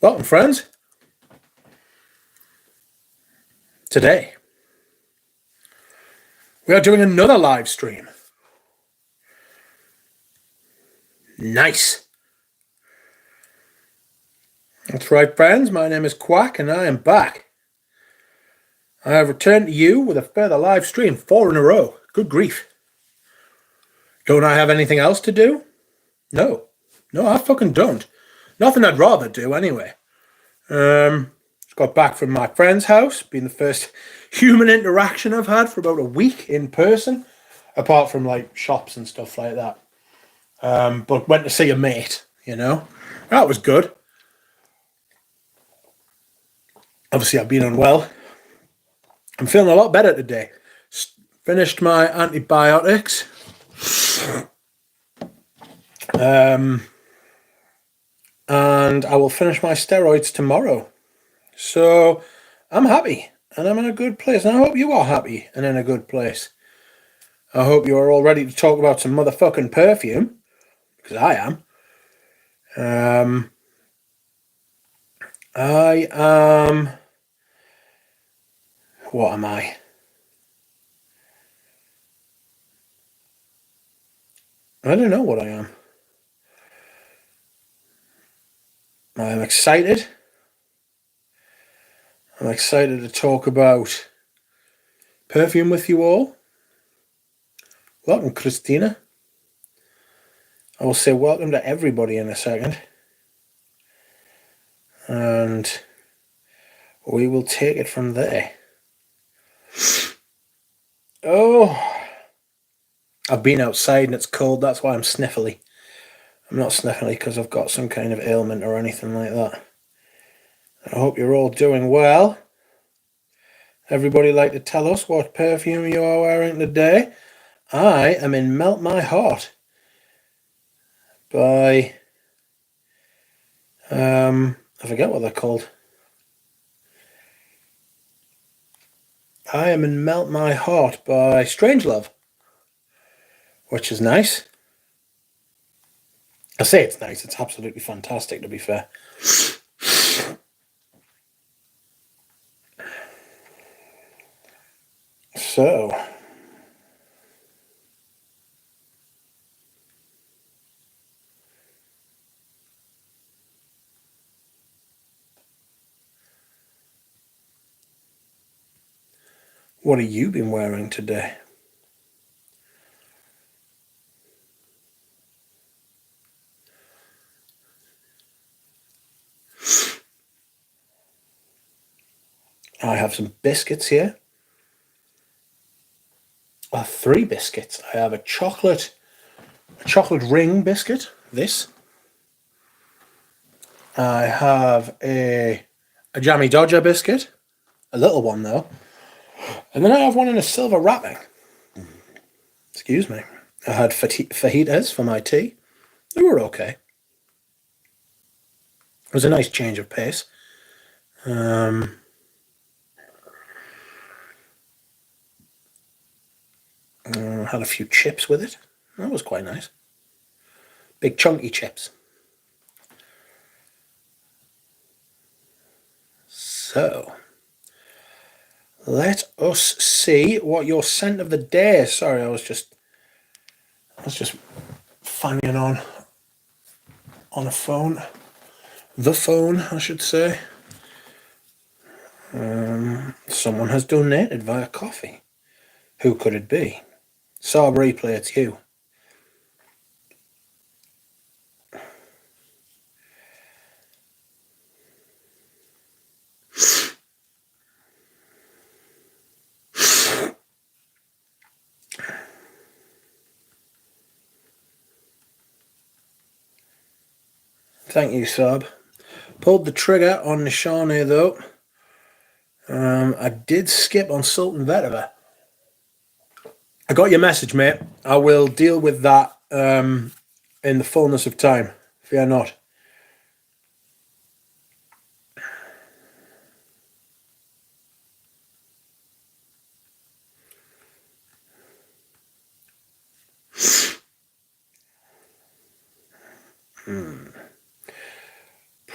Welcome, friends. Today, we are doing another live stream. Nice. That's right, friends. My name is Quack, and I am back. I have returned to you with a further live stream, 4 in a row. Good grief. Don't I have anything else to do? No, I fucking don't. Nothing I'd rather do, anyway. Just got back from my friend's house, being the first human interaction I've had for about a week in person, apart from like shops and stuff like that. But went to see a mate, That was good. Obviously, I've been unwell. I'm feeling a lot better today. Finished my antibiotics. And I will finish my steroids tomorrow. So I'm happy and I'm in a good place. And I hope you are happy and in a good place. I hope you are all ready to talk about some motherfucking perfume, because I am. I am... What am I? I don't know what I am. I am excited. I'm excited to talk about perfume with you all. Welcome, Christina. I will say welcome to everybody in a second. And we will take it from there. Oh, I've been outside and it's cold. That's why I'm sniffly. I'm not sniffly because I've got some kind of ailment or anything like that. I hope you're all doing well. Everybody like to tell us what perfume you are wearing today. I am in Melt My Heart by, I forget what they're called. I am in Melt My Heart by Strangelove, which is nice. I say it's nice, it's absolutely fantastic, to be fair. So, what have you been wearing today? I have some biscuits here. 3 biscuits. I have a chocolate ring biscuit, this. I have a Jammy Dodger biscuit, a little one though. And then I have one in a silver wrapping. Excuse me. I had fajitas for my tea. They were okay. It was a nice change of pace. Had a few chips with it. That was quite nice. Big chunky chips. So, let us see what your scent of the day is. Sorry, I was just fanning on a phone. The phone, I should say. Someone has donated via coffee. Who could it be? Saab Replay, it's you. Thank you, Saab. Pulled the trigger on Nishane though. I did skip on Sultan Vetiver. I got your message, mate. I will deal with that in the fullness of time. Fear not.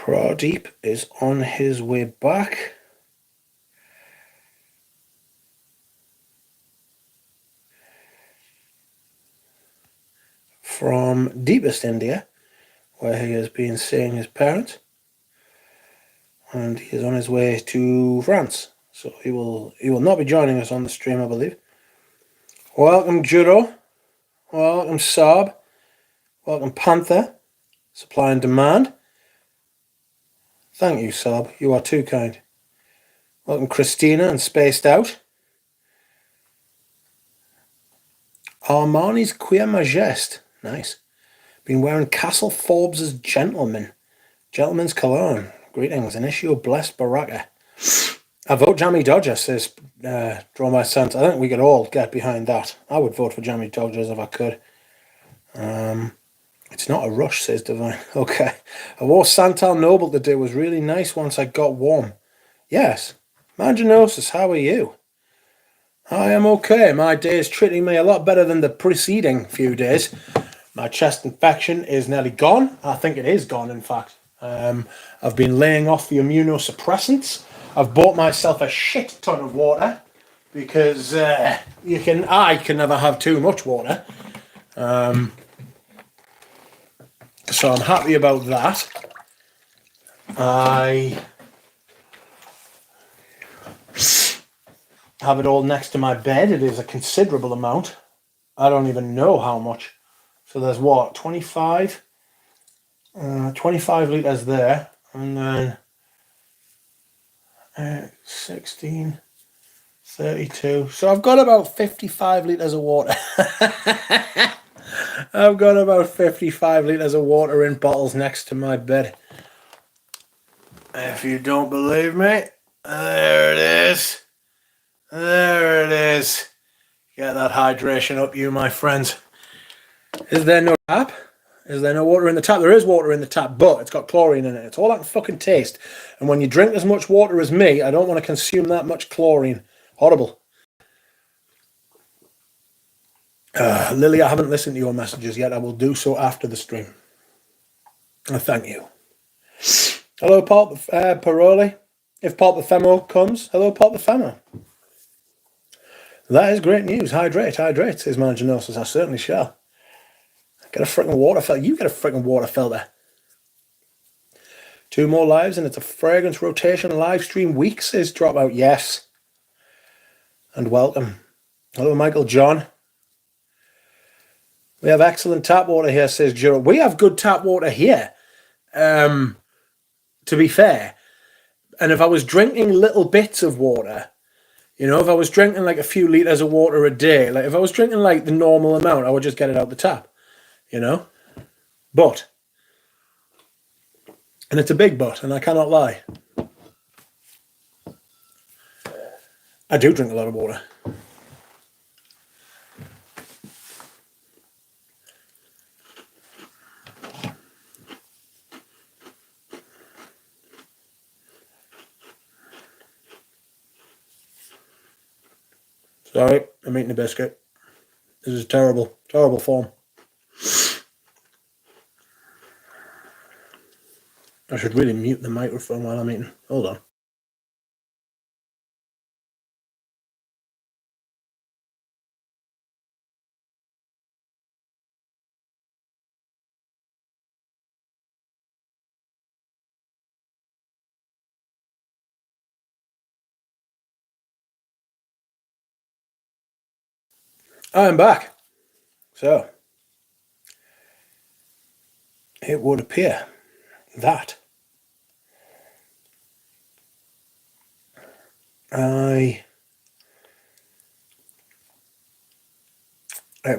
Pradeep is on his way back. From deepest India, where he has been seeing his parents. And he is on his way to France. So he will not be joining us on the stream, I believe. Welcome, Judo. Welcome, Saab. Welcome, Panther. Supply and demand. Thank you, Saab. You are too kind. Welcome, Christina and Spaced Out. Armani's Queer Majeste. Nice. Been wearing Castle Forbes' Gentleman's Cologne. Greetings. Initio blessed Baraka. I vote Jammy Dodger, says Draw My Sense. I think we could all get behind that. I would vote for Jammy Dodgers if I could. It's not a rush, says Divine. Okay. I wore Santal Noble today. It was really nice once I got warm. Yes. Manginosis, how are you? I am okay. My day is treating me a lot better than the preceding few days. My chest infection is nearly gone. I think it is gone, in fact. I've been laying off the immunosuppressants. I've bought myself a shit ton of water because I can never have too much water. So I'm happy about that. I have it all next to my bed. It is a considerable amount. I don't even know how much. So there's what, 25 litres there, and then 16, 32. So I've got about 55 litres of water. I've got about 55 litres of water in bottles next to my bed. If you don't believe me, there it is. There it is. Get that hydration up, you, my friends. Is there no tap? Is there no water in the tap? There is water in the tap, but it's got chlorine in it. It's all that fucking taste. And when you drink as much water as me, I don't want to consume that much chlorine. Horrible. Lily, I haven't listened to your messages yet. I will do so after the stream. Thank you. Hello, Paul Paroli. If Paul Femo comes, hello, Paul Femo. That is great news. Hydrate, says Manginosis. I certainly shall. Get a freaking water filter. You get a freaking water filter. 2 more lives and it's a fragrance rotation live stream week, says Dropout. Yes. And welcome. Hello, Michael John. We have excellent tap water here, says Juro. We have good tap water here, to be fair. And if I was drinking little bits of water, you know, if I was drinking like a few litres of water a day, like if I was drinking like the normal amount, I would just get it out the tap, you know? But, and it's a big but, and I cannot lie. I do drink a lot of water. Sorry, I'm eating a biscuit. This is terrible, terrible form. I should really mute the microphone while I'm eating. Hold on. I am back. So, it would appear that it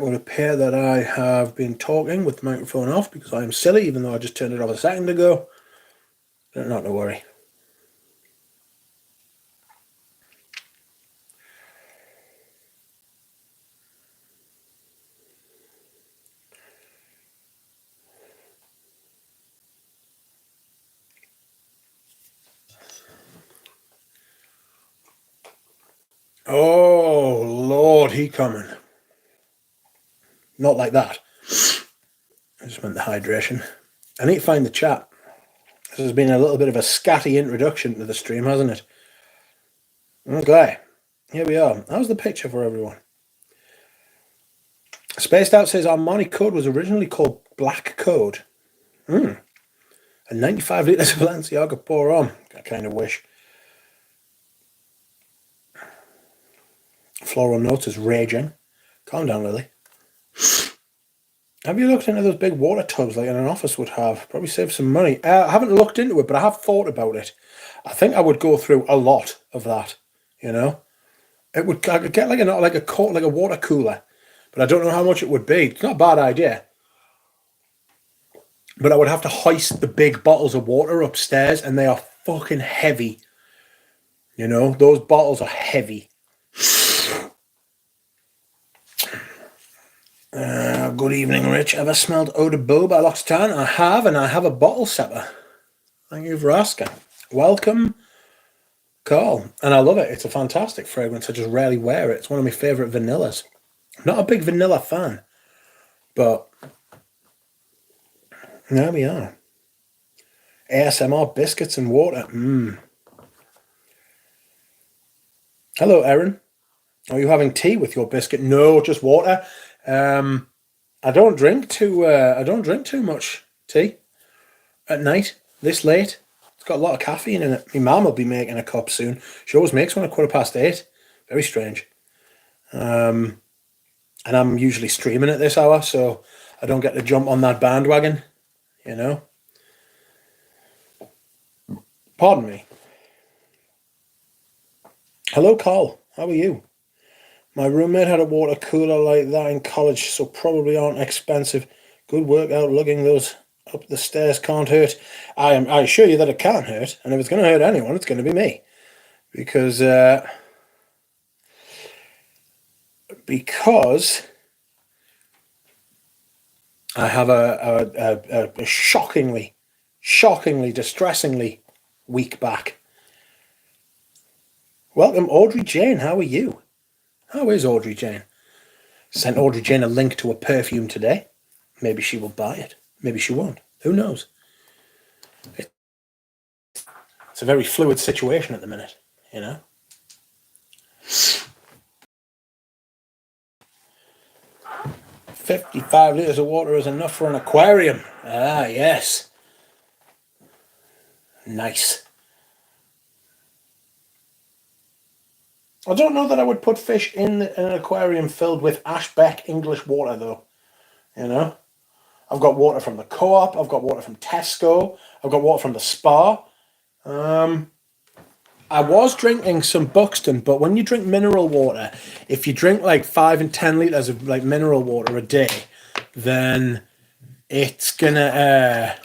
would appear that I have been talking with the microphone off because I am silly, even though I just turned it off a second ago. Not to worry. Oh, Lord, he coming. Not like that. I just meant the hydration. I need to find the chat. This has been a little bit of a scatty introduction to the stream, hasn't it? Okay, here we are. How's the picture for everyone? Spaced Out says our Armani code was originally called Black Code. And 95 litres of Balenciaga pour on. I kind of wish. Floral Notes is raging. Calm down, Lily. Have you looked into those big water tubs like an office would have? Probably save some money. I haven't looked into it, but I have thought about it. I think I would go through a lot of that. You know, I could get like a water cooler, but I don't know how much it would be. It's not a bad idea. But I would have to hoist the big bottles of water upstairs, and they are fucking heavy. You know, those bottles are heavy. Good evening, Rich. Ever smelled Eau de Beau by L'Occitane? I have, and I have a bottle sepper. Thank you for asking. Welcome, Carl. And I love it. It's a fantastic fragrance. I just rarely wear it. It's one of my favourite vanillas. I'm not a big vanilla fan, but there we are. ASMR biscuits and water. Hello, Erin. Are you having tea with your biscuit? No, just water. I don't drink too much tea at night this late. It's got a lot of caffeine in it. My mum will be making a cup soon. She always makes one at 8:15. Very strange. And I'm usually streaming at this hour, so I don't get to jump on that bandwagon, you know. Pardon me. Hello, Carl. How are you? My roommate had a water cooler like that in college, so probably aren't expensive. Good workout, lugging those up the stairs can't hurt. I assure you that it can't hurt, and if it's going to hurt anyone, it's going to be me. Because I have a shockingly, distressingly weak back. Welcome, Audrey Jane. How are you? How is Audrey Jane? Sent Audrey Jane a link to a perfume today. Maybe she will buy it. Maybe she won't. Who knows? It's a very fluid situation at the minute, you know? 55 litres of water is enough for an aquarium. Ah, yes. Nice. I don't know that I would put fish in an aquarium filled with Ashbeck English water, though. You know? I've got water from the Co-op. I've got water from Tesco. I've got water from the spa. I was drinking some Buxton, but when you drink mineral water, if you drink like 5 and 10 litres of like mineral water a day, then it's gonna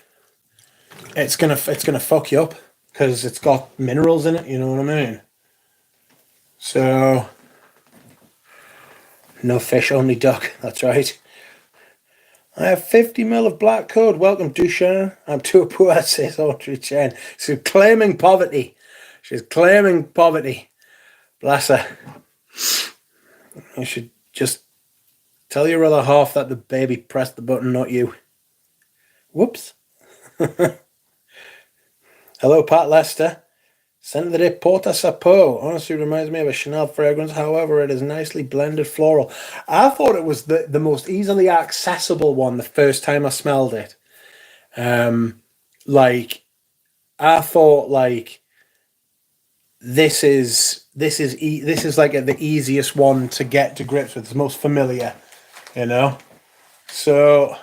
fuck you up because it's got minerals in it. You know what I mean? So no fish, only duck. That's right. I have 50 ml of black code. Welcome, Duchan. I'm too poor, says Audrey Chen. She's claiming poverty. She's claiming poverty. Bless her. You should just tell your other half that the baby pressed the button, not you. Whoops. Hello, Pat Lester. Scent de Porta Sapo. Honestly reminds me of a Chanel fragrance. However, it is nicely blended floral. I thought it was the most easily accessible one the first time I smelled it. I thought like this is like the easiest one to get to grips with. It's most familiar, you know. So,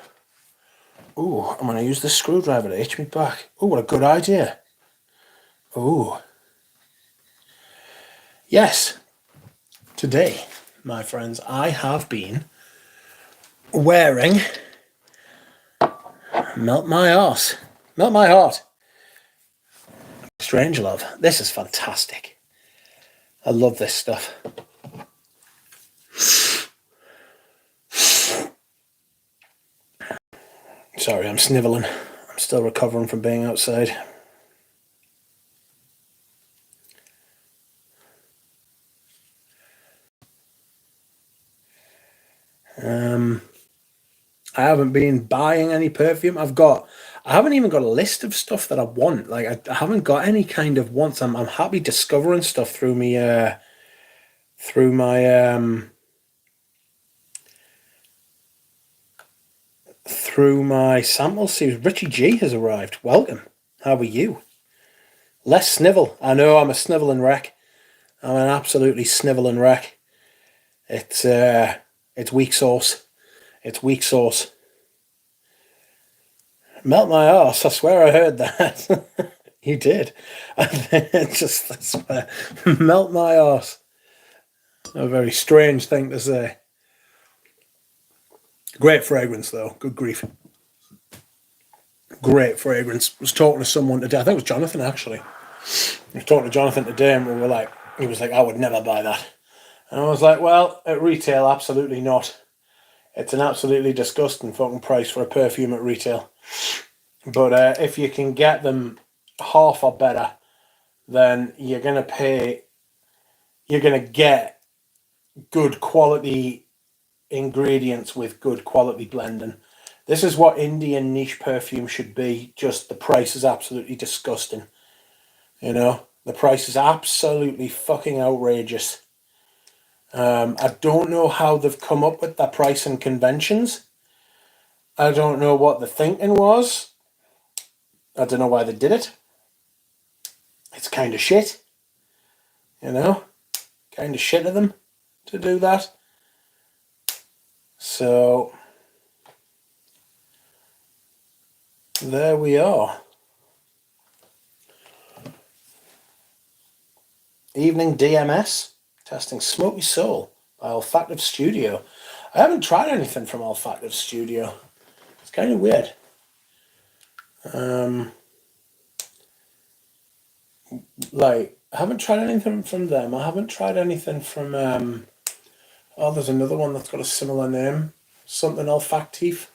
I'm gonna use the screwdriver to itch me back. What a good idea. Yes, today, my friends, I have been wearing Melt My Arse. Melt My Heart. Strange Love. This is fantastic. I love this stuff. Sorry, I'm snivelling. I'm still recovering from being outside. I haven't been buying any perfume. I haven't even got a list of stuff that I want. Like I haven't got any kind of wants. I'm happy discovering stuff through me through my sample series. Richie G has arrived. Welcome. How are you? Less snivel. I know I'm a sniveling wreck. I'm an absolutely sniveling wreck. It's weak sauce. It's weak sauce. Melt my arse. I swear I heard that. You did. I swear. Melt my arse. A very strange thing to say. Great fragrance though. Good grief. Great fragrance. I was talking to someone today. I think it was Jonathan actually. I was talking to Jonathan today, and he was like, I would never buy that. And I was like, well, at retail, absolutely not. It's an absolutely disgusting fucking price for a perfume at retail. But if you can get them half or better, then you're going to get good quality ingredients with good quality blending. This is what Indian niche perfume should be, just the price is absolutely disgusting. You know, the price is absolutely fucking outrageous. I don't know how they've come up with their pricing conventions. I don't know what the thinking was. I don't know why they did it. It's kind of shit. You know? Kind of shit of them to do that. So, there we are. Evening DMS. Testing Smoky Soul by Olfactive Studio. I haven't tried anything from Olfactive Studio. It's kind of weird. I haven't tried anything from them. I haven't tried anything from there's another one that's got a similar name. Something Olfactive.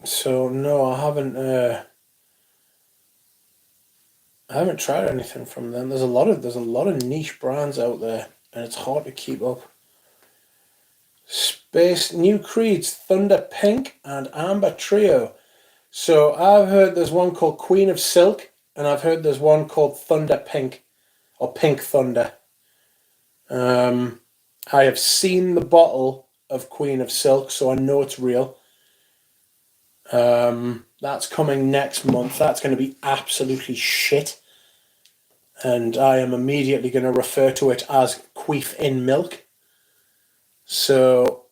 So no, I haven't tried anything from them. There's a lot of niche brands out there, and it's hard to keep up. Space New Creeds, Thunder Pink and Amber Trio. So I've heard there's one called Queen of Silk, and I've heard there's one called Thunder Pink, or Pink Thunder. I have seen the bottle of Queen of Silk, so I know it's real. That's coming next month. That's going to be absolutely shit. And I am immediately going to refer to it as queef in milk. So,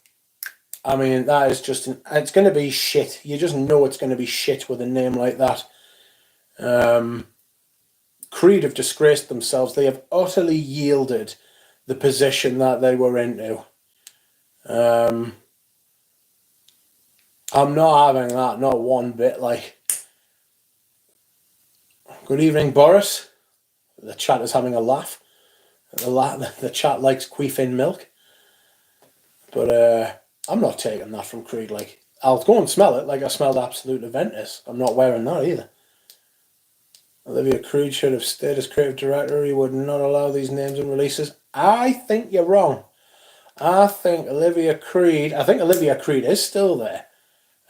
I mean, that is just, it's going to be shit. You just know it's going to be shit with a name like that. Creed have disgraced themselves. They have utterly yielded the position that they were into. I'm not having that, not one bit. Like, good evening, Boris. The chat is having a laugh. The chat likes queef in milk. But I'm not taking that from Creed. Like, I'll go and smell it like I smelled Absolute Aventus. I'm not wearing that either. Olivia Creed should have stayed as creative director. He would not allow these names and releases. I think you're wrong. I think Olivia Creed is still there.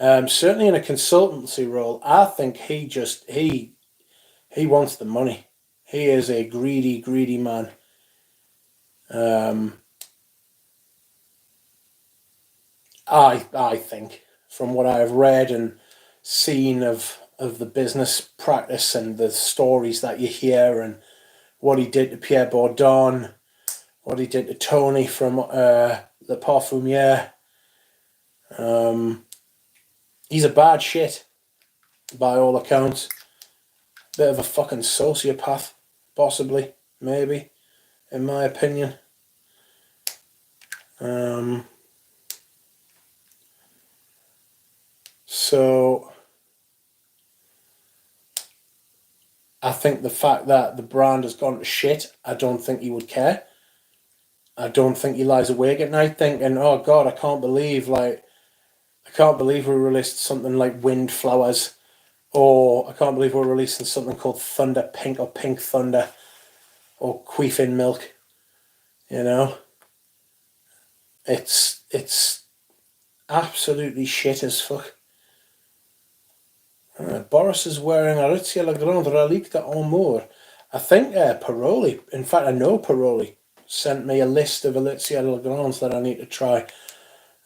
Certainly in a consultancy role. I think he wants the money. He is a greedy, greedy man. I think, from what I've read and seen of the business practice and the stories that you hear, and what he did to Pierre Bourdon, what he did to Tony from Le Parfumier. He's a bad shit, by all accounts. Bit of a fucking sociopath, possibly, maybe, in my opinion. So I think the fact that the brand has gone to shit, I don't think he would care. I don't think he lies awake at night thinking, oh God, I can't believe we released something like Windflowers, or I can't believe we're releasing something called Thunder Pink or Pink Thunder or Queef in Milk. You know? It's Absolutely shit as fuck. Boris is wearing Aritzia La Grande Relique d'Amour. I think Paroli, in fact I know Paroli, sent me a list of Aritzia La Grandes that I need to try.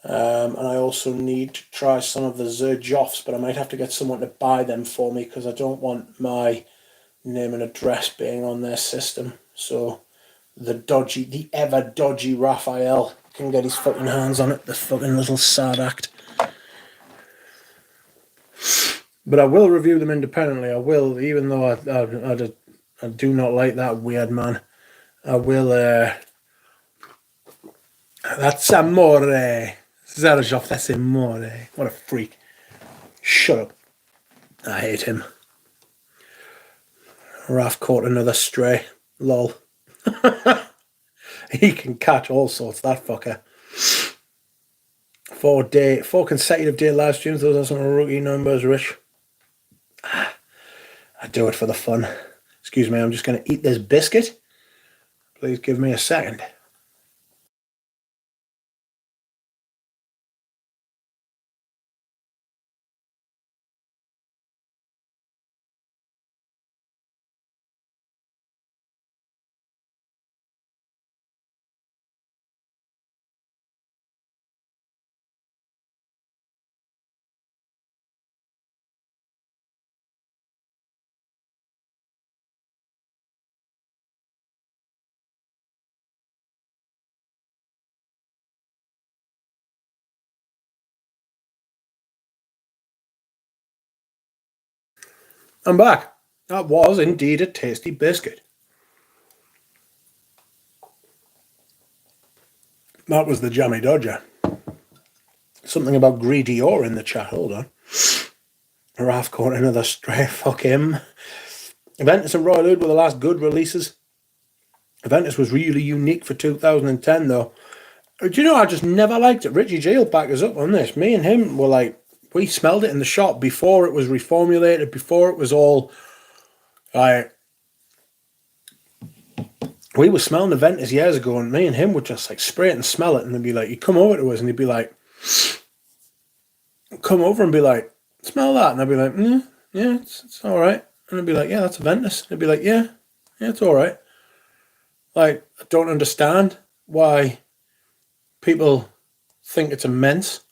And I also need to try some of the Zerjoffs, but I might have to get someone to buy them for me because I don't want my name and address being on their system. So the ever dodgy Raphael can get his fucking hands on it, the fucking little sad act. But I will review them independently. I will, even though I do not like that weird man. I will. That's amore. Zerjoff, that's amore. What a freak. Shut up. I hate him. Raf caught another stray. Lol. He can catch all sorts, that fucker. 4 consecutive day live streams. Those are some rookie numbers, Rich. I do it for the fun. Excuse me, I'm just going to eat this biscuit. Please give me a second. I'm back. That was indeed a tasty biscuit. That was the Jammy Dodger. Something about greedy ore in the chat. Hold on. Raf caught another stray. Fuck him. Aventus and Royal Oud were the last good releases. Aventus was really unique for 2010 though. Do you know, I just never liked it. Richie G will back us up on this. Me and him were like, we smelled it in the shop before it was reformulated, before it was all like, we were smelling Aventus years ago, and me and him would just like spray it and smell it, and they'd be like, he'd come over to us and he'd be like, come over and be like, smell that, and I'd be like, yeah, it's all right, and I'd be like, yeah, that's Aventus, and I'd be like, yeah, it's all right. Like, I don't understand why people think it's immense,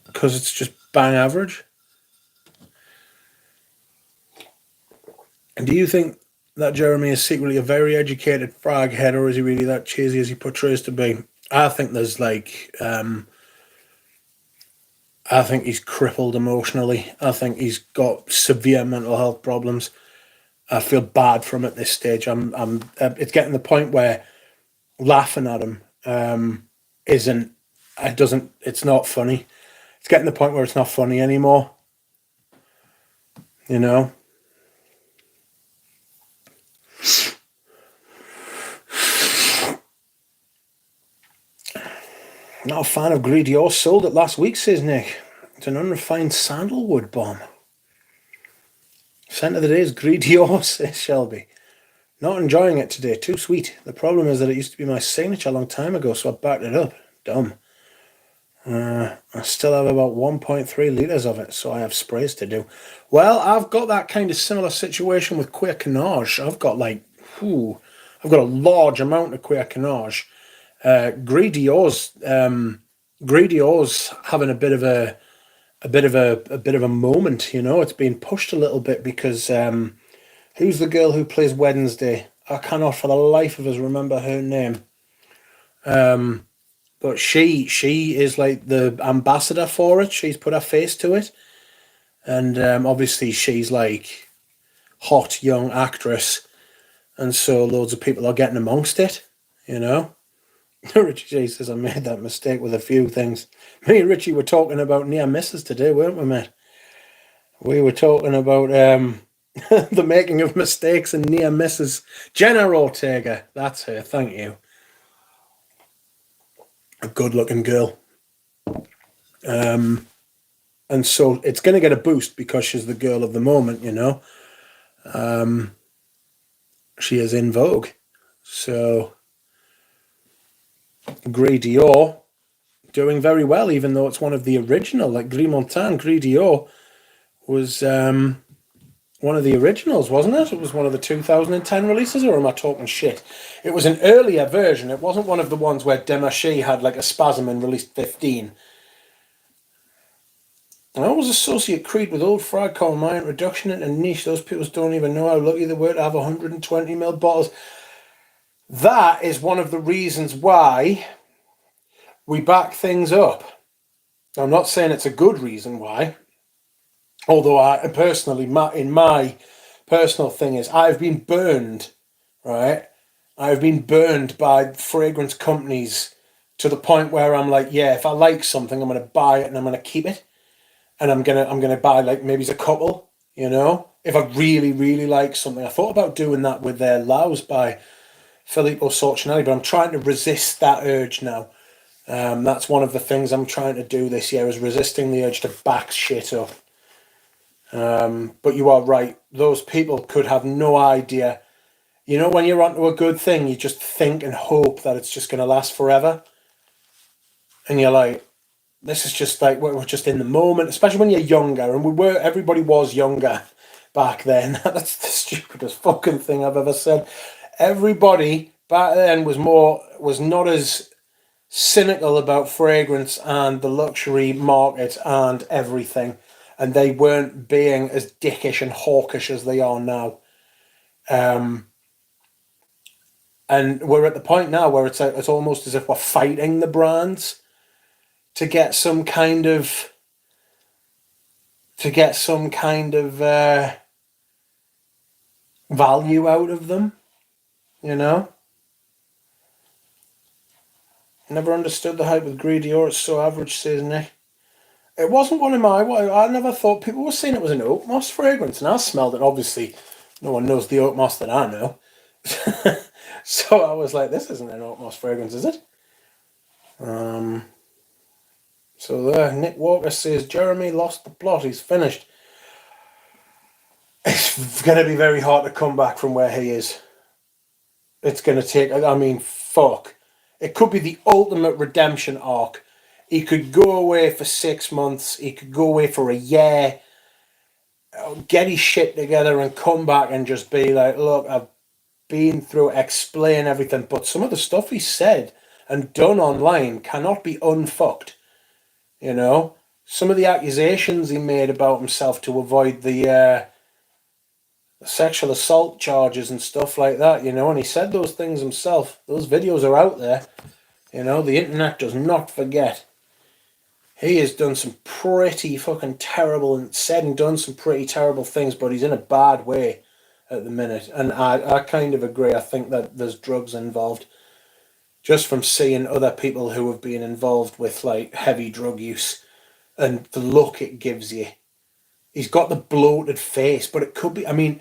because it's just bang average. And do you think that Jeremy is secretly a very educated frag head, or is he really that cheesy as he portrays to be? I think there's like, I think he's crippled emotionally. I think he's got severe mental health problems. I feel bad for him at this stage. It's getting to the point where laughing at him it's not funny. It's getting to the point where it's not funny anymore. You know? Not a fan of greedy ore. Sold it last week, says Nick. It's an unrefined sandalwood bomb. Scent of the day is greedy ore, says Shelby. Not enjoying it today. Too sweet. The problem is that it used to be my signature a long time ago, so I backed it up. Dumb. I still have about 1.3 litres of it, so I have sprays to do. Well, I've got that kind of similar situation with Queer Canage. I've got I've got a large amount of Queer Canage. Greedy O's having a bit of a moment, you know. It's being pushed a little bit because who's the girl who plays Wednesday? I cannot for the life of us remember her name. But she is like the ambassador for it. She's put her face to it. And obviously she's like hot young actress. And so loads of people are getting amongst it, you know. Richie J says, I made that mistake with a few things. Me and Richie were talking about near misses today, weren't we, mate? We were talking about the making of mistakes and near misses. Jenna Ortega, that's her, thank you. A good-looking girl. And so it's going to get a boost because she's the girl of the moment, you know. She is in vogue. So, Grey Dior doing very well, even though it's one of the original, like Gris Montan, Gris Dior was one of the originals, wasn't it? It was one of the 2010 releases, or am I talking shit? It was an earlier version. It wasn't one of the ones where Demaché had like a spasm and released 15. I always associate Creed with old Fragcom. My introduction into niche. Those people don't even know how lucky they were to have 120ml bottles. That is one of the reasons why we back things up. I'm not saying it's a good reason why, although I personally, in my personal thing is, I've been burned, right? I've been burned by fragrance companies to the point where I'm like, yeah, if I like something, I'm going to buy it and I'm going to keep it. And I'm gonna buy like maybe a couple, you know, if I really, really like something. I thought about doing that with their Laos by Filippo Sorcinelli, but I'm trying to resist that urge now. That's one of the things I'm trying to do this year, is resisting the urge to back shit up. But you are right. Those people could have no idea. You know, when you're onto a good thing, you just think and hope that it's just going to last forever. And you're like, this is just like, we're just in the moment, especially when you're younger. And everybody was younger back then. That's the stupidest fucking thing I've ever said. Everybody back then was not as cynical about fragrance and the luxury market and everything. And they weren't being as dickish and hawkish as they are now. And we're at the point now where it's almost as if we're fighting the brands to get some kind of value out of them, you know. Never understood the hype with Gris Dior. It's so average, says Nick. It wasn't one of my. I never thought people were saying it was an oak moss fragrance, and I smelled it. Obviously, no one knows the oak moss that I know. So I was like, this isn't an oak moss fragrance, is it? So there, Nick Walker says, Jeremy lost the plot, he's finished. It's going to be very hard to come back from where he is. It's going to take, I mean, fuck. It could be the ultimate redemption arc. He could go away for 6 months, he could go away for a year, get his shit together and come back and just be like, look, I've been through, explain everything. But some of the stuff he said and done online cannot be unfucked. You know, some of the accusations he made about himself to avoid the sexual assault charges and stuff like that, you know, and he said those things himself. Those videos are out there. You know, the internet does not forget. He has done some pretty fucking terrible and said and done some pretty terrible things, but he's in a bad way at the minute. And I kind of agree. I think that there's drugs involved. Just from seeing other people who have been involved with like heavy drug use and the look it gives you. He's got the bloated face, but it could be, I mean,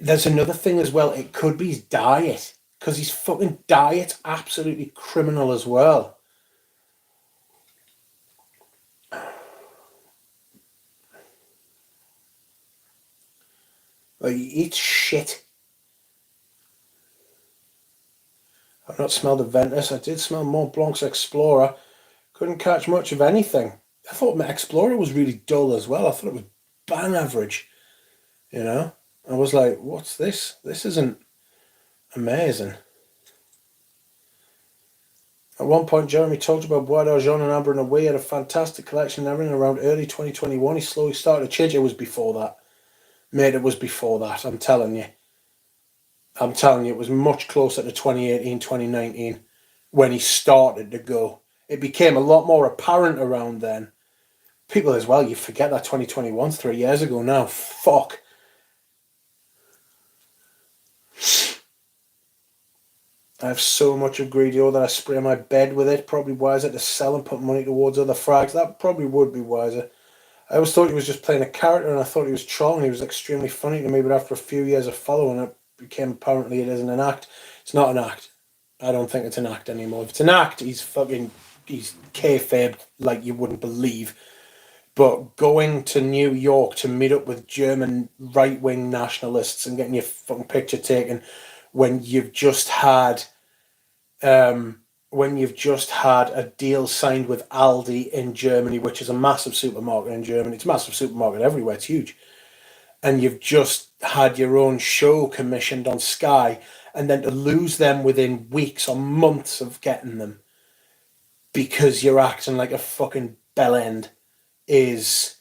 there's another thing as well. It could be his diet, because his fucking diet's absolutely criminal as well. Like, he eats shit. I've not smelled a Ventus. I did smell Mont Blanc's Explorer. Couldn't catch much of anything. I thought my Explorer was really dull as well. I thought it was bang average. You know? I was like, what's this? This isn't amazing. At one point, Jeremy talked about Bois d'Argent and Amber and Away had a fantastic collection and everything around early 2021. He slowly started to change. It was before that. Mate, it was before that, I'm telling you. It was much closer to 2018, 2019 when he started to go. It became a lot more apparent around then. People as well, you forget that 2021's 3 years ago now. Fuck. I have so much of Gris Dior that I spray my bed with it. Probably wiser to sell and put money towards other frags. That probably would be wiser. I always thought he was just playing a character and I thought he was trolling. He was extremely funny to me, but after a few years of following it, became apparently it isn't an act. It's not an act. I don't think it's an act anymore. If it's an act, he's kayfabe like you wouldn't believe. But going to New York to meet up with German right-wing nationalists and getting your fucking picture taken when you've just had when you've just had a deal signed with Aldi in Germany, which is a massive supermarket in Germany. It's a massive supermarket everywhere. It's huge. And you've just had your own show commissioned on Sky, and then to lose them within weeks or months of getting them because you're acting like a fucking bellend is...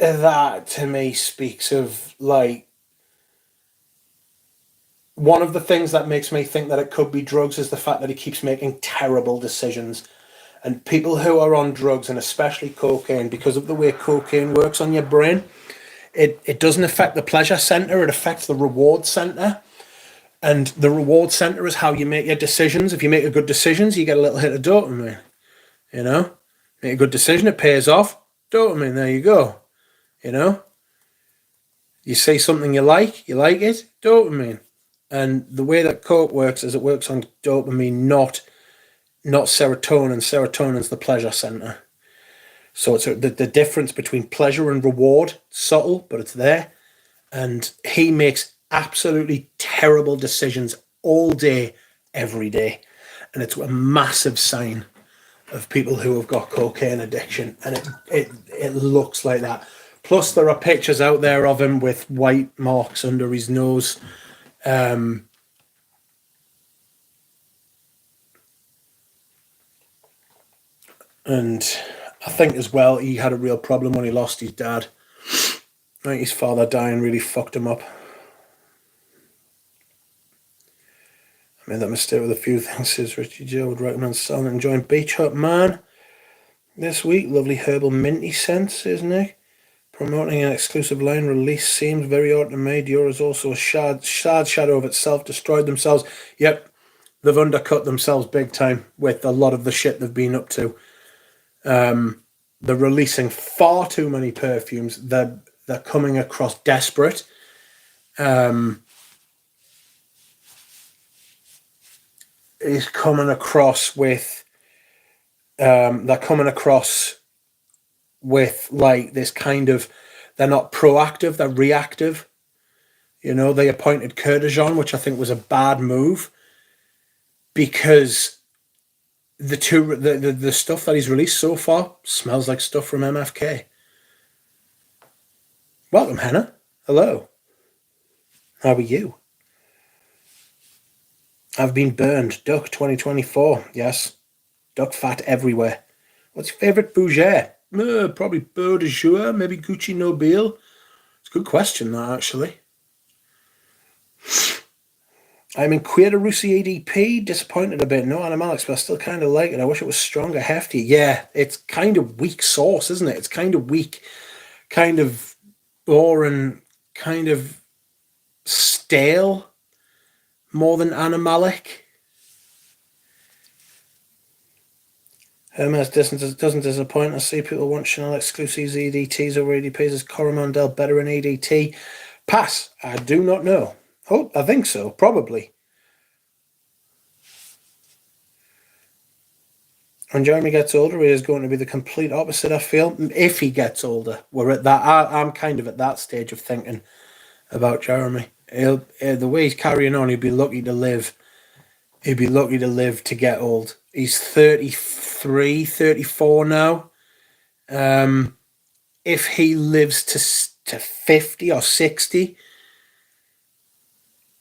that to me speaks of, like, one of the things that makes me think that it could be drugs is the fact that he keeps making terrible decisions. And people who are on drugs, and especially cocaine, because of the way cocaine works on your brain, it doesn't affect the pleasure center, it affects the reward center. And the reward center is how you make your decisions. If you make a good decisions, you get a little hit of dopamine. You know? Make a good decision, it pays off. Dopamine, there you go. You know? You say something you like it, dopamine. And the way that coke works is it works on dopamine, not serotonin. Serotonin's the pleasure center. So it's the difference between pleasure and reward, subtle, but it's there. And he makes absolutely terrible decisions all day, every day. And it's a massive sign of people who have got cocaine addiction. And it looks like that. Plus, there are pictures out there of him with white marks under his nose. And I think as well, he had a real problem when he lost his dad. I think his father dying really fucked him up. I made that mistake with a few things, says Richie Joe. Would recommend selling and enjoying Beach Hut Man this week. Lovely herbal minty scent, says Nick. Promoting an exclusive line release seems very odd to me. Dior is also a sad shadow of itself, destroyed themselves. Yep, they've undercut themselves big time with a lot of the shit they've been up to. They're releasing far too many perfumes. They're coming across desperate. Is coming across with they're coming across with like this kind of, they're not proactive, they're reactive. You know, they appointed Kurdijan, which I think was a bad move, because the stuff that he's released so far smells like stuff from MFK. Welcome, Hannah. Hello. How are you? I've been burned. Duck 2024. Yes. Duck fat everywhere. What's your favourite Fougere? Probably Beau de Jour, maybe Gucci Nobile. It's a good question, that, actually. I'm in Queer Russi ADP. Disappointed a bit. No animalics, but I still kind of like it. I wish it was stronger, hefty. Yeah, it's kind of weak sauce, isn't it? It's kind of weak, kind of boring, kind of stale, more than animalic. Hermes doesn't disappoint. I see people want Chanel exclusives, EDTs over EDPs. Is Coromandel better in EDT? Pass. I do not know. Oh, I think so. Probably. When Jeremy gets older, he is going to be the complete opposite, I feel. If he gets older. We're at that. I'm kind of at that stage of thinking about Jeremy. The way he's carrying on, he'd be lucky to live. He'd be lucky to live to get old. He's 33, 34 now. If he lives to 50 or 60,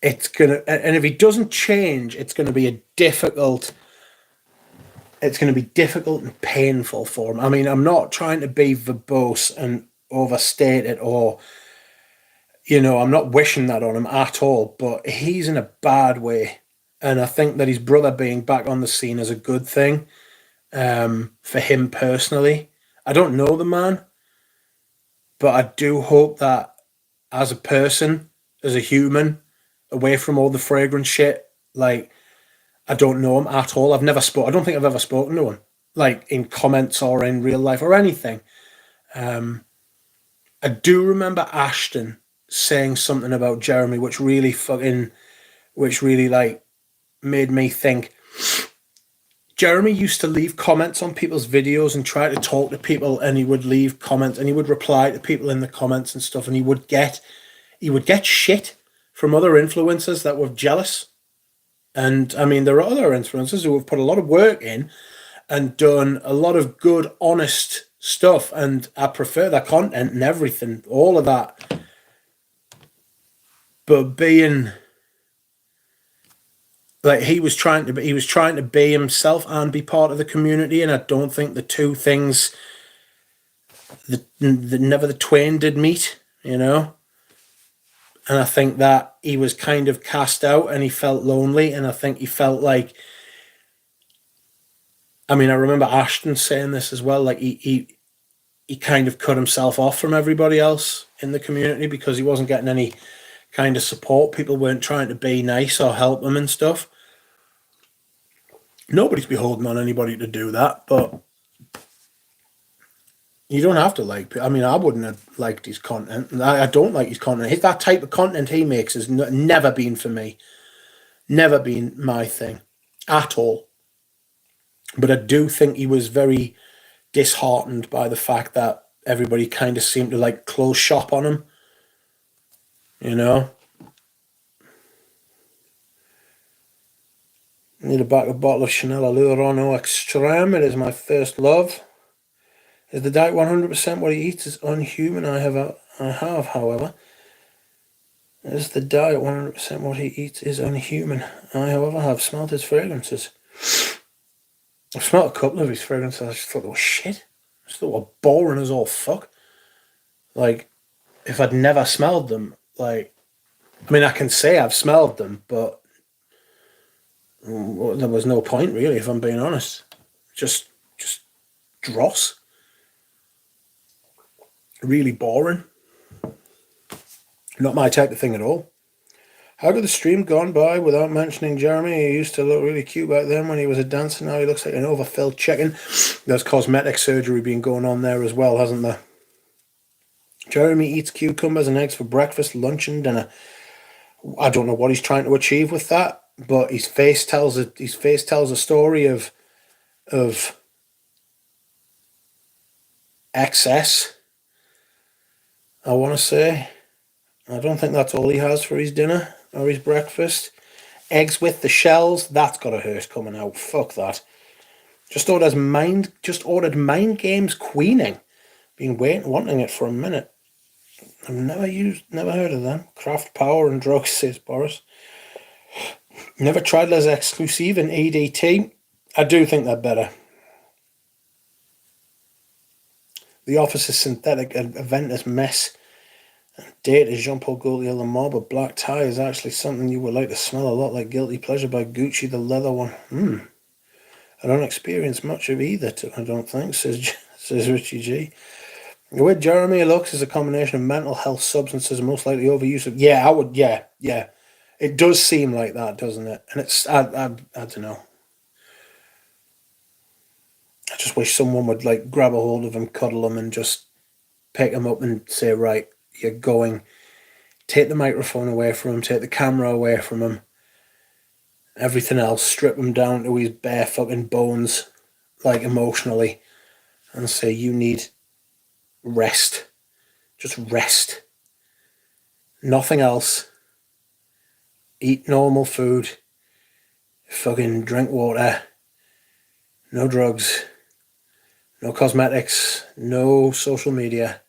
it's gonna, and if he doesn't change, it's gonna be difficult and painful for him. I mean, I'm not trying to be verbose and overstate it, or, you know, I'm not wishing that on him at all, but he's in a bad way. And I think that his brother being back on the scene is a good thing for him personally. I don't know the man, but I do hope that as a person, as a human, away from all the fragrance shit, like, I don't know him at all. I don't think I've ever spoken to him, like in comments or in real life or anything. I do remember Ashton saying something about Jeremy, which really like made me think. Jeremy used to leave comments on people's videos and try to talk to people, and he would leave comments and he would reply to people in the comments and stuff, and he would get shit from other influencers that were jealous And I mean, there are other influencers who have put a lot of work in and done a lot of good, honest stuff. And I prefer their content and everything, all of that. But being like he was trying to be himself and be part of the community, and I don't think the two things, never the twain did meet, you know. And I think that he was kind of cast out and he felt lonely, and I think he felt like, I mean, I remember Ashton saying this as well, like he kind of cut himself off from everybody else in the community because he wasn't getting any kind of support. People weren't trying to be nice or help him and stuff. Nobody's beholden on anybody to do that, but you don't have to like. I mean, I wouldn't have liked his content. I don't like his content. That type of content he makes has never been for me. Never been my thing at all. But I do think he was very disheartened by the fact that everybody kind of seemed to like close shop on him. You know? Need a bottle of Chanel Allure Extreme. It is my first love. Is the diet 100% what he eats is unhuman? I have, however. Is the diet 100% what he eats is unhuman? I, however, have smelled his fragrances. I've smelled a couple of his fragrances. I just thought they were shit. I just thought they were boring as all fuck. Like, if I'd never smelled them, like, I mean, I can say I've smelled them, but there was no point really, if I'm being honest. Just dross. Really boring. Not my type of thing at all. How could the stream gone by without mentioning Jeremy? He used to look really cute back then when he was a dancer. Now he looks like an overfilled chicken. There's cosmetic surgery being going on there as well, hasn't there? Jeremy eats cucumbers and eggs for breakfast, lunch and dinner. I don't know what he's trying to achieve with that, but his face tells a story of excess, I want to say. I don't think that's all he has for his dinner or his breakfast. Eggs with the shells, that's got to hurt coming out. Fuck that. Just ordered Mind Games Queening. Been wanting it for a minute. I've never heard of them. Craft Power and Drugs, says Boris. Never tried Les Exclusive in EDT. I do think they're better. The Office is synthetic, an Aventus mess. Date is Jean-Paul Gaultier Le Mans, but black tie is actually something you would like to smell a lot like Guilty Pleasure by Gucci, the leather one. I don't experience much of either, I don't think, says Richie G. The way Jeremy looks is a combination of mental health substances and most likely overuse of... Yeah. It does seem like that, doesn't it? And it's... I don't know. I just wish someone would, like, grab a hold of him, cuddle him, and just pick him up and say, right, you're going... Take the microphone away from him, take the camera away from him, everything else, strip him down to his bare fucking bones, like, emotionally, and say, you need... rest. Just rest. Nothing else. Eat normal food. Fucking drink water. No drugs. No cosmetics. No social media.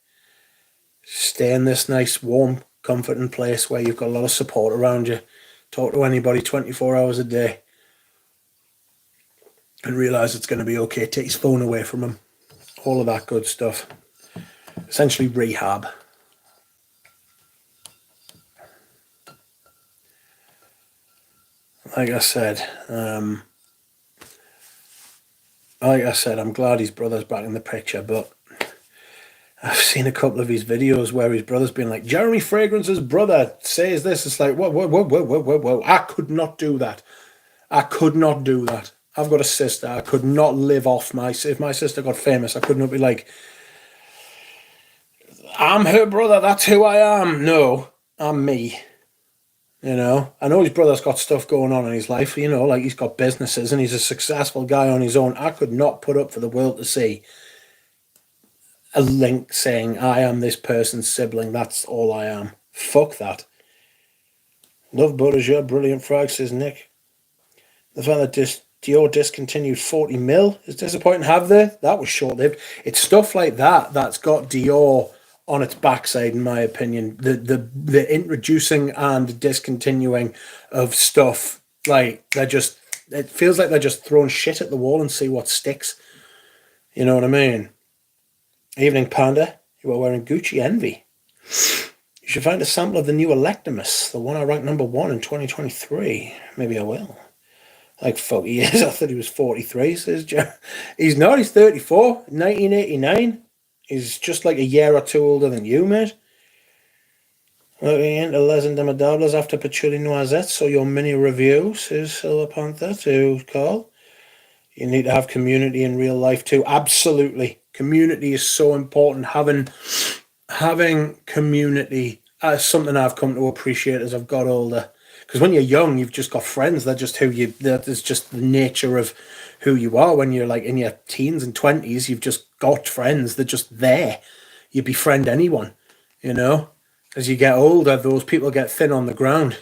Stay in this nice, warm, comforting place where you've got a lot of support around you. Talk to anybody 24 hours a day. And realise it's going to be okay. Take his phone away from him. All of that good stuff. Essentially rehab. Like I said, I'm glad his brother's back in the picture, but I've seen a couple of his videos where his brother's been like, Jeremy Fragrance's brother says this. It's like, whoa. I could not do that. I've got a sister. I could not live off if my sister got famous, I could not be like, I'm her brother, that's who I am. No, I'm me. You know, I know his brother's got stuff going on in his life, you know, like he's got businesses and he's a successful guy on his own. I could not put up for the world to see a link saying, I am this person's sibling, that's all I am. Fuck that. Love Butter, brilliant frag, says Nick. The fact that Dior discontinued 40mm is disappointing. Have they? That was short-lived. It's stuff like that that's got Dior on its backside, in my opinion. The introducing and discontinuing of stuff, like, it feels like they're just throwing shit at the wall and see what sticks. You know what I mean? Evening Panda, you are wearing Gucci Envy. You should find a sample of the new Electimus, the one I ranked #1 in 2023. Maybe I will. Like 40 years. I thought he was 43, says Joe. He's not, he's 34, 1989. He's just like a year or two older than you, mate. Looking into Les Indomables after Patchouli Noisette, so your mini review, says Silver Panther to Carl. You need to have community in real life too. Absolutely. Community is so important. Having community is something I've come to appreciate as I've got older. Because when you're young, you've just got friends. That is just the nature of who you are. When you're like in your teens and 20s, you've just got friends. They're just there. You befriend anyone, you know. As you get older, those people get thin on the ground.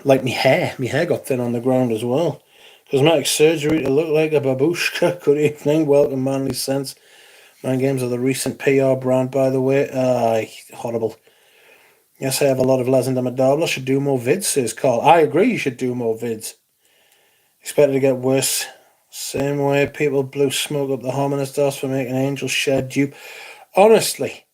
Like my hair got thin on the ground as well. Cosmetic surgery to look like a babushka. Good evening, welcome Manly Sense. Mind Games are the recent PR brand, by the way. Horrible. Yes, I have a lot of Les Indomables. Should do more vids, says Carl. I agree, you should do more vids. Expected to get worse. Same way people blew smoke up the Harmonist ass for making Angel Share dupe. Honestly,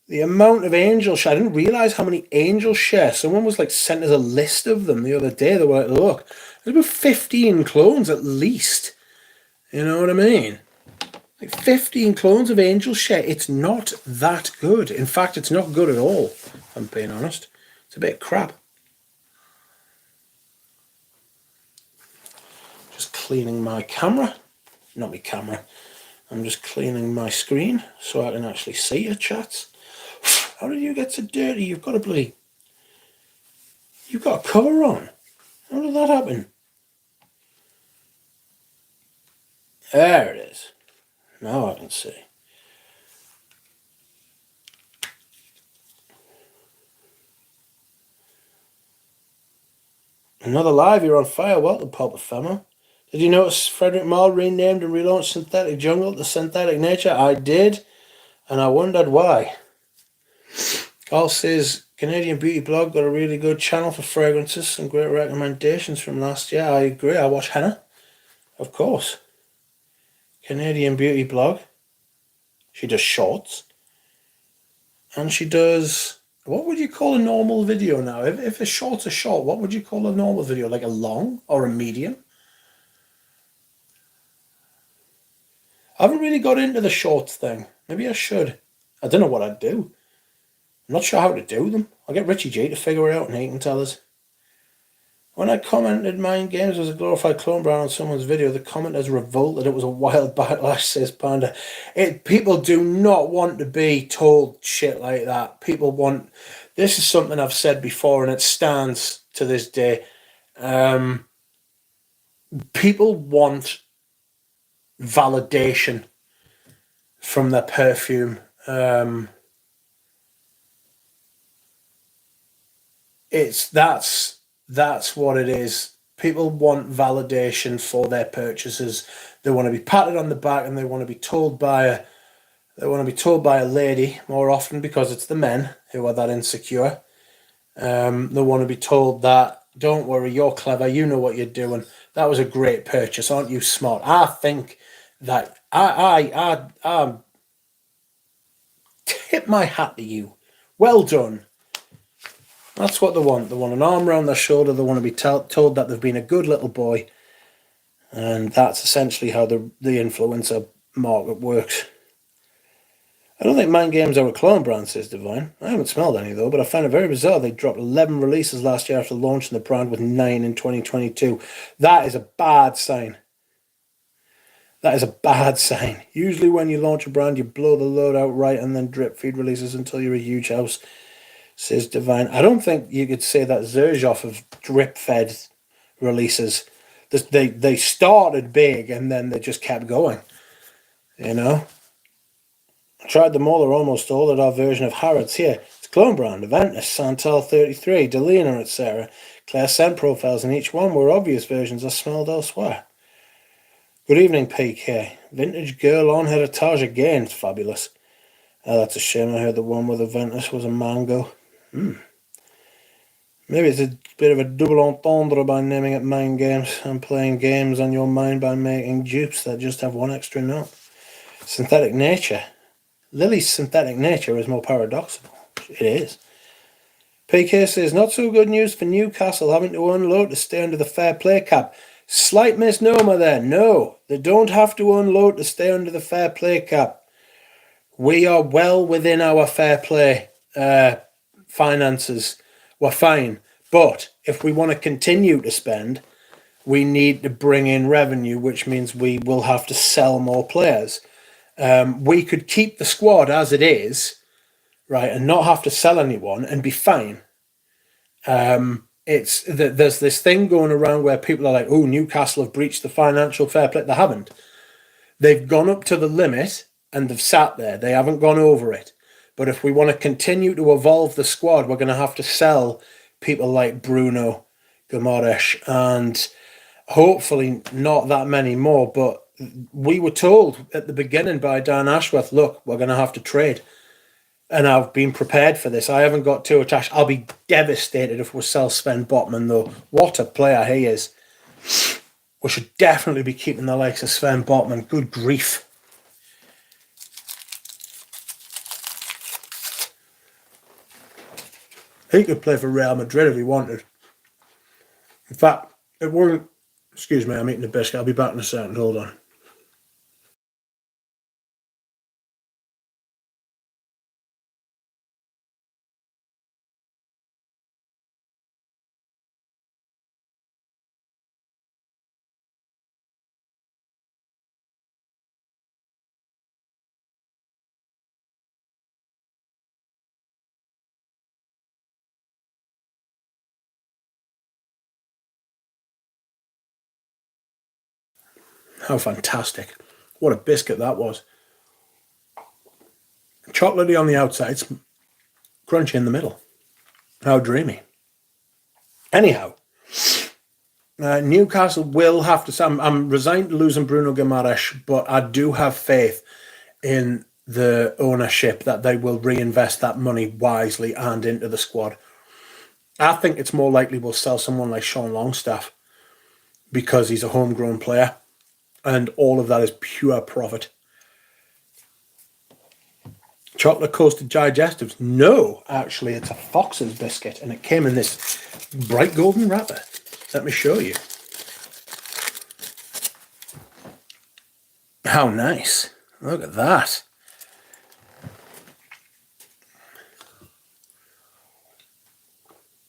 the amount of Angel Share, I didn't realise how many Angel Share. Someone was like sent us a list of them the other day. They were like, look, there's about 15 clones at least. You know what I mean? Like 15 clones of Angel Share. It's not that good. In fact, it's not good at all, if I'm being honest. It's a bit crap. Just cleaning my camera. Not my camera. I'm just cleaning my screen so I can actually see your chats. How did you get so dirty? You've got a cover on. How did that happen? There it is. Now I can see. Another live, you're on fire. Welcome, Pulp Ephemeral. Did you notice Frederick Mall renamed and relaunched Synthetic Jungle to Synthetic Nature? I did, and I wondered why. Carl says, Canadian Beauty Blog got a really good channel for fragrances. Some great recommendations from last year. I agree. I watch Henna, of course. Canadian Beauty Blog. She does shorts. And she does... What would you call a normal video now? If a short's a short, what would you call a normal video? Like a long or a medium? I haven't really got into the shorts thing. Maybe I should. I don't know what I'd do. I'm not sure how to do them. I'll get Richie G to figure it out and he can tell us. When I commented Mind Games was a glorified clone brand on someone's video, the commenters revolted. It was a wild backlash, says Panda. People do not want to be told shit like that. People want... This is something I've said before and it stands to this day. People want validation from their perfume. That's what it is. People want validation for their purchases. They want to be patted on the back and they want to be told by a lady more often because it's the men who are that insecure. They want to be told that, don't worry, you're clever, you know what you're doing. That was a great purchase, aren't you smart? I think that I tip my hat to you. Well done. That's what they want. They want an arm around their shoulder. They want to be told that they've been a good little boy. And that's essentially how the influencer market works. I don't think Mind Games are a clone brand, says Divine. I haven't smelled any, though, but I found it very bizarre. They dropped 11 releases last year after launching the brand with 9 in 2022. That is a bad sign. That is a bad sign. Usually when you launch a brand, you blow the load outright and then drip feed releases until you're a huge house, says Divine. I don't think you could say that Xerjoff of drip-fed releases. They started big and then they just kept going, you know? I tried them all, or almost all, at our version of Harrods here. It's Clone Brand, Aventus, Santal 33, Delina, etc. Claire sent profiles in each one were obvious versions I smelled elsewhere. Good evening, PK. Vintage Girl on Heritage again. It's fabulous. Oh, that's a shame. I heard the one with Aventus was a mango. Maybe it's a bit of a double entendre by naming it Mind Games and playing games on your mind by making dupes that just have one extra note. Synthetic Nature. Lily's synthetic nature is more paradoxical. It is. PK says, not so good news for Newcastle having to unload to stay under the fair play cap. Slight misnomer there. No, they don't have to unload to stay under the fair play cap. We are well within our fair play finances. We're fine. But if we want to continue to spend, we need to bring in revenue, which means we will have to sell more players. We could keep the squad as it is, right, and not have to sell anyone and be fine. There's this thing going around where people are like, oh, Newcastle have breached the financial fair play. They haven't. They've gone up to the limit and they've sat there. They haven't gone over it. But if we want to continue to evolve the squad, we're going to have to sell people like Bruno, Guimaraes, and hopefully not that many more. But we were told at the beginning by Dan Ashworth, look, we're going to have to trade. And I've been prepared for this. I haven't got too attached. I'll be devastated if we sell Sven Botman, though. What a player he is. We should definitely be keeping the likes of Sven Botman. Good grief. He could play for Real Madrid if he wanted. In fact, it wasn't... Excuse me, I'm eating a biscuit. I'll be back in a second. Hold on. How fantastic. What a biscuit that was. Chocolatey on the outside, crunchy in the middle. How dreamy. Anyhow, Newcastle will have to... I'm resigned to losing Bruno Guimaraes, but I do have faith in the ownership that they will reinvest that money wisely and into the squad. I think it's more likely we'll sell someone like Sean Longstaff because he's a homegrown player. And all of that is pure profit. Chocolate coated digestives? No, actually, it's a Fox's biscuit, and it came in this bright golden wrapper. Let me show you. How nice. Look at that.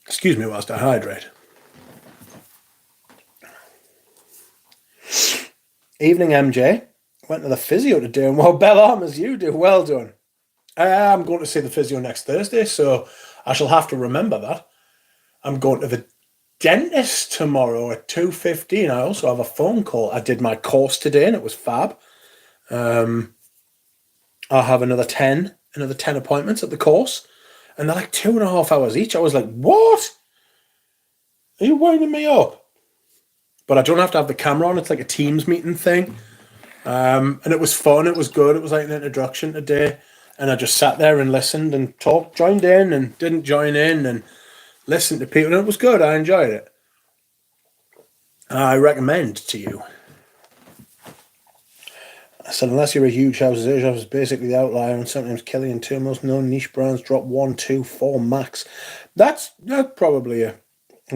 Excuse me whilst I hydrate. Evening, MJ. Went to the physio today, and well, bell arm as you do. Well done. I'm going to see the physio next Thursday, so I shall have to remember that. I'm going to the dentist tomorrow at 2:15. I also have a phone call. I did my course today, and it was fab. I'll have another 10 appointments at the course, and they're like 2.5 hours each. I was like, what? Are you winding me up? But I don't have to have the camera on. It's like a Teams meeting thing. And it was fun. It was good. It was like an introduction today. And I just sat there and listened and talked, joined in and didn't join in and listened to people. And it was good. I enjoyed it. I recommend to you. I said, unless you're a huge house, Asia is basically the outlier. And sometimes Killian, two most known niche brands drop 1, 2, 4 max. That's probably a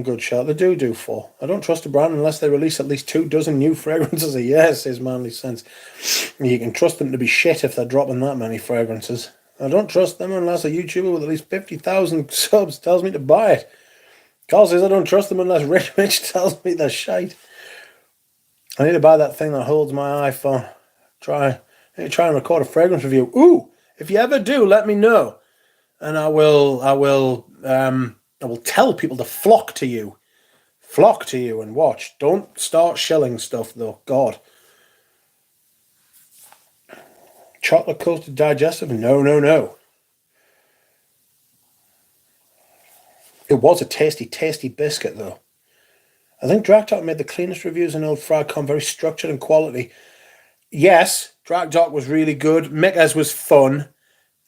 good shot. They do 4. I don't trust a brand unless they release at least 24 new fragrances a year, says Manly Sense. You can trust them to be shit if they're dropping that many fragrances. I don't trust them unless a YouTuber with at least 50,000 subs tells me to buy it. Carl says I don't trust them unless Rich Mitch tells me they're shite. I need to buy that thing that holds my iPhone. I need to try and record a fragrance review. Ooh, if you ever do, let me know. And I will tell people to flock to you. Flock to you and watch. Don't start shilling stuff, though. God. Chocolate coated digestive? No. It was a tasty, tasty biscuit, though. I think Drac Talk made the cleanest reviews in Old Fragcom, very structured and quality. Yes, Drac Talk was really good. Mickers was fun.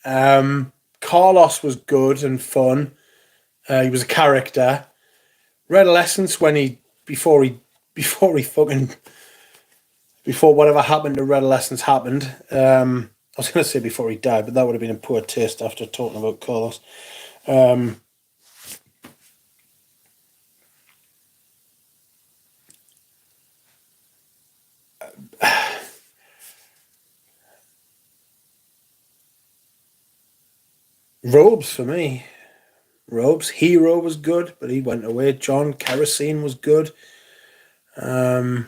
Carlos was good and fun. He was a character. Redolescence before whatever happened to Redolescence happened. I was going to say before he died, but that would have been in poor taste after talking about Carlos. Robes for me. Robes. Hero was good, but he went away. John Kerosene was good. I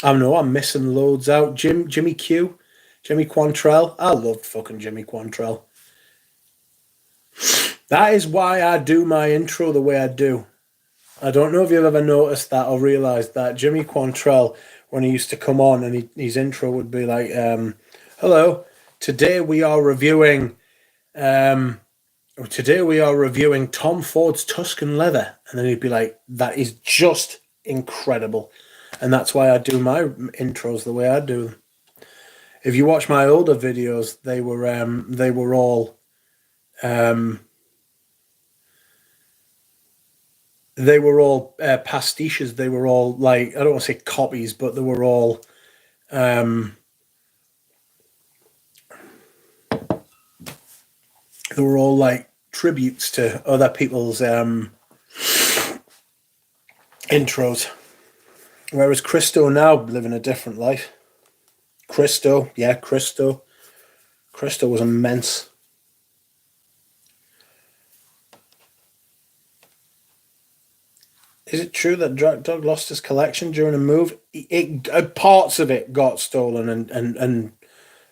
know I'm missing loads out. Jimmy Q. Jimmy Quantrell. I loved fucking Jimmy Quantrell. That is why I do my intro the way I do. I don't know if you've ever noticed that or realised that Jimmy Quantrell, when he used to come on and his intro would be like, hello, today we are reviewing Tom Ford's Tuscan leather. And then he'd be like, that is just incredible. And that's why I do my intros the way I do them. If you watch my older videos, they were all pastiches. They were all like, I don't want to say copies, but they were all like tributes to other people's intros. Whereas Christo now living a different life. Christo was immense. Is it true that Doug lost his collection during a move? Parts of it got stolen and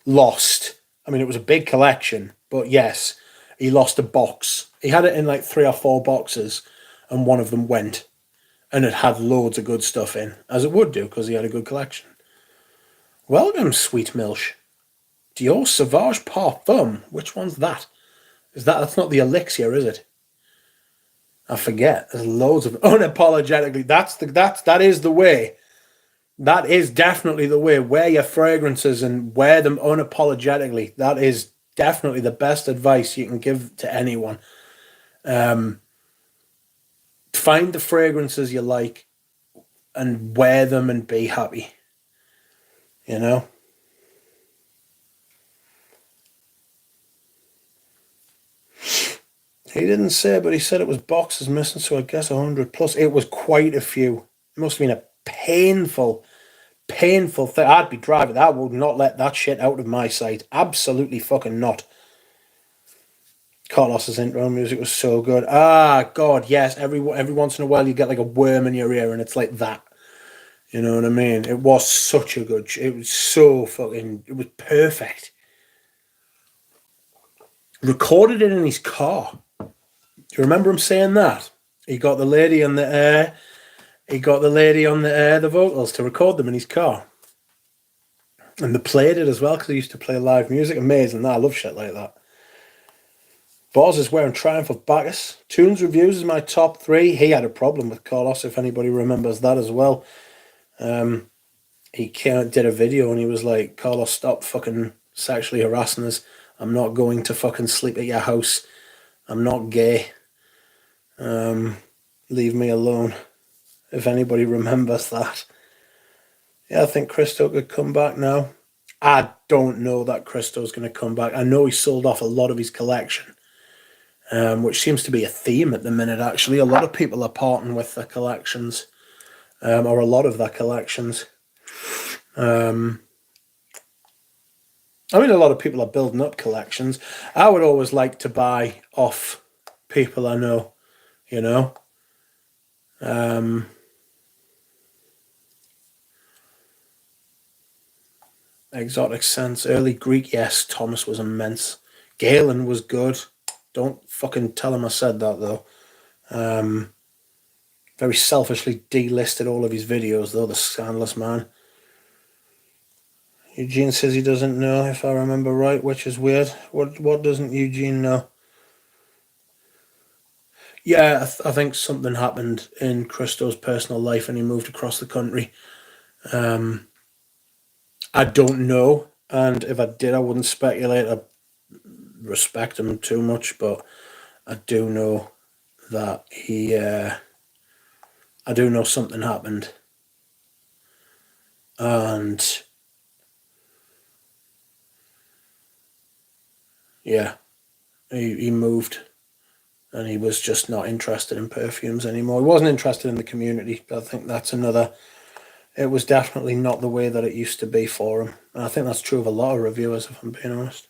lost. I mean, it was a big collection, but yes, he lost a box. He had it in like 3 or 4 boxes, and one of them went. And it had loads of good stuff in, as it would do, because he had a good collection. Welcome, Sweet Milch. Dior Sauvage Parfum. Which one's that? That's not the Elixir, is it? I forget. There's loads of unapologetically. That is the way. That is definitely the way. Wear your fragrances and wear them unapologetically. That is definitely the best advice you can give to anyone. Find the fragrances you like and wear them and be happy. You know? He didn't say, but he said it was boxes missing, so I guess 100 plus. It was quite a few. It must have been a painful thing. I'd be driving. I would not let that shit out of my sight. Absolutely fucking not. Carlos's intro music was so good. Ah, God, yes. Every once in a while you get like a worm in your ear and it's like that. You know what I mean? It was such a good... It was so fucking... It was perfect. Recorded it in his car. Do you remember him saying that? He got the lady on the air. The vocals to record them in his car. And they played it as well because he used to play live music. Amazing. I love shit like that. Boz is wearing Triumph of Bacchus. Tunes Reviews is my top 3. He had a problem with Carlos, if anybody remembers that as well. He did a video and he was like, Carlos, stop fucking sexually harassing us. I'm not going to fucking sleep at your house. I'm not gay. Leave me alone. If anybody remembers that. Yeah, I think Christo could come back now. I don't know that Christo's going to come back. I know he sold off a lot of his collection. Which seems to be a theme at the minute, actually. A lot of people are parting with their collections. Or a lot of their collections. I mean, a lot of people are building up collections. I would always like to buy off people I know, you know. Exotic Sense, early Greek, yes, Thomas was immense. Galen was good. Don't fucking tell him I said that, though. Very selfishly delisted all of his videos, though, the scandalous man. Eugene says he doesn't know, if I remember right, which is weird. What doesn't Eugene know? Yeah, I think something happened in Christo's personal life and he moved across the country. I don't know, and if I did, I wouldn't speculate. I respect him too much, but I do know that I do know something happened, and yeah, he moved, and he was just not interested in perfumes anymore. He wasn't interested in the community. I think that's another. It was definitely not the way that it used to be for him, and I think that's true of a lot of reviewers, if I'm being honest.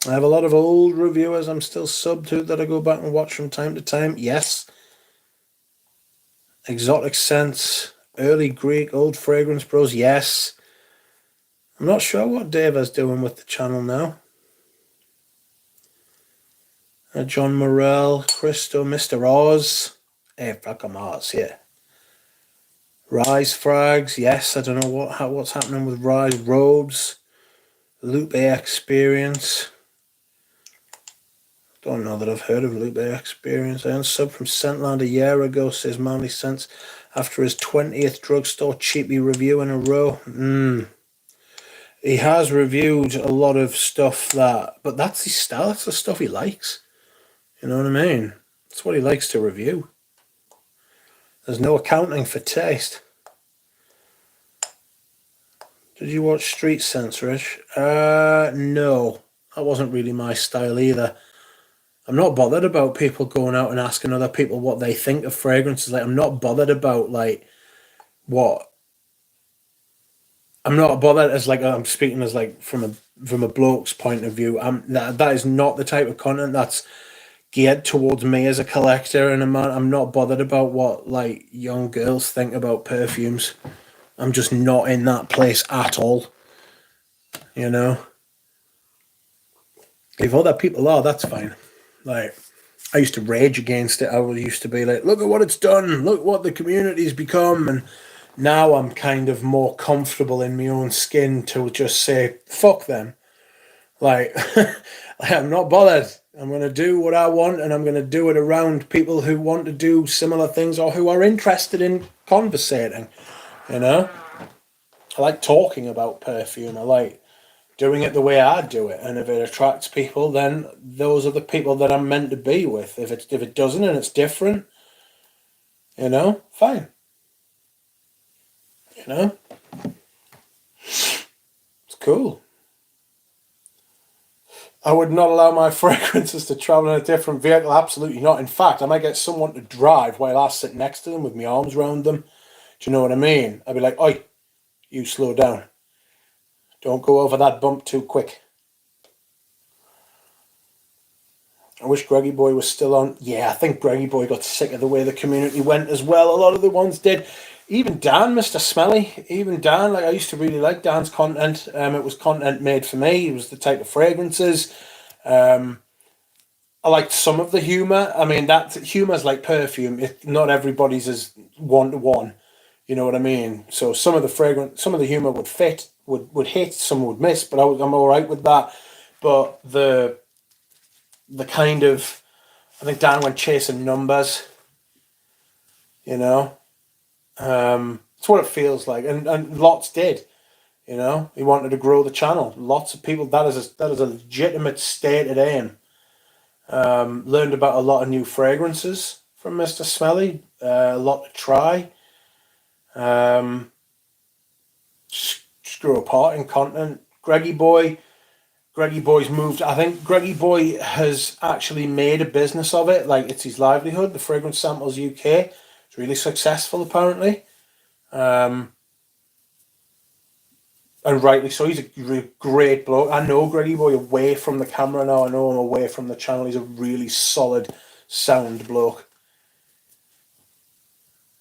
I have a lot of old reviewers I'm still sub to that I go back and watch from time to time. Yes. Exotic Scents, Early Greek, Old Fragrance Bros. Yes. I'm not sure what Dave's doing with the channel now. John Morell, Christo, Mr. Oz. Hey, fuck Oz, yeah. Rise Frags, yes. I don't know what's happening with Rise Robes. Lupe Experience. Don't know that I've heard of Lupe Experience. I unsub from Scentland a year ago, says Manly Scents, after his 20th drugstore cheapy review in a row. He has reviewed a lot of stuff but that's his style. That's the stuff he likes. You know what I mean? That's what he likes to review. There's no accounting for taste. Did you watch Street Sense, Rich? No. That wasn't really my style either. I'm not bothered about people going out and asking other people what they think of fragrances. Like, I'm not bothered about, like, what... I'm not bothered as, like, I'm speaking as, like, from a bloke's point of view. That is not the type of content that's geared towards me as a collector and a man. I'm not bothered about what, like, young girls think about perfumes. I'm just not in that place at all. You know? If other people are, that's fine. Like, I used to rage against it. I used to be like, look at what it's done. Look what the community's become. And now I'm kind of more comfortable in my own skin to just say, fuck them. Like, I'm not bothered. I'm going to do what I want, and I'm going to do it around people who want to do similar things or who are interested in conversating, you know? I like talking about perfume. I like doing it the way I do it, and if it attracts people, then those are the people that I'm meant to be with. If it doesn't and it's different, you know, fine. You know? It's cool. I would not allow my fragrances to travel in a different vehicle. Absolutely not. In fact, I might get someone to drive while I sit next to them with my arms around them. Do you know what I mean? I'd be like, oi, you slow down. Don't go over that bump too quick. I wish Greggy Boy was still on. Yeah, I think Greggy Boy got sick of the way the community went as well. A lot of the ones did. Even Dan, Mr. Smelly, even Dan, like I used to really like Dan's content. It was content made for me. It was the type of fragrances. I liked some of the humour. I mean, that humour's like perfume. Not everybody's as one-to-one. You know what I mean? So some of the humour would fit, would hit, some would miss, but I'm all right with that. But the kind of, I think Dan went chasing numbers. You know, it's what it feels like, and lots did. You know, he wanted to grow the channel. Lots of people. That is a legitimate stated aim. Learned about a lot of new fragrances from Mr. Smelly. A lot to try. Just grow apart in content. Greggy Boy's moved. I think Greggy Boy has actually made a business of it. Like, it's his livelihood. The Fragrance Samples UK. It's really successful, apparently. And rightly so. He's a great bloke. I know Greggy Boy away from the camera now. I know him away from the channel. He's a really solid sound bloke.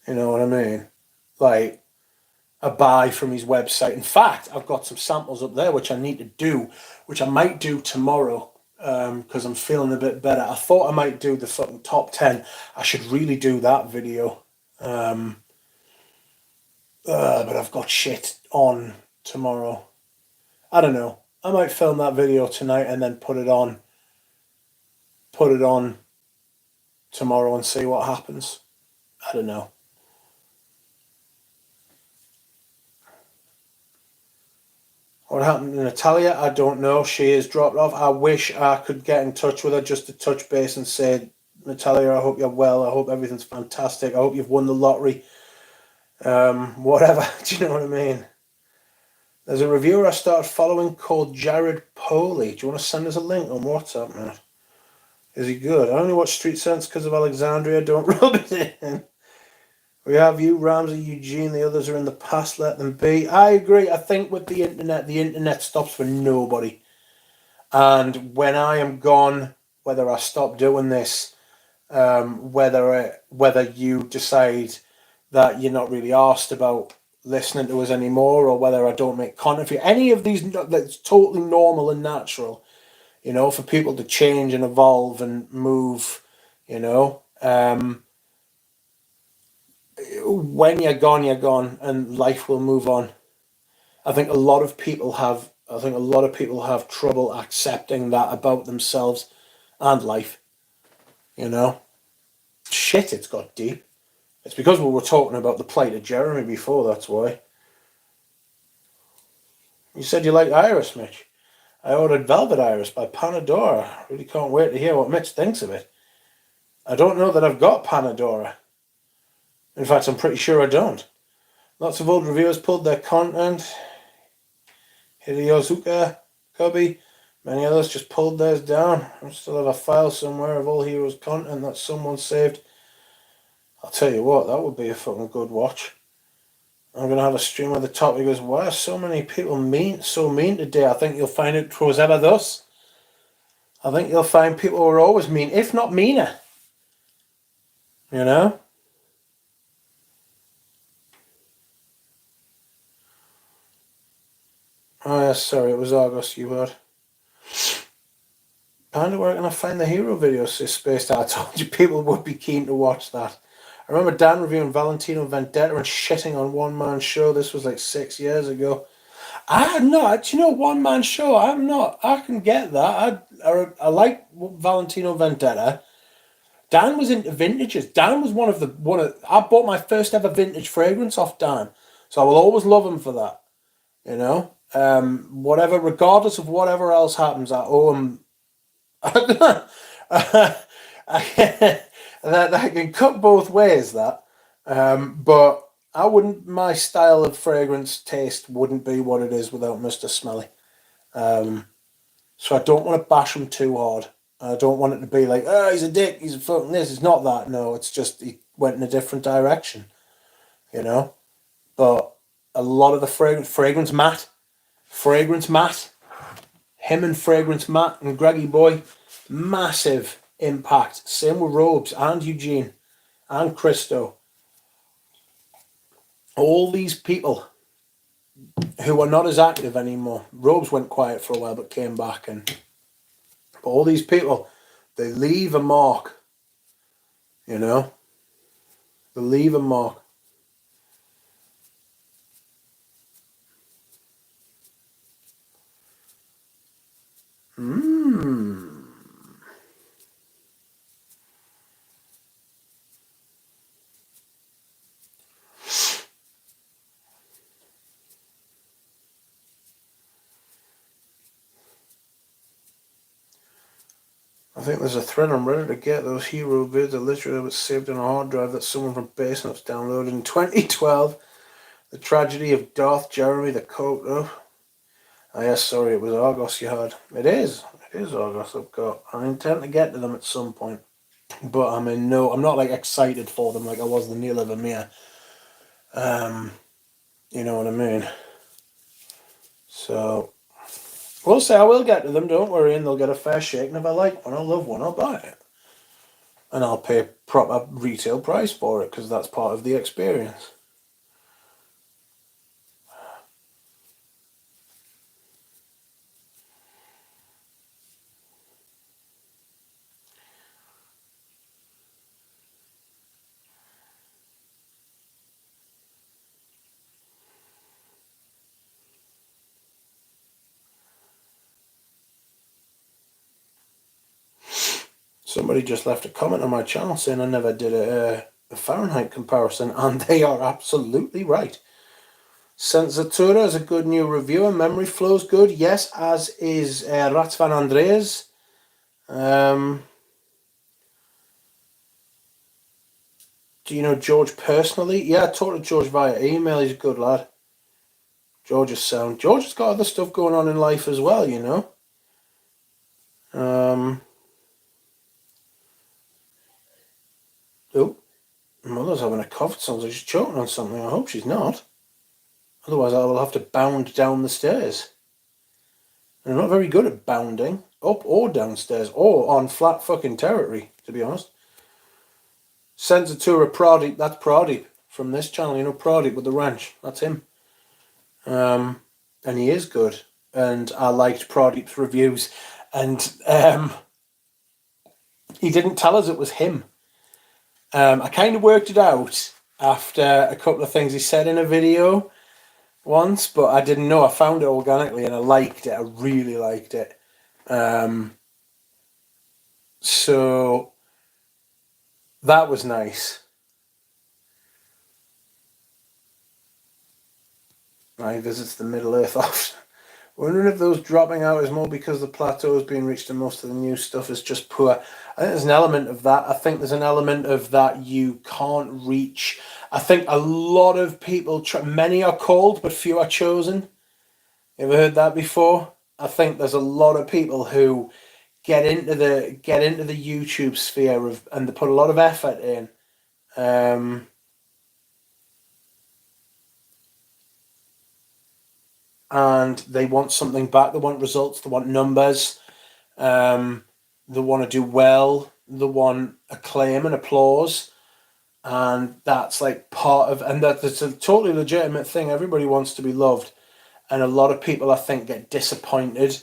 You know what I mean? Like, a buy from his website. In fact, I've got some samples up there which I need to do, which I might do tomorrow because I'm feeling a bit better. I thought I might do the fucking top 10. I should really do that video. But I've got shit on tomorrow. I don't know. I might film that video tonight and then put it on tomorrow and see what happens. I don't know. What happened to Natalia? I don't know. She is dropped off. I wish I could get in touch with her just to touch base and say, Natalia, I hope you're well. I hope everything's fantastic. I hope you've won the lottery. Whatever. Do you know what I mean? There's a reviewer I started following called Jared Poley. Do you want to send us a link on WhatsApp, man? Is he good? I only watch Street Sense because of Alexandria. Don't rub it in. We have you, Ramsey, Eugene. The others are in the past. Let them be. I agree. I think with the internet stops for nobody. And when I am gone, whether I stop doing this, whether you decide that you're not really asked about listening to us anymore, or whether I don't make content for you, any of these, that's totally normal and natural, you know, for people to change and evolve and move, you know. When you're gone, and life will move on. I think a lot of people have trouble accepting that about themselves and life, you know. Shit, it's got deep. It's because we were talking about the plight of Jeremy before, that's why. You said you like Iris, Mitch. I ordered Velvet Iris by Panadora. Really can't wait to hear what Mitch thinks of it. I don't know that I've got Panadora. In fact, I'm pretty sure I don't. Lots of old reviewers pulled their content. Hideyozuka, Kobe, many others just pulled theirs down. I still have a file somewhere of all heroes' content that someone saved. I'll tell you what, that would be a fucking good watch. I'm going to have a stream where the topic is, why are so many people so mean today? I think you'll find it was ever thus. I think you'll find people who are always mean, if not meaner. You know? Oh, yeah, sorry, it was August, you heard. Panda, where can I find the hero videos? Says Spaced. I told you people would be keen to watch that. I remember Dan reviewing Valentino Vendetta and shitting on One Man Show. This was like 6 years ago. I'm not, you know, One Man Show. I'm not. I can get that. I like Valentino Vendetta. Dan was into vintages. Dan was one of. I bought my first ever vintage fragrance off Dan, so I will always love him for that. You know, whatever, regardless of whatever else happens, I owe him. that can cut both ways. But I wouldn't. My style of fragrance taste wouldn't be what it is without Mr. Smelly. So I don't want to bash him too hard. I don't want it to be like, oh, he's a dick, he's a fucking this. It's not that. No, it's just he went in a different direction, you know. But a lot of the fragrance Matt, him and Fragrance Matt and Greggy Boy, massive impact. Same with Robes and Eugene and Christo. All these people who are not as active anymore. Robes went quiet for a while but came back, and all these people, they leave a mark, you know. They leave a mark. I think there's a thread on Reddit to get those hero vids. I literally was saved on a hard drive that someone from Basenuts downloaded in 2012. The tragedy of Darth Jeremy the Coat. Oh yes, sorry, it was Argos you had. It is Argos I've got. I intend to get to them at some point. But I'm not like excited for them like I was the Neil of Amir. You know what I mean? So we'll see. I will get to them, don't worry, and they'll get a fair shake. And if I like one, I'll love one, I'll buy it. And I'll pay proper retail price for it, because that's part of the experience. Somebody just left a comment on my channel saying I never did a Fahrenheit comparison, and they are absolutely right. Sensatura is a good new reviewer. Memory Flow's good, yes, as is Rats van Andreas. Do you know George personally? Yeah, I talked to George via email. He's a good lad. George is sound. George has got other stuff going on in life as well, you know. Oh, mother's having a cough. It sounds like she's choking on something. I hope she's not. Otherwise, I will have to bound down the stairs. And I'm not very good at bounding up or downstairs or on flat fucking territory, to be honest. Sensatura Pradeep, that's Pradeep from this channel, you know, Pradeep with the ranch. That's him. And he is good. And I liked Pradeep's reviews. And he didn't tell us it was him. I kind of worked it out after a couple of things he said in a video once, but I didn't know. I found it organically and I liked it. I really liked it. So that was nice. Right, visits the Middle Earth often. Wondering if those dropping out is more because the plateau has been reached and most of the new stuff is just poor. I think there's an element of that. I think there's an element of that you can't reach. I think a lot of people, many are called, but few are chosen. You ever heard that before? I think there's a lot of people who get into the YouTube sphere and they put a lot of effort in. And they want something back. They want results. They want numbers. They want to do well. They want acclaim and applause. And that's like part of, and that's a totally legitimate thing. Everybody wants to be loved. And a lot of people, I think, get disappointed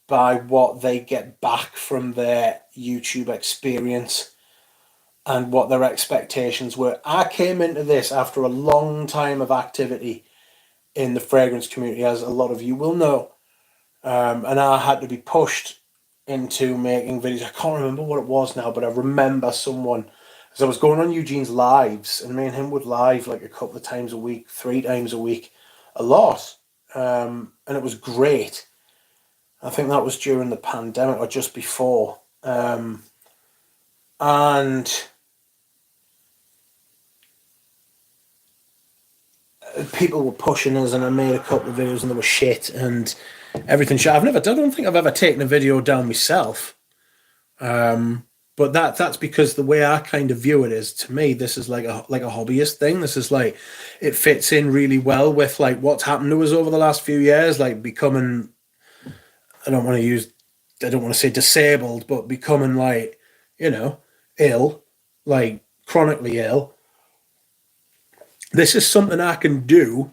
by what they get back from their YouTube experience and what their expectations were. I came into this after a long time of activity in the fragrance community, as a lot of you will know. And I had to be pushed into making videos. I can't remember what it was now, but I remember someone, as I was going on Eugene's lives, and me and him would live like a couple of times a week, 3 times a week, a lot. And it was great. I think that was during the pandemic or just before. And people were pushing us, and I made a couple of videos and they were shit and everything shit. I don't think I've ever taken a video down myself. But that's because the way I kind of view it is, to me, this is like a hobbyist thing. This is like, it fits in really well with like what's happened to us over the last few years, like becoming, I don't want to say disabled, but becoming like, you know, ill, like chronically ill. This is something I can do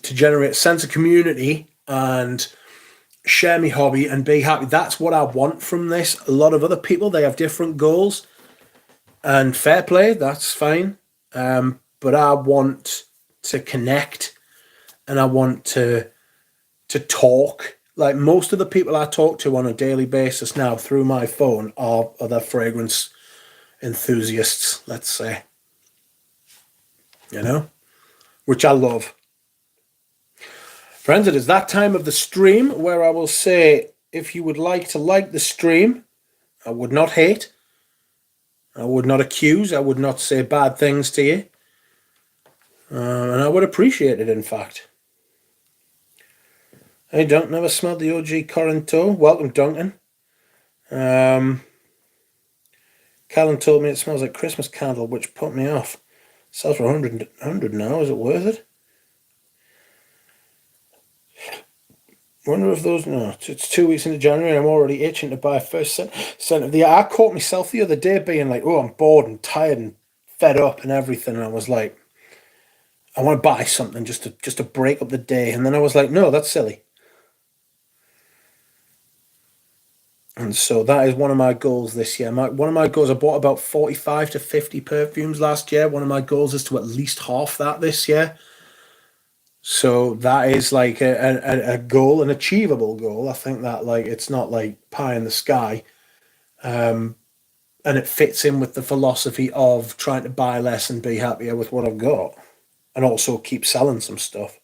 to generate a sense of community and share my hobby and be happy. That's what I want from this. A lot of other people, they have different goals, and fair play, that's fine. But I want to connect, and I want to talk. Like most of the people I talk to on a daily basis now through my phone are other fragrance enthusiasts, let's say. You know, which I love. Friends, it is that time of the stream where I will say, if you would like to like the stream, I would not hate, I would not accuse, I would not say bad things to you, and I would appreciate it, in fact. Hey, Duncan, never smelled the OG Corinto. Welcome, Duncan. Callan told me it smells like Christmas candle, which put me off. Sells for 100 now. Is it worth it? Wonder if those... No, it's 2 weeks into January and I'm already itching to buy a first scent of the year. I caught myself the other day being like, oh, I'm bored and tired and fed up and everything. And I was like, I want to buy something just to break up the day. And then I was like, no, that's silly. And so that is one of my goals this year. One of my goals, I bought about 45 to 50 perfumes last year. One of my goals is to at least half that this year. So that is like a goal, an achievable goal. I think that like it's not like pie in the sky. And it fits in with the philosophy of trying to buy less and be happier with what I've got, and also keep selling some stuff.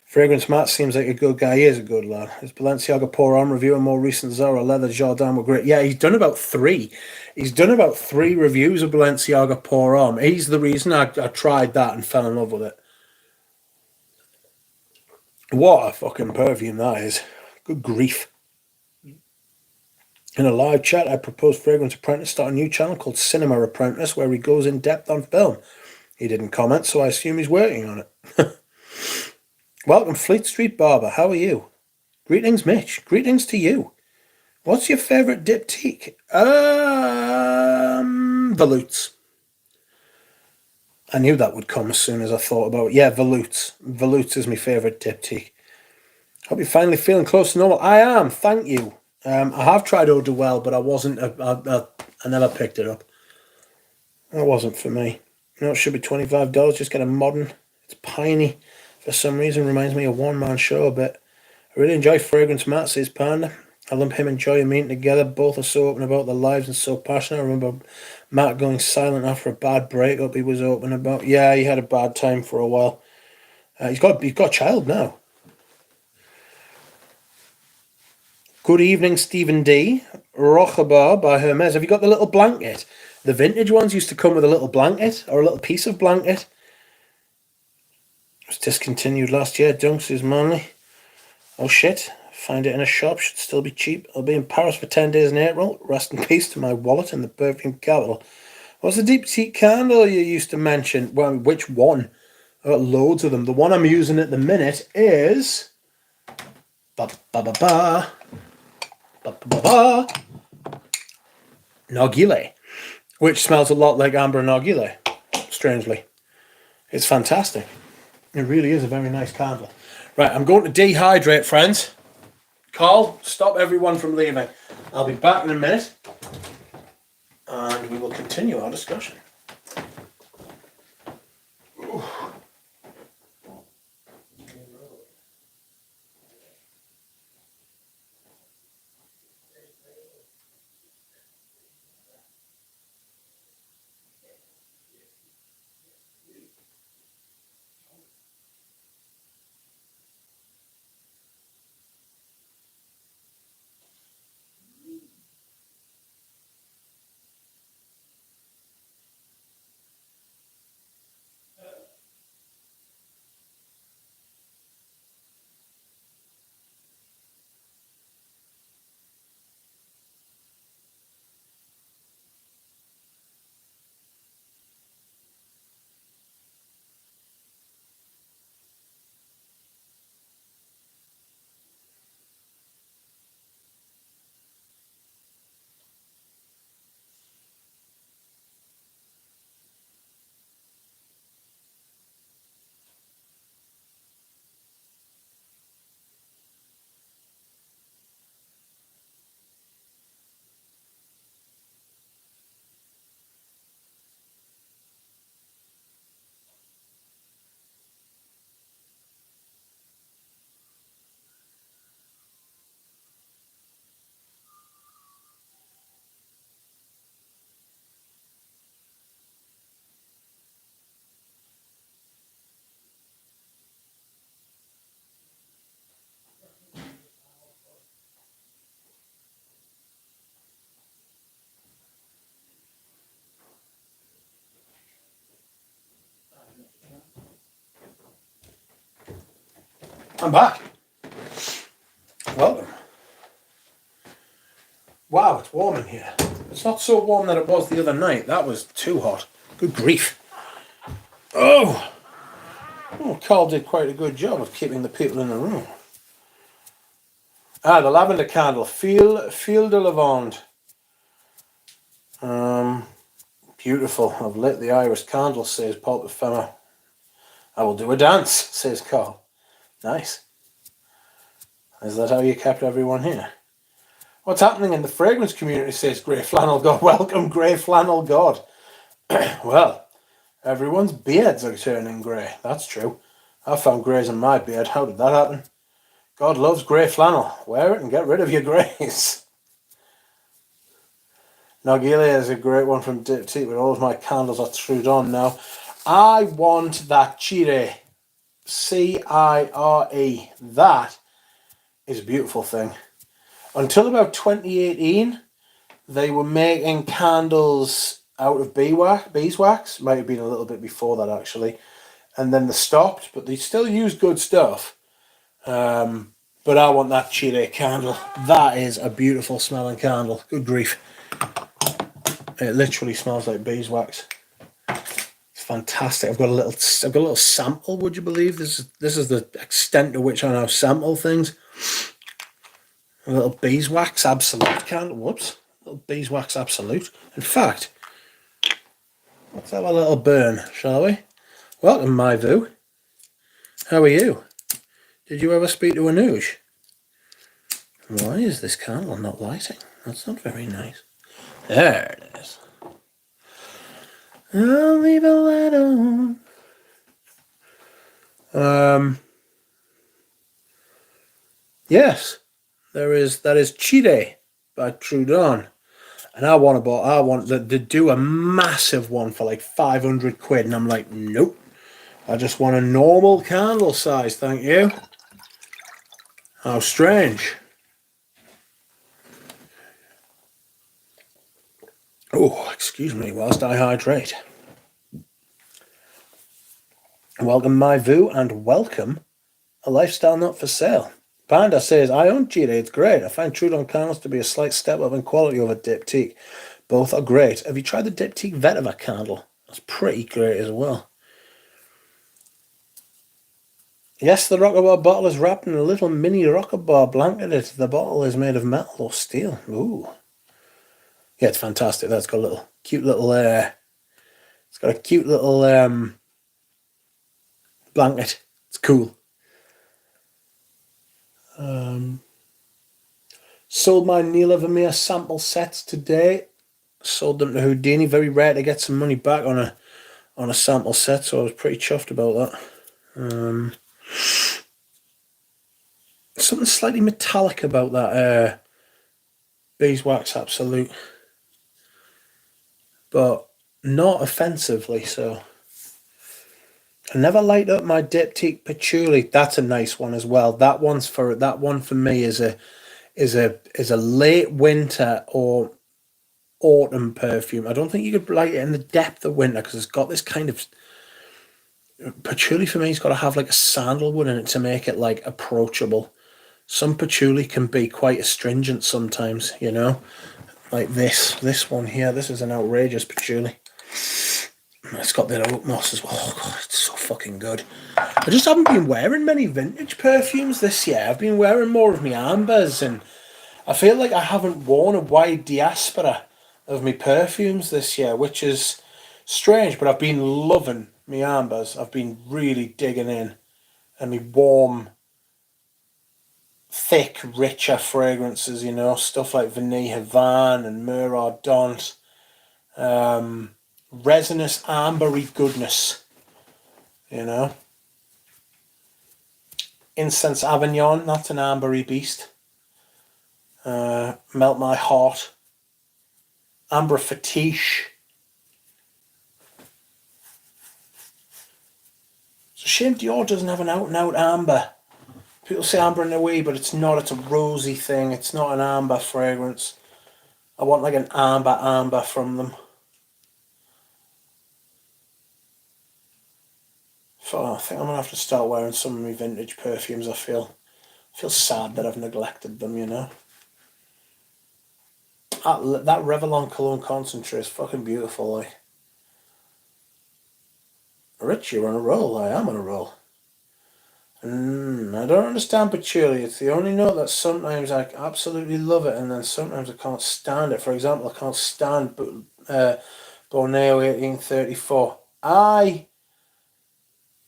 Fragrance Matt seems like a good guy. He is a good lad. His Balenciaga Pour On review and more recent Zara Leather Jordan were great. Yeah, he's done about three. He's done about three reviews of Balenciaga Pour On. He's the reason I tried that and fell in love with it. What a fucking perfume that is. Good grief. In a live chat, I proposed Fragrance Apprentice start a new channel called Cinema Apprentice where he goes in depth on film. He didn't comment, so I assume he's working on it. Welcome, Fleet Street Barber. How are you? Greetings, Mitch. Greetings to you. What's your favourite diptyque? Volutes. I knew that would come as soon as I thought about it. Yeah, Volutes. Volutes is my favourite diptyque. Hope you're finally feeling close to normal. I am, thank you. I have tried Eau de Well, but I wasn't. I never picked it up. That wasn't for me. You know, it should be $25. Just get a modern. It's piney. For some reason, reminds me of One Man Show a bit. I really enjoy Fragrance Matt, says Panda. I love him and Joy meeting together. Both are so open about their lives and so passionate. I remember Matt going silent after a bad breakup he was open about. Yeah, he had a bad time for a while. He's got a child now. Good evening, Stephen D. Rochabar by Hermes. Have you got the little blanket? The vintage ones used to come with a little blanket or a little piece of blanket. It was discontinued last year. Dunks is manly. Oh shit. Find it in a shop. Should still be cheap. I'll be in Paris for 10 days in April. Rest in peace to my wallet in the perfume capital. What's the deep sea candle you used to mention? Well, which one? I've got loads of them. The one I'm using at the minute is... Nargile, which smells a lot like amber nargile, strangely. It's fantastic. It really is a very nice candle. Right, I'm going to dehydrate, friends. Carl, stop everyone from leaving. I'll be back in a minute and we will continue our discussion. Ooh. I'm back. Welcome. Wow, it's warm in here. It's not so warm that it was the other night. That was too hot. Good grief. Oh, Carl did quite a good job of keeping the people in the room. The lavender candle. Fil de Lavande. Beautiful. I've lit the iris candle, says Paul Ephemera. I will do a dance, says Carl. Nice. Is that how you kept everyone here? What's happening in the fragrance community, says Grey Flannel God. Welcome, Grey Flannel God. Well, everyone's beards are turning grey. That's true. I found greys in my beard. How did that happen? God loves grey flannel. Wear it and get rid of your greys. Nargile is a great one from Diptyque, but all of my candles are screwed on now. I want that Cire. Cire. That is a beautiful thing. Until about 2018, they were making candles out of beeswax. Might have been a little bit before that, actually. And then they stopped, but they still use good stuff. But I want that Cire candle. That is a beautiful smelling candle. Good grief. It literally smells like beeswax. It's fantastic. I've got a little sample, would you believe? This is the extent to which I now sample things. A little beeswax absolute candle. Whoops. A little beeswax absolute. In fact, let's have a little burn, shall we? Welcome, my Vu. How are you? Did you ever speak to Anoush? Why is this candle not lighting? That's not very nice. There it is. I'll leave a light on. Yes, that is Chile by Trudon. And I want to do a massive one for like 500 quid. And I'm like, nope. I just want a normal candle size, thank you. How strange. Oh, excuse me whilst I hydrate. Welcome, my Vu, and welcome a lifestyle not for sale. Panda says, I own Chile, it's great. I find Trudon candles to be a slight step up in quality over Diptyque. Both are great. Have you tried the Diptyque Vetiver candle? That's pretty great as well. Yes, the rocker bar bottle is wrapped in a little mini rocker bar blanketed. The bottle is made of metal or steel. Ooh. Yeah, it's fantastic. That's got a little cute little it's got a cute little blanket. It's cool. Sold my Neela Vermeer sample sets today. Sold them to Houdini. Very rare to get some money back on a sample set, so I was pretty chuffed about that. Something slightly metallic about that beeswax absolute, but not offensively so. I never light up my Diptyque Patchouli. That's a nice one as well. That one for me is a late winter or autumn perfume. I don't think you could light it in the depth of winter because it's got this kind of patchouli. For me, it's got to have like a sandalwood in it to make it like approachable. Some patchouli can be quite astringent sometimes, you know, like this one here. This is an outrageous patchouli. It's got the oak moss as well. Oh god, it's so fucking good. I just haven't been wearing many vintage perfumes this year. I've been wearing more of my ambers, and I feel like I haven't worn a wide diaspora of my perfumes this year, which is strange, but I've been loving my ambers. I've been really digging in, and my warm, thick, richer fragrances, you know, stuff like Vanille Havan and Mur Ardente, resinous ambery goodness, you know. Incense Avignon, that's an ambery beast. Melt My Heart. Amber Fetiche. It's a shame Dior doesn't have an out-and-out amber. People say amber in a way, but it's not. It's a rosy thing. It's not an amber fragrance. I want like an amber from them. So I think I'm going to have to start wearing some of my vintage perfumes. I feel sad that I've neglected them, you know. That Revlon Cologne Concentrate is fucking beautiful, like. Rich, you're on a roll. I am on a roll. I don't understand patchouli. It's the only note that sometimes I absolutely love it, and then sometimes I can't stand it. For example, I can't stand Borneo 1834. I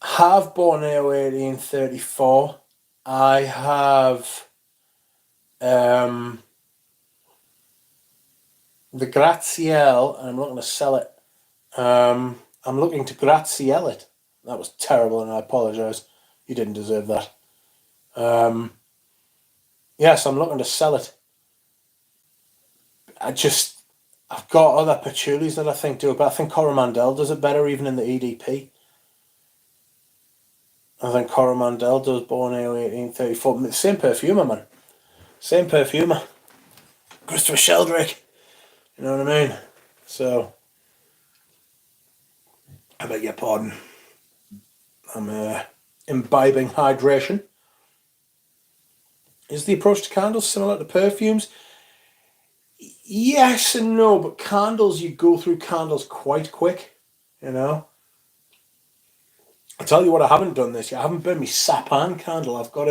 have Borneo 1834. I have the Grazielle, and I'm looking to sell it. I'm looking to Grazielle it. That was terrible, and I apologise. You didn't deserve that. Yes, I'm looking to sell it. I've got other patchoulis that I think do it, but I think Coromandel does it better even in the EDP. I think Coromandel does Born Ale 1834. Same perfumer, man. Same perfumer. Christopher Sheldrake. You know what I mean? So, I beg your pardon. I'm imbibing hydration. Is the approach to candles similar to perfumes? Yes and no, but candles, you go through candles quite quick, you know? I'll tell you what I haven't done this year. I haven't burned my Sapan candle. I've got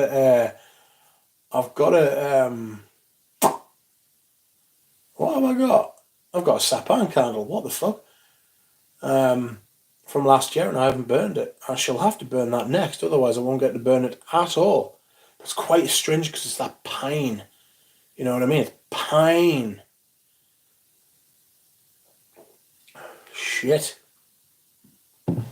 what have I got? I've got a Sapan candle. What the fuck? From last year, and I haven't burned it. I shall have to burn that next, otherwise I won't get to burn it at all. It's quite strange because it's that pine. You know what I mean? It's pine. Shit. I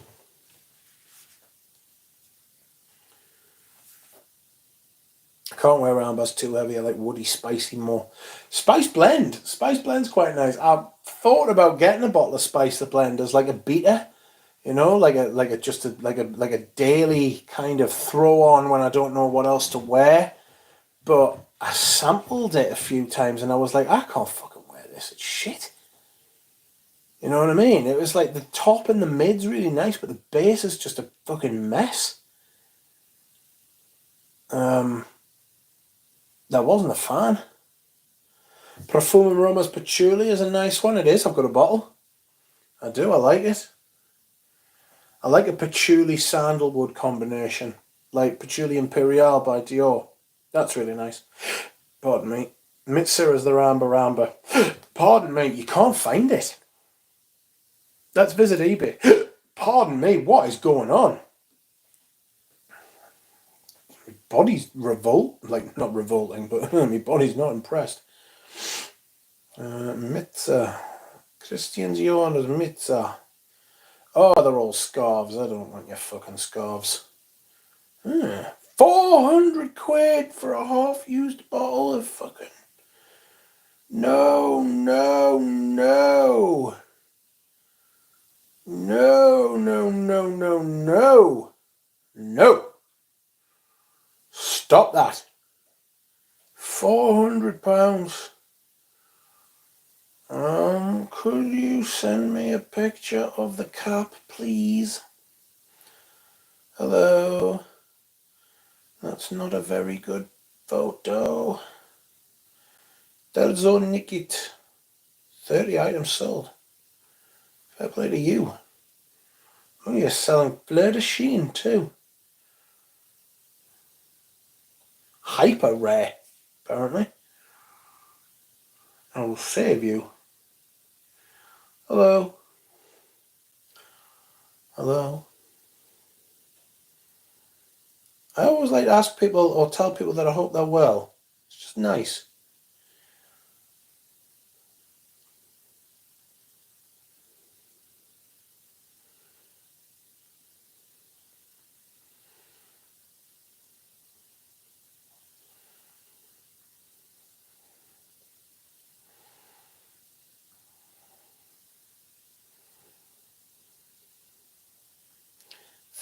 can't wear armbands too heavy. I like woody, spicy more. Spice blend. Spice blend's quite nice. I've thought about getting a bottle of Spice the Blend as like a beater. You know, like a daily kind of throw on when I don't know what else to wear. But I sampled it a few times and I was like, I can't fucking wear this. It's shit. You know what I mean? It was like the top and the mid's really nice, but the base is just a fucking mess. That wasn't a fan. Profumum Aromas Patchouli is a nice one. It is. I've got a bottle. I do. I like it. I like a patchouli sandalwood combination, like Patchouli Imperial by Dior. That's really nice. Pardon me. Mitsur is the Ramba Ramba. Pardon me. You can't find it. Let's visit eBay. Pardon me. What is going on? My body's not revolting, but my body's not impressed. Mitsur. Christian Dior's Mitsur. Oh, they're all scarves. I don't want your fucking scarves. 400 quid for a half-used bottle of fucking... No, no, no. No, no, no, no, no. No. Stop that. £400. Could you send me a picture of the cap, please? Hello? That's not a very good photo. Delzo Nikit. 30 items sold. Fair play to you. Oh, you're selling Fleur de Sheen too. Hyper rare, apparently. I will save you. Hello. Hello. I always like to ask people or tell people that I hope they're well. It's just nice.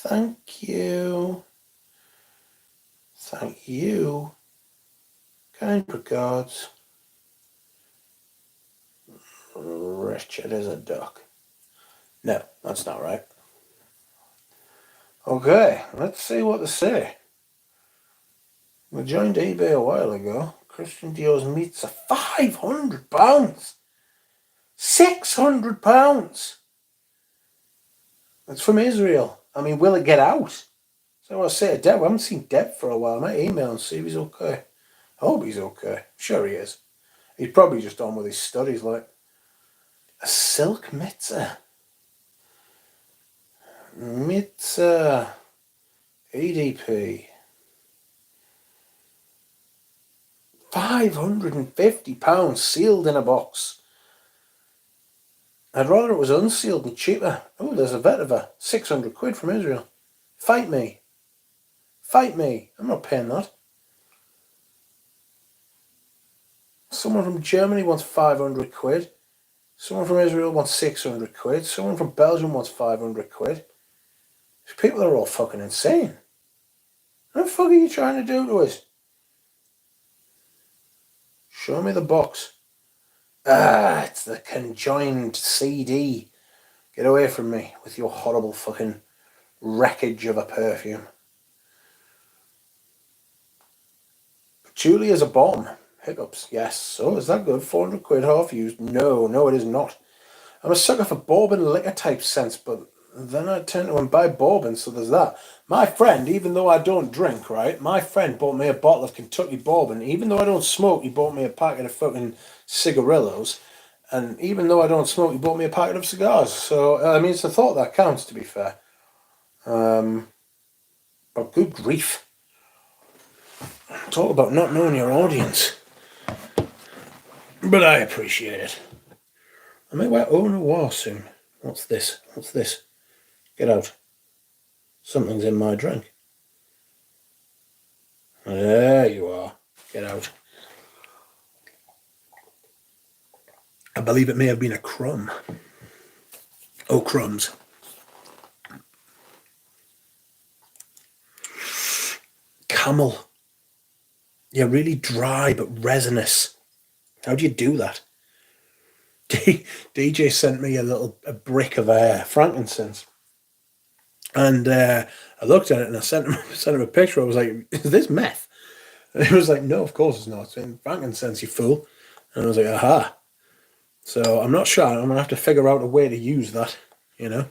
Thank you. Thank you. Kind regards. Richard is a duck. No, that's not right. Okay, let's see what they say. We joined eBay a while ago. Christian Dior's meats are £500. £600. It's from Israel. I mean, will it get out? So I say to Deb, I haven't seen Deb for a while. I might email and see if he's okay. I hope he's okay. Sure he is. He's probably just on with his studies, like. A silk mitzvah. Mitzvah. EDP. £550 sealed in a box. I'd rather it was unsealed and cheaper. Oh, there's a vetiver. 600 quid from Israel. Fight me. Fight me. I'm not paying that. Someone from Germany wants 500 quid. Someone from Israel wants 600 quid. Someone from Belgium wants 500 quid. These people are all fucking insane. What the fuck are you trying to do to us? Show me the box. Ah, it's the conjoined CD. Get away from me with your horrible fucking wreckage of a perfume. Julie is a bomb. Hiccups. Yes. So is that good? 400 quid half used? No, it is not. I'm a sucker for bourbon liquor type scents, but then I tend to imbibe bourbon, so there's that. My friend, even though I don't drink, right? My friend bought me a bottle of Kentucky bourbon. Even though I don't smoke, he bought me a packet of fucking cigarillos. And even though I don't smoke, he bought me a packet of cigars. So, I mean, it's the thought that counts, to be fair. But good grief. Talk about not knowing your audience. But I appreciate it. I may wear Au Noir soon. What's this? What's this? Get out. Something's in my drink. There you are. Get out. I believe it may have been a crumb. Oh, crumbs. Camel. Yeah, really dry but resinous. How do you do that? DJ sent me a brick of frankincense. And I looked at it and I sent him a picture. I was like, is this meth? And he was like, no, of course it's not. It's in frankincense, you fool. And I was like, aha. So I'm not sure. I'm going to have to figure out a way to use that, you know.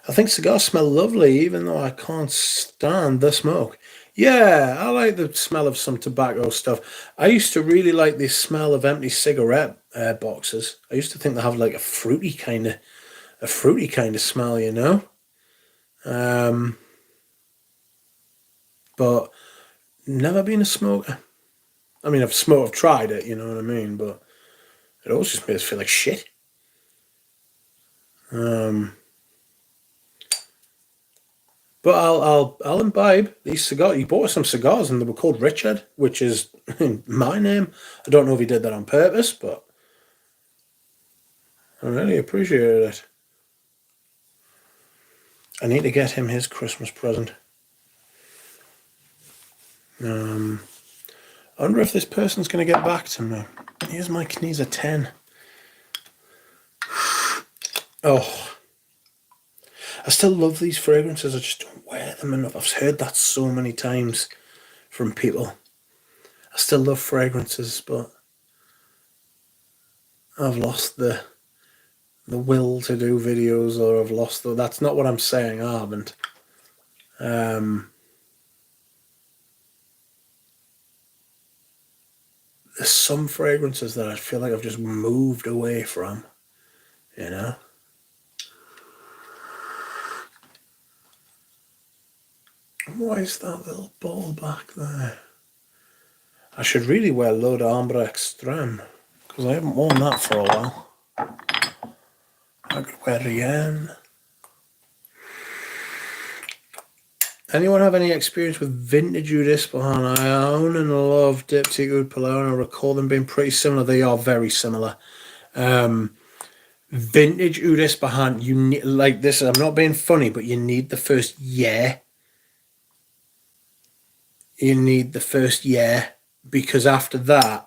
I think cigars smell lovely, even though I can't stand the smoke. Yeah, I like the smell of some tobacco stuff. I used to really like the smell of empty cigarette boxes. I used to think they have like a fruity kind of smell, you know. But never been a smoker. I mean, I've tried it, you know what I mean, but it always just makes me feel like shit. But I'll imbibe these cigars. He bought us some cigars and they were called Richard, which is my name. I don't know if he did that on purpose, but I really appreciated it. I need to get him his Christmas present. I wonder if this person's going to get back to me. Here's my Knees 10. Oh, I still love these fragrances. I just don't wear them enough. I've heard that so many times from people. I still love fragrances, but I've lost the will to do videos, or I've lost the... That's not what I'm saying, I haven't. There's some fragrances that I feel like I've just moved away from, you know? Why is that little ball back there? I should really wear L'Eau d'Ambre Extreme, because I haven't worn that for a while. I could wear Rien. Anyone have any experience with vintage Oud Ispahan? I own and love Diptyque Oud Polaire, and I recall them being pretty similar. They are very similar. Vintage Oud Ispahan, you need, like this, I'm not being funny, but you need the first year. You need the first year, because after that,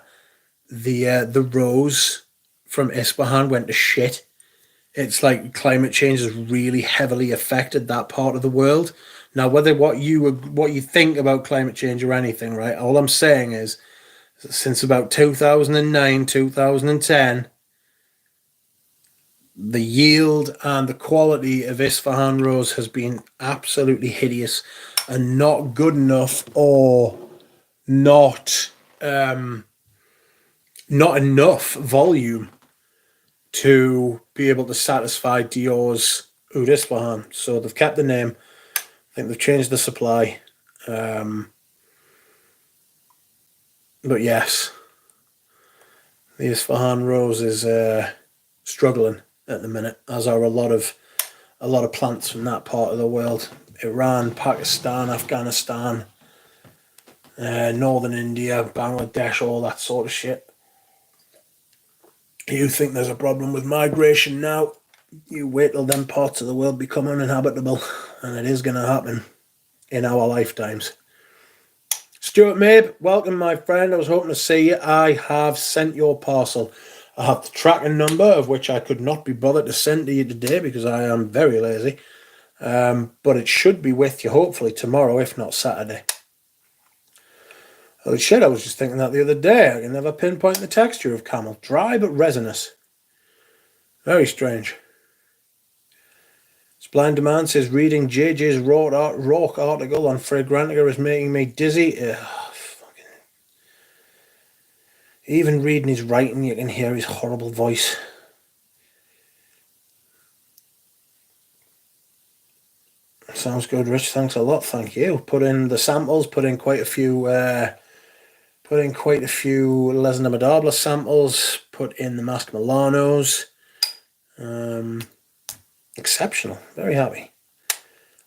the rose from Ispahan went to shit. It's like climate change has really heavily affected that part of the world. Now, whether what you think about climate change or anything, right? All I'm saying is, since about 2009, 2010, the yield and the quality of Isfahan rose has been absolutely hideous and not good enough, or not enough volume to be able to satisfy Dior's Oud Isfahan. So they've kept the name. I think they've changed the supply. But yes, the Isfahan rose is struggling at the minute, as are a lot of plants from that part of the world. Iran, Pakistan, Afghanistan, northern India, Bangladesh, all that sort of shit. You think there's a problem with migration now? You wait till them parts of the world become uninhabitable, and it is going to happen in our lifetimes. Stuart Mabe, welcome, my friend. I was hoping to see you. I have sent your parcel. I have the tracking number, of which I could not be bothered to send to you today because I am very lazy. But it should be with you hopefully tomorrow, if not Saturday. Holy shit, I was just thinking that the other day. I can never pinpoint the texture of camel. Dry but resinous. Very strange. Blind Demand says reading JJ's Rourke article on Fragrantica is making me dizzy. Even reading his writing, you can hear his horrible voice. Sounds good, Rich. Thanks a lot. Thank you. Put in the samples. Put in quite a few. Lesna Madabla samples. Put in the Mask Milanos. Exceptional. Very happy.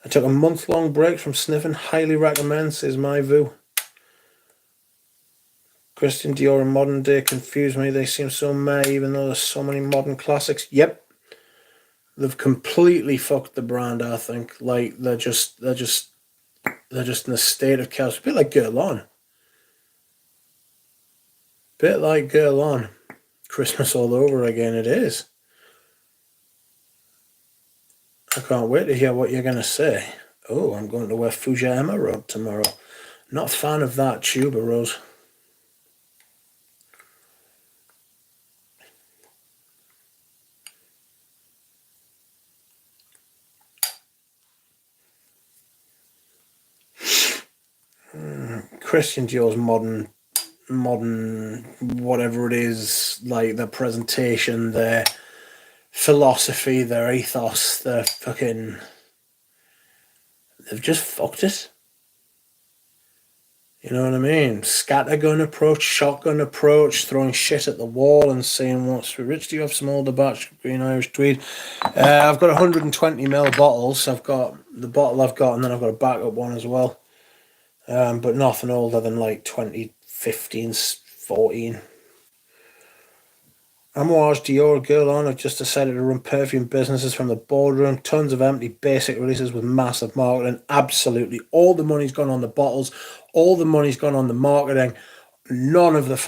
I took a month-long break from sniffing. Highly recommend, says my view. Christian Dior and Modern Day confuse me. They seem so meh, even though there's so many modern classics. Yep. They've completely fucked the brand, I think. Like, they're just in a state of chaos. A bit like Guerlain. Christmas all over again, it is. I can't wait to hear what you're going to say. Oh, I'm going to wear Fuja Emerald tomorrow. Not a fan of that tuber rose. Christian Dior's modern, whatever it is, like their presentation, their philosophy, their ethos, they've just fucked it. You know what I mean? Scattergun approach, shotgun approach, throwing shit at the wall and saying, what's Rich, do you have some older batch Green Irish Tweed? I've got 120ml bottles. I've got the bottle I've got, and then I've got a backup one as well. But nothing older than like 2015, 14. Amouage, Dior, Guerlain have just decided to run perfume businesses from the boardroom. Tons of empty basic releases with massive marketing. Absolutely. All the money's gone on the bottles. All the money's gone on the marketing. None of the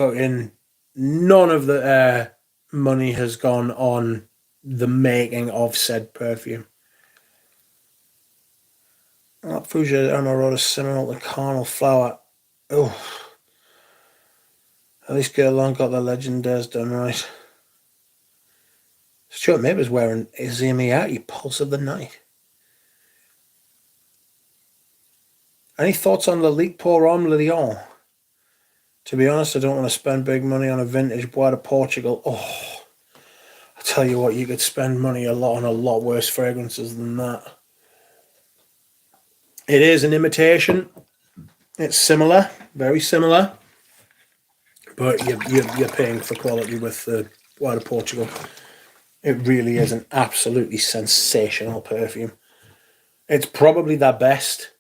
money has gone on the making of said perfume. That Fuchsia Emerald is similar to Carnal Flower. Oh. At least Guerlain got the legendaires done right. Stuart Mabe was wearing Izzy Miyake, Pulse of the Night. Any thoughts on the Ligue pour Homme Lyon? To be honest, I don't want to spend big money on a vintage Bois de Portugal. Oh, I tell you what, you could spend money on a lot worse fragrances than that. It is an imitation. It's similar, very similar, but you're paying for quality with the Bois de Portugal. It really is an absolutely sensational perfume. It's probably their best.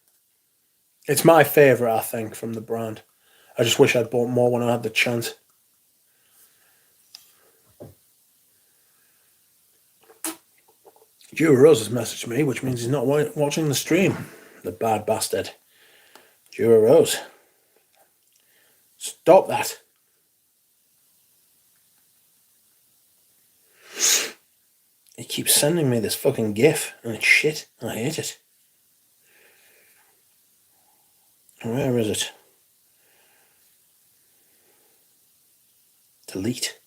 It's my favourite, I think, from the brand. I just wish I'd bought more when I had the chance. Dura Rose has messaged me, which means he's not watching the stream. The bad bastard. Dura Rose. Stop that. He keeps sending me this fucking GIF, and it's shit. I hate it. Where is it? Delete.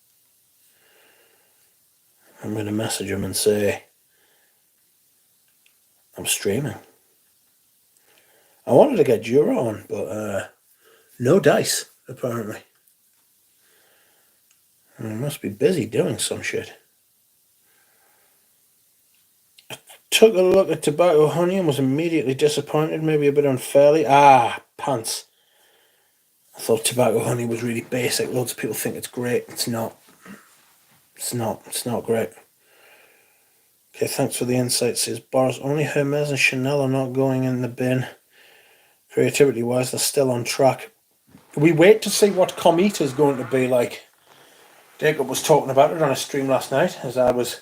I'm going to message him and say, I'm streaming. I wanted to get Dura on, but no dice, apparently. He must be busy doing some shit. Took a look at Tobacco Honey and was immediately disappointed, maybe a bit unfairly. Pants. I thought Tobacco Honey was really basic. Loads of people think it's great. It's not. It's not great. Okay, thanks for the insight, says Boris. Only Hermes and Chanel are not going in the bin. Creativity-wise, they're still on track. We wait to see what Cometa is going to be like. Jacob was talking about it on a stream last night as I was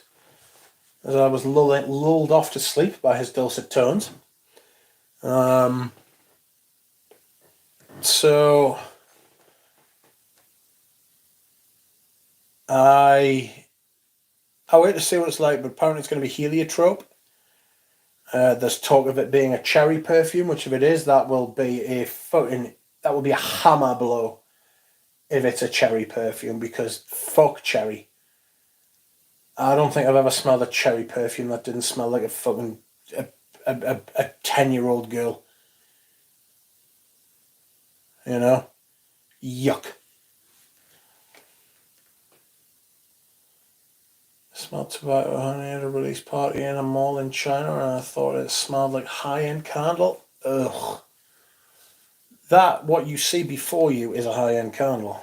lulled off to sleep by his dulcet tones. So I wait to see what it's like, but apparently it's going to be heliotrope. There's talk of it being a cherry perfume, which if it is, that will be a hammer blow if it's a cherry perfume, because fuck cherry. I don't think I've ever smelled a cherry perfume that didn't smell like a fucking a 10-year-old girl. You know? Yuck. Smelled tobacco honey at a release party in a mall in China, and I thought it smelled like high-end candle. Ugh. That, what you see before you, is a high-end candle.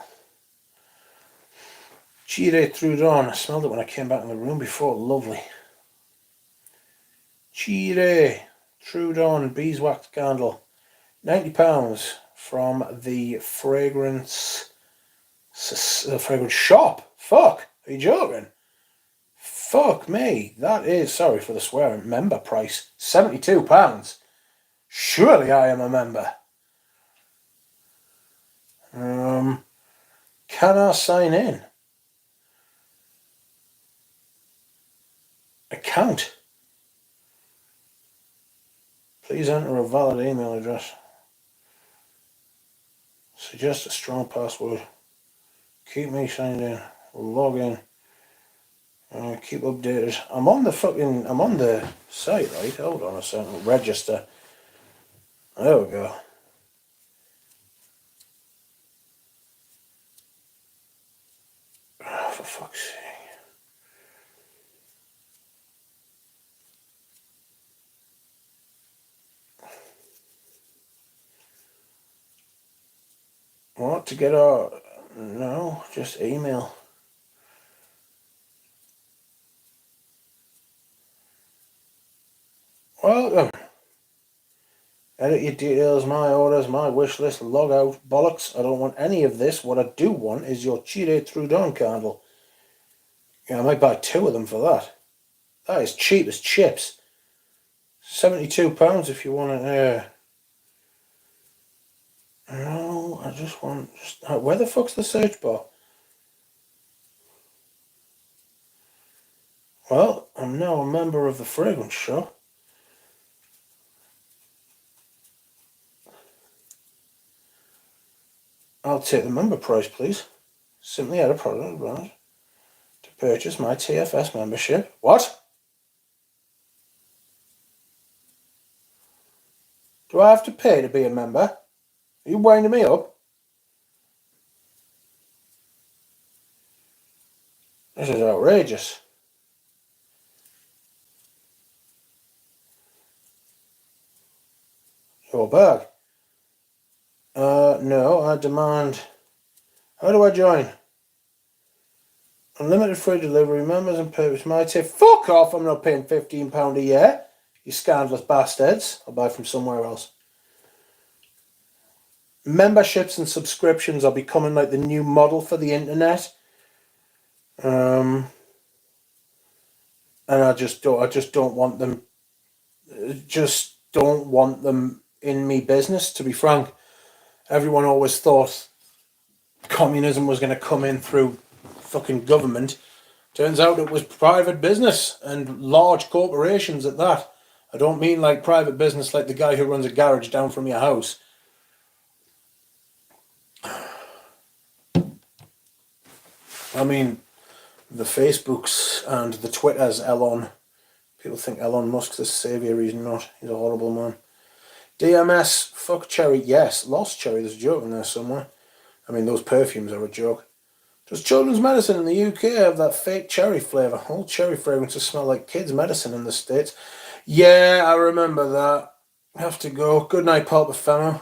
Chile Trudon. I smelled it when I came back in the room before. Lovely. Chile Trudon beeswax candle. £90 from the fragrance shop. Fuck. Are you joking? Fuck me. That is, sorry for the swearing, member price. £72. Surely I am a member. Can I sign in? Account. Please enter a valid email address. Suggest a strong password. Keep me signed in. Log in. Keep updated. I'm on the site, right? Hold on a second. Register. There we go. Oh, for fuck's sake. What, to get our... No, just email. Welcome. Edit your details, my orders, my wish list, log out, bollocks. I don't want any of this. What I do want is your Chile Trudon candle. Yeah, I might buy 2 of them for that. That is cheap as chips. £72 if you want it. No, I just want... where the fuck's the search bar? Well, I'm now a member of the fragrance show. I'll take the member price, please. Simply add a product brand to purchase my TFS membership. What? Do I have to pay to be a member? Are you winding me up? This is outrageous. Your bag. No, I demand... How do I join? Unlimited free delivery, members and purchase my tip. Fuck off, I'm not paying £15 a year. You scandalous bastards. I'll buy from somewhere else. Memberships and subscriptions are becoming like the new model for the internet. And I just don't want them. Just don't want them in me business, to be frank. Everyone always thought communism was going to come in through fucking government. Turns out it was private business, and large corporations at that. I don't mean like private business like the guy who runs a garage down from your house. I mean the Facebooks and the Twitters. Elon. People think Elon Musk's the saviour. He's not. He's a horrible man. DMS, fuck cherry. Yes, lost cherry. There's a joke in there somewhere. I mean, those perfumes are a joke. Does children's medicine in the UK have that fake cherry flavour? All cherry fragrances smell like kids' medicine in the States. Yeah, I remember that. Have to go. Good night, Pulp Ephemeral.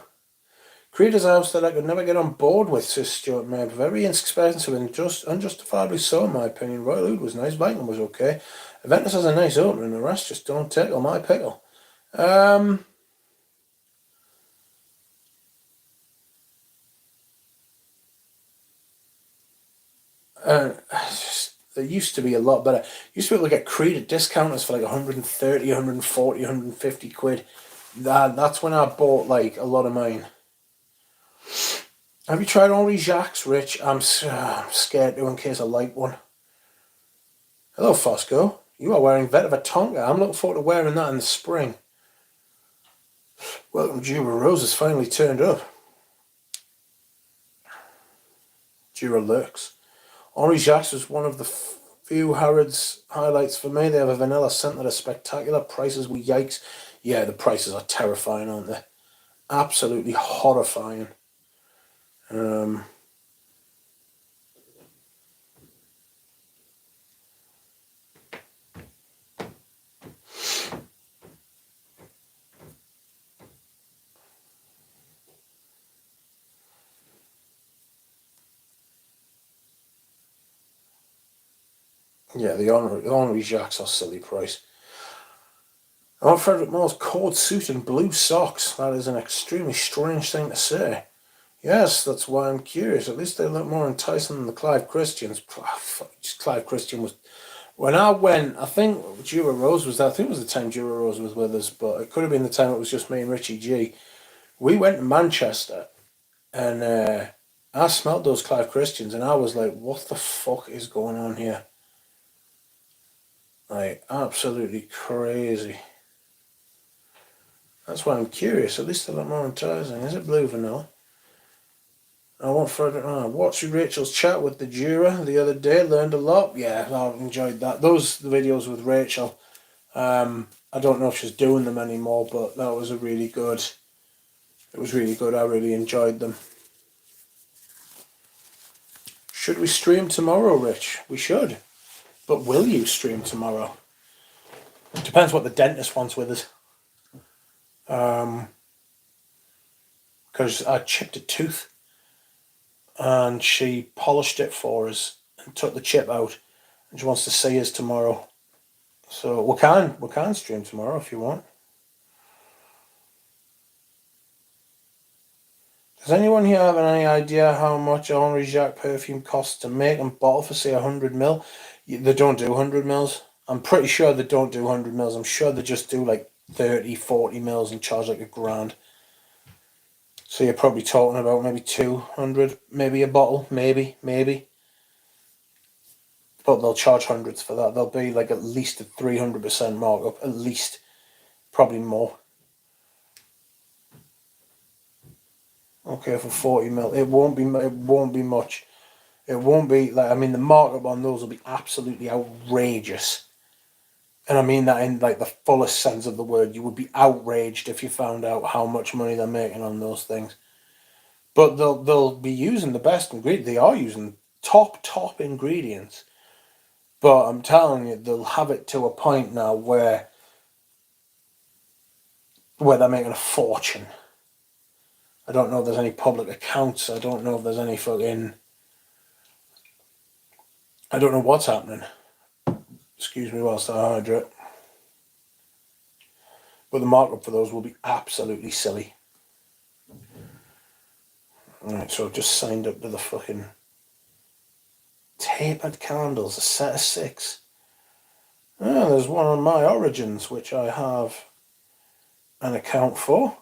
Creators House that I could never get on board with, says Stuart May. Very inexpensive and just unjustifiably so, in my opinion. Royal Oud was nice. Viking was okay. Aventus has a nice opener, and the rest just don't tickle my pickle. There used to be a lot better. Used to be able to get Creed at discounters for like 130, 140, 150 quid. That's when I bought like a lot of mine. Have you tried Henri Jacques, Rich? I'm scared to in case I like one. Hello, Fosco. You are wearing Vetiver Tonka. I'm looking forward to wearing that in the spring. Welcome, Jura Rose has finally turned up. Jura lurks. Henri Jacques was one of the few Harrods highlights for me. They have a vanilla scent that are spectacular. Prices were yikes. Yeah, the prices are terrifying, aren't they? Absolutely horrifying. Yeah, the Henri Jacques are silly price. Our Frederick Moore's cord suit and blue socks. That is an extremely strange thing to say. Yes, that's why I'm curious. At least they look more enticing than the Clive Christians. Clive Christian was... When I went, I think Jura Rose was there. I think it was the time Jura Rose was with us, but it could have been the time it was just me and Richie G. We went to Manchester, and I smelled those Clive Christians, and I was like, what the fuck is going on here? Like, absolutely crazy. That's why I'm curious. At least they look more enticing. Is it blue vanilla? I want further. I watched Rachel's chat with the Jura the other day. Learned a lot. Yeah, I enjoyed that. Those videos with Rachel. I don't know if she's doing them anymore, but that was a really good. It was really good. I really enjoyed them. Should we stream tomorrow, Rich? We should. But will you stream tomorrow? Depends what the dentist wants with us. Because I chipped a tooth, and she polished it for us and took the chip out, and she wants to see us tomorrow. So we can stream tomorrow if you want. Does anyone here have any idea how much Henri Jacques perfume costs to make and bottle for, say, 100ml? They don't do 100mls. I'm pretty sure they don't do 100mls. I'm sure they just do like 30, 40mls and charge like £1,000. So you're probably talking about maybe 200, maybe a bottle, maybe. But they'll charge hundreds for that. They'll be like at least a 300% markup, at least, probably more. Okay, for 40ml, it won't be much. It won't be like, I mean, the markup on those will be absolutely outrageous, and I mean that in like the fullest sense of the word. You would be outraged if you found out how much money they're making on those things. But they'll be using the best ingredients. They are using top ingredients. But I'm telling you, they'll have it to a point now where they're making a fortune. I don't know if there's any public accounts. I don't know if there's any fucking... I don't know what's happening. Excuse me whilst I hydrate. But the markup for those will be absolutely silly. Alright, so I've just signed up to the fucking tapered candles, a set of 6. Ah, there's one on my Origins, which I have an account for.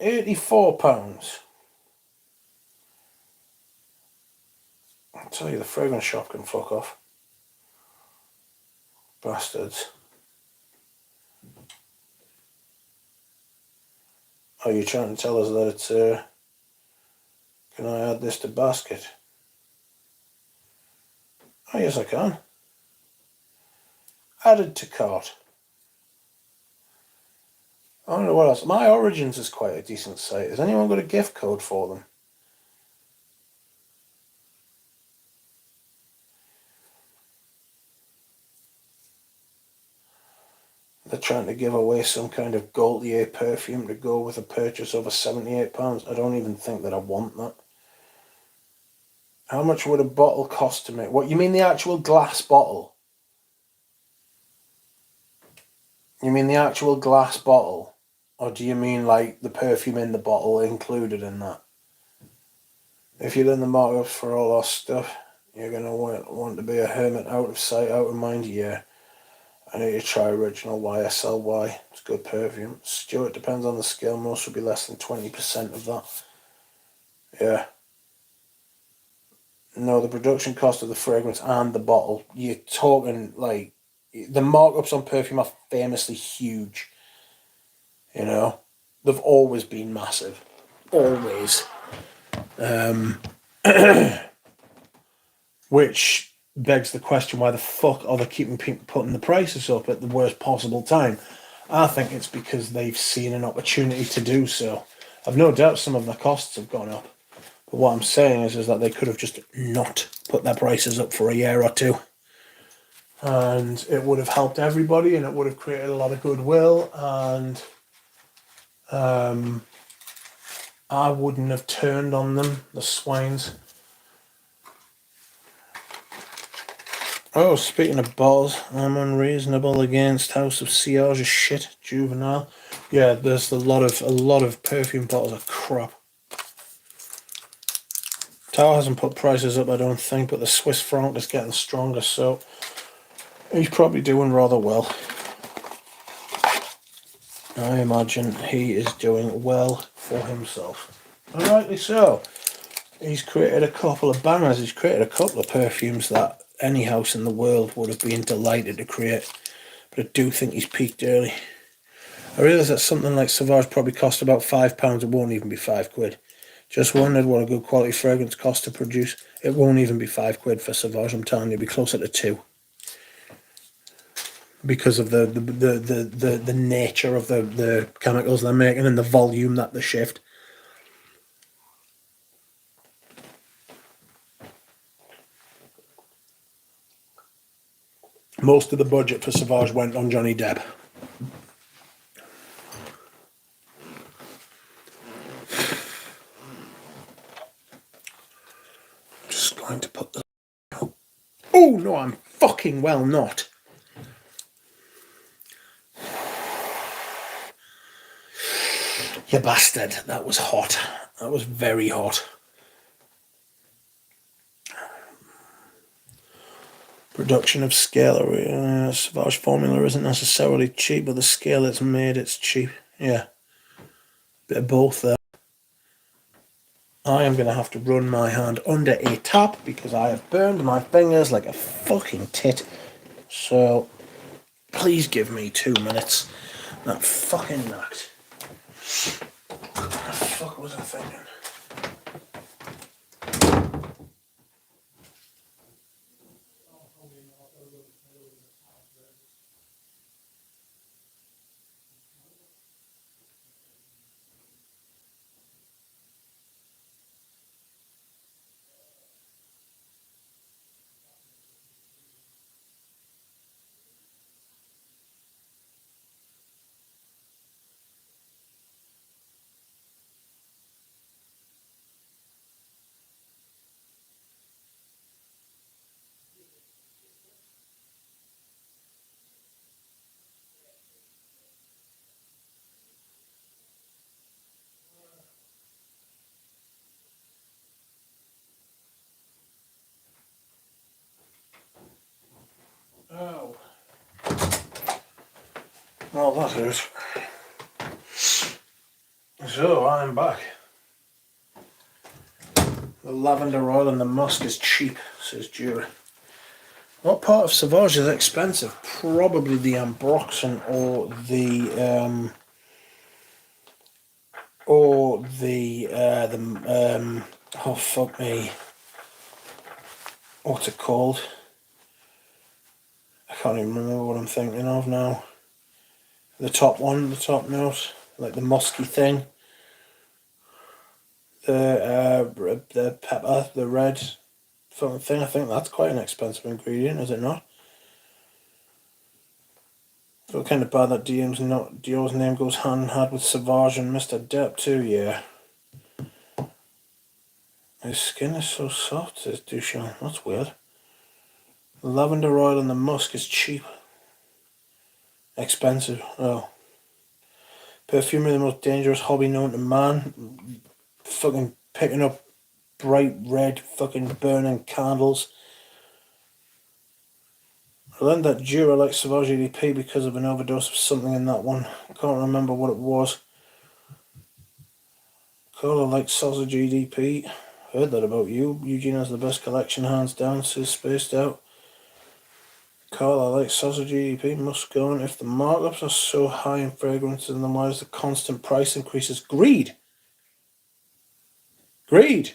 £84. I'll tell you, the fragrance shop can fuck off. Bastards. Are you trying to tell us that it's... can I add this to basket? Oh, yes, I can. Added to cart. I don't know what else. My Origins is quite a decent site. Has anyone got a gift code for them? They're trying to give away some kind of Gaultier perfume to go with a purchase over £78. I don't even think that I want that. How much would a bottle cost to make? What, you mean the actual glass bottle? You mean the actual glass bottle? Or do you mean like the perfume in the bottle included in that? if you're in the market for all our stuff, you're going to want to be a hermit, out of sight, out of mind. Yeah, I need to try original YSLY. It's good perfume. Stuart, depends on the scale. Most would be less than 20% of that. Yeah. No, the production cost of the fragrance and the bottle, you're talking like the markups on perfume are famously huge. You know, they've always been massive, always. Which begs the question: why the fuck are they keeping putting the prices up at the worst possible time? I think it's because they've seen an opportunity to do so. I've no doubt some of the costs have gone up. But what I'm saying is that they could have just not put their prices up for a year or two. And it would have helped everybody, and it would have created a lot of goodwill, and I wouldn't have turned on them, the swines. Oh, speaking of balls, I'm unreasonable against House of Siage shit, juvenile. Yeah, there's a lot of perfume bottles are crap. Tower hasn't put prices up, I don't think, but the Swiss franc is getting stronger, so he's probably doing rather well. I imagine he is doing well for himself. And rightly so. He's created a couple of bangers. He's created a couple of perfumes that any house in the world would have been delighted to create. But I do think he's peaked early. I realise that something like Sauvage probably cost about £5. It won't even be £5. Just wondered what a good quality fragrance costs to produce. It won't even be £5 for Sauvage, I'm telling you. It'll be closer to £2. Because of the nature of the chemicals they're making and the volume that they shift. Most of the budget for Sauvage went on Johnny Depp. Just going to put the... Oh, no, I'm fucking well not. You bastard. That was hot. That was very hot. Production of scale. Sauvage formula isn't necessarily cheap, but the scale it's made, it's cheap. Yeah. Bit of both there. I am going to have to run my hand under a tap because I have burned my fingers like a fucking tit. So, please give me 2 minutes. That fucking knocked. What the fuck was I thinking? Oh. Well, that is. So, I'm back. The lavender oil and the musk is cheap, says Jury. What part of Sauvage is expensive? Probably the ambroxan or oh fuck me, what's it called? I can't even remember what I'm thinking of now. The top one, the top note, like the musky thing. The pepper, the red fucking thing. I think that's quite an expensive ingredient, is it not? So kind of bad that Dior's name goes hand in hand with Sauvage and Mr. Depp too, yeah. His skin is so soft, says Duchamp. That's weird. The lavender oil and the musk is cheap. Expensive. Oh. Perfume is the most dangerous hobby known to man. Fucking picking up bright red fucking burning candles. I learned that Dura likes Sauvage EDP because of an overdose of something in that one. I can't remember what it was. Cola likes Sausage EDP. Heard that about you. Eugene has the best collection, hands down, says Spaced Out. Carla likes Sausage EDP, must go on. If the markups are so high in fragrances, then why is the constant price increases? Greed! Greed!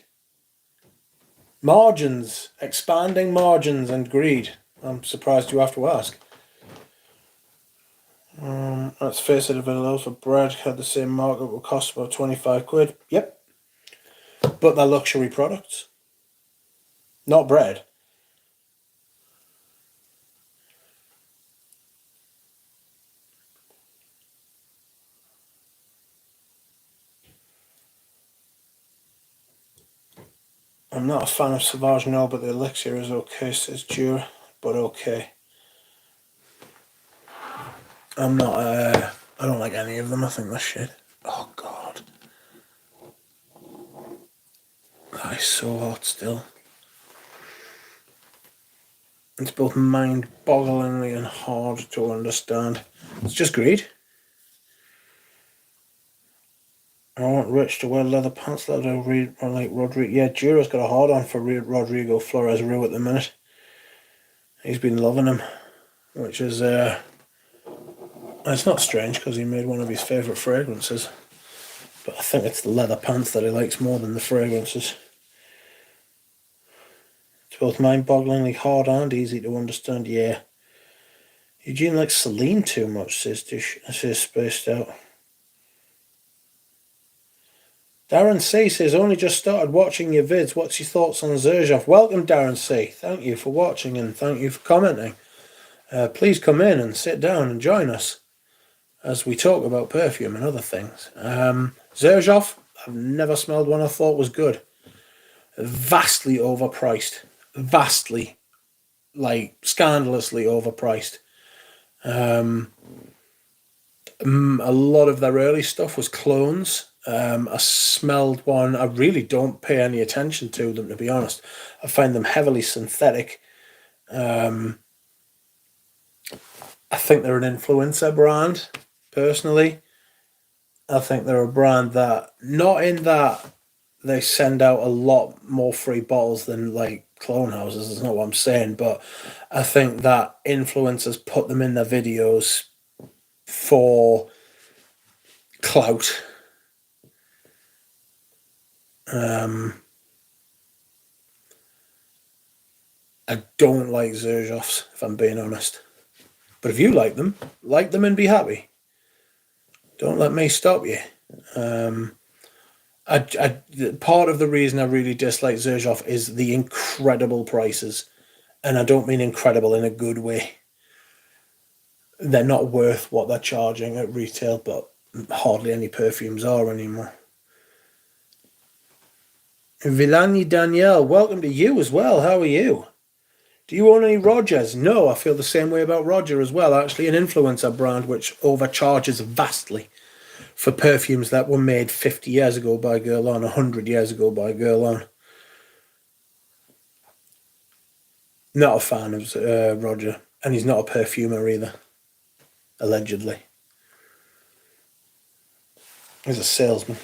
Margins. Expanding margins and greed. I'm surprised you have to ask. Let's face it, if a loaf of bread had the same markup, it would cost about 25 quid. Yep. But they're luxury products. Not bread. I'm not a fan of Sauvage, no, but the elixir is okay, says Dura. But okay. I'm not, I don't like any of them. I think they're shit. Oh, God. That is so hot still. It's both mind-bogglingly and hard to understand. It's just greed. I want Rich to wear leather pants that I read like Rodrigo. Yeah, Dura's got a hard-on for Rodrigo Flores Rue at the minute. He's been loving him, which is, it's not strange because he made one of his favourite fragrances. But I think it's the leather pants that he likes more than the fragrances. It's both mind-bogglingly hard and easy to understand, yeah. Eugene likes Celine too much, says Spaced Out. Darren C says, only just started watching your vids. What's your thoughts on Xerjoff? Welcome, Darren C. Thank you for watching and thank you for commenting. Please come in and sit down and join us as we talk about perfume and other things. Xerjoff, I've never smelled one I thought was good. Vastly overpriced. Vastly. Like, scandalously overpriced. A lot of their early stuff was clones. I smelled one. I really don't pay any attention to them, to be honest. I find them heavily synthetic. I think they're an influencer brand, personally. I think they're a brand that, not in that they send out a lot more free bottles than like clone houses, is not what I'm saying, but I think that influencers put them in their videos for clout. I don't like Xerjoffs, if I'm being honest. But if you like them and be happy. Don't let me stop you. Part of the reason I really dislike Xerjoff is the incredible prices. And I don't mean incredible in a good way. They're not worth what they're charging at retail, but hardly any perfumes are anymore. Villani Danielle, welcome to you as well. How are you? Do you own any Rogers? No, I feel the same way about Roger as well. Actually, an influencer brand which overcharges vastly for perfumes that were made 50 years ago by Guerlain, 100 years ago by Guerlain. Not a fan of Roger, and he's not a perfumer either, allegedly. He's a salesman.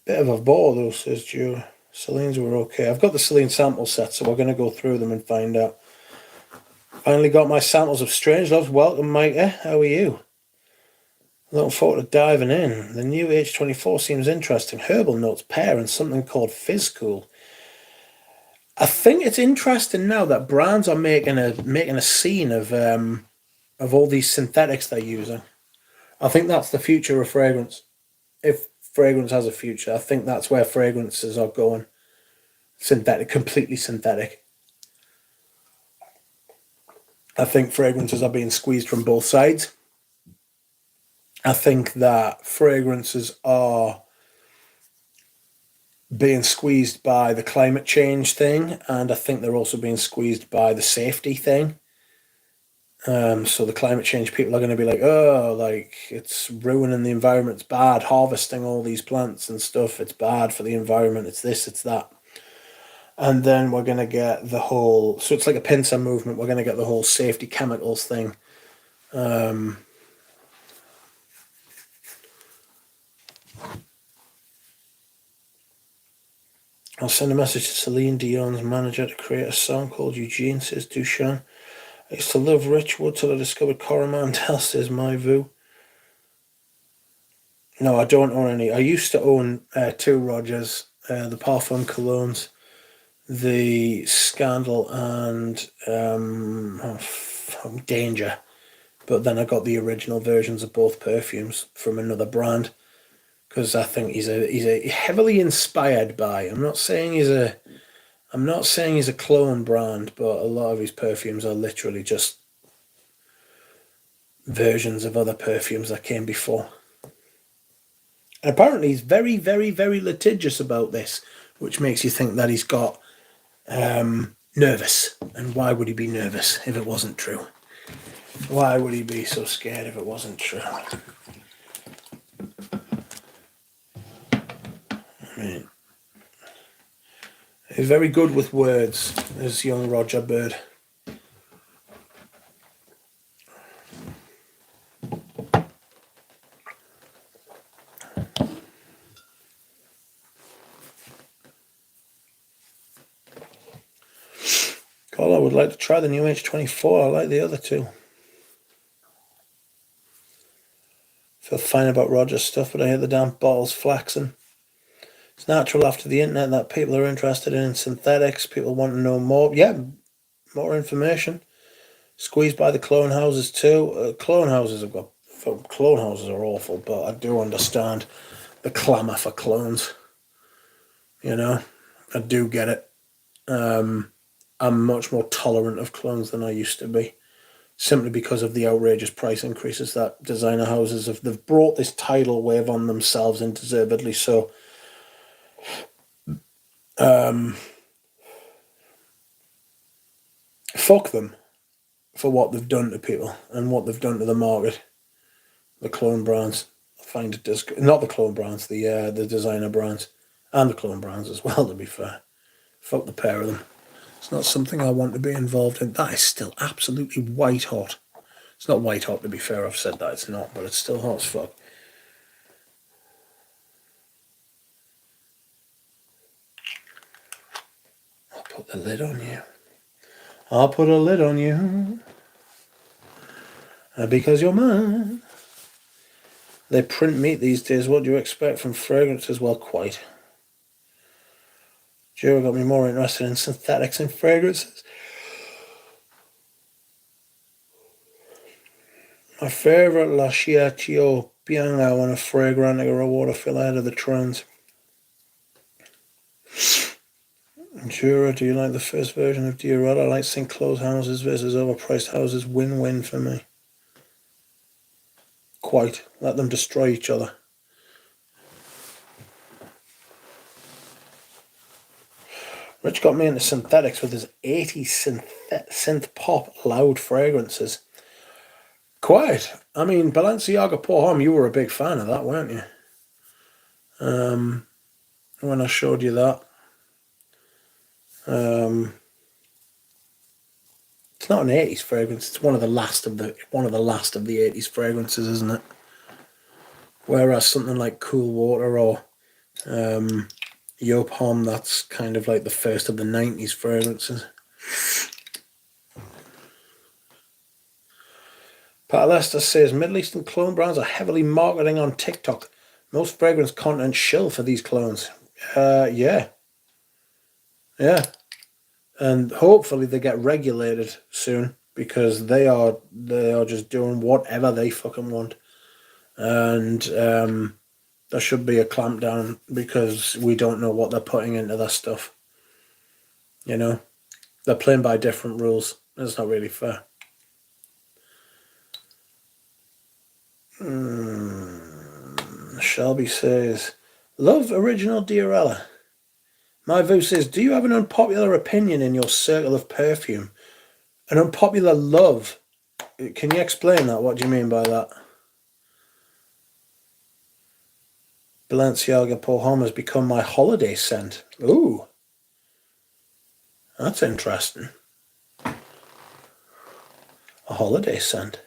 Bit of a bore though, says Joe. Celine's were okay. I've got the Celine sample set, so we're going to go through them and find out. Finally got my samples of Strangelove. Welcome, Micah. How are you? Looking forward to diving in. The new H24 seems interesting. Herbal notes, pear, and something called Fizz Cool. I think it's interesting now that brands are making a scene of all these synthetics they're using. I think that's the future of fragrance. If fragrance has a future, I think that's where fragrances are going. Synthetic, completely synthetic. I think fragrances are being squeezed from both sides. I think that fragrances are being squeezed by the climate change thing, and I think they're also being squeezed by the safety thing. So the climate change people are going to be like, oh, like it's ruining the environment. It's bad harvesting all these plants and stuff. It's bad for the environment. It's this, it's that. And then we're going to get the whole, so it's like a pincer movement. We're going to get the whole safety chemicals thing. I'll send a message to Celine Dion's manager to create a song called Eugene, says Dushan. I used to love Richwood till I discovered Coromandel, says My Vu. No, I don't own any. I used to own two Rogers, the Parfum Colognes, the Scandal, and Danger. But then I got the original versions of both perfumes from another brand because I think he's a heavily inspired by. I'm not saying he's a clone brand, but a lot of his perfumes are literally just versions of other perfumes that came before. And apparently he's very, very, very litigious about this, which makes you think that he's got nervous. And why would he be nervous if it wasn't true? Why would he be so scared if it wasn't true? I mean, he's very good with words, this young Roger Bird. I would like to try the new H24. I like the other two. Feel fine about Roger's stuff, but I hate the damn bottles flaxing. It's natural after the internet that people are interested in synthetics. People want to know more. Yeah, more information. Squeezed by the clone houses too. Clone houses are awful, but I do understand the clamour for clones. You know, I do get it. I'm much more tolerant of clones than I used to be, simply because of the outrageous price increases that designer houses have. They've brought this tidal wave on themselves, and deservedly so. Fuck them for what they've done to people and what they've done to the market. The clone brands, I find it not the clone brands, the designer brands, and the clone brands as well. To be fair, fuck the pair of them. It's not something I want to be involved in. That is still absolutely white hot. It's not white hot, to be fair. I've said that it's not, but it's still hot as fuck. I'll put the lid on you. I'll put a lid on you. Because you're mine. They print meat these days. What do you expect from fragrances? Well, quite. Jura got me more interested in synthetics and fragrances. My favourite La Chiatio Bianca when a fragrant or a waterfill ahead of the trends. Jura, do you like the first version of Diorella? I like seeing closed houses versus overpriced houses. Win-win for me. Quite. Let them destroy each other. Rich got me into synthetics with his 80s synth pop loud fragrances. Quite. I mean, Balenciaga Pour Homme, you were a big fan of that, weren't you? When I showed you that. It's not an 80s fragrance. It's one of the last of the 80s fragrances, isn't it? Whereas something like Cool Water or Yop Homme, that's kind of like the first of the 90s fragrances. Pat Lester says Middle Eastern clone brands are heavily marketing on TikTok. Most fragrance content shill for these clones. Yeah. And hopefully they get regulated soon, because they are just doing whatever they fucking want. And there should be a clampdown, because we don't know what they're putting into their stuff. You know? They're playing by different rules. It's not really fair. Shelby says, love original Diorella. My Vu says, do you have an unpopular opinion in your circle of perfume? An unpopular love Can you explain that? What do you mean by that? Balenciaga Pour Homme has become my holiday scent. Ooh. That's interesting. A holiday scent.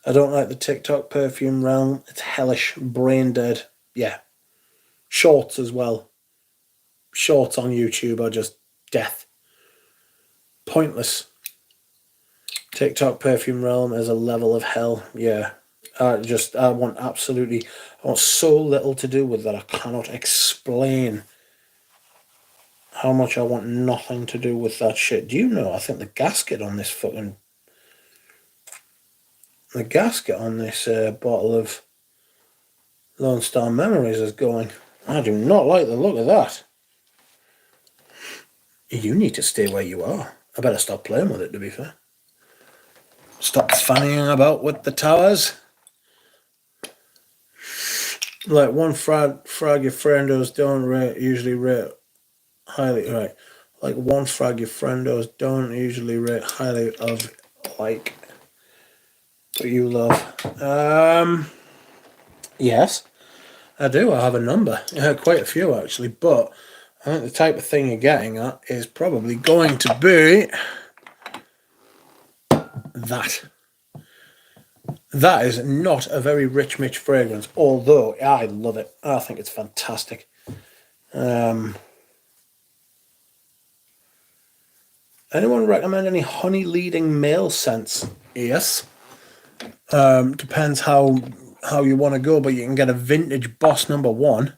I don't like the TikTok perfume realm. It's hellish, brain dead. Yeah. Shorts as well. Shorts on YouTube are just death. Pointless. TikTok perfume realm is a level of hell. Yeah. I want so little to do with that. I cannot explain how much I want nothing to do with that shit. Do you know, I think the gasket on this bottle of Lone Star Memories is going. I do not like the look of that. You need to stay where you are. I better stop playing with it, to be fair. Stop fannying about with the towers. Like one frag your friendos don't usually rate highly, right? Like one frag your friendos don't usually rate highly of like what you love. Yes, I do. I have a number. Quite a few actually, but I think the type of thing you're getting at is probably going to be that. That is not a very rich Mitch fragrance, although I love it. I think it's fantastic. Anyone recommend any honey leading male scents? Yes. Depends how you want to go, but you can get a vintage Boss number 1.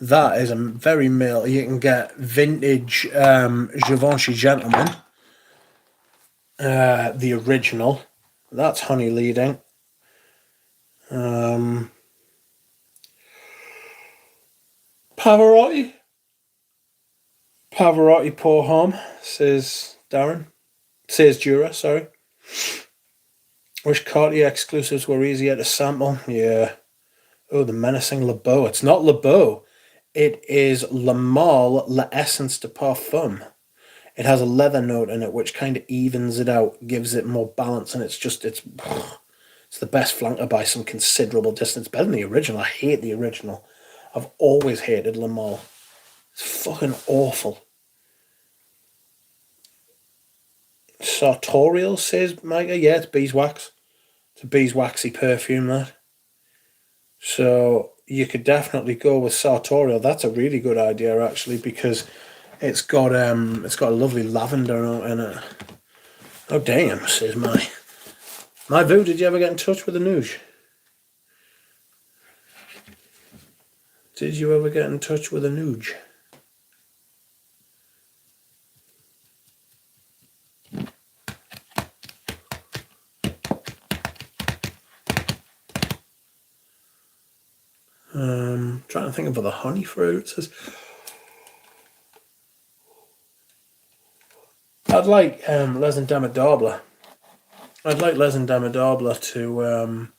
That is a very male. You can get vintage Givenchy Gentleman. The original. That's honey leading. Pavarotti Pour Homme, says Darren. Says Dura, sorry. Wish Cartier exclusives were easier to sample. Yeah. Oh, the menacing Le Beau. It's not Le Beau. It is Le Male L'Essence de Parfum. It has a leather note in it, which kind of evens it out, gives it more balance, and it's the best flanker by some considerable distance. Better than the original. I hate the original. I've always hated Le Male. It's fucking awful. Sartorial, says Micah. Yeah, it's beeswax. It's a beeswaxy perfume, that. So you could definitely go with Sartorial. That's a really good idea, actually, because it's got a lovely lavender note in it. Oh damn, says my boo. Did you ever get in touch with the Nuge? Did you ever get in touch with a Nuge? Trying to think of other honey fragrances. I'd like Les Indomptables. I'd like Les Indomptables to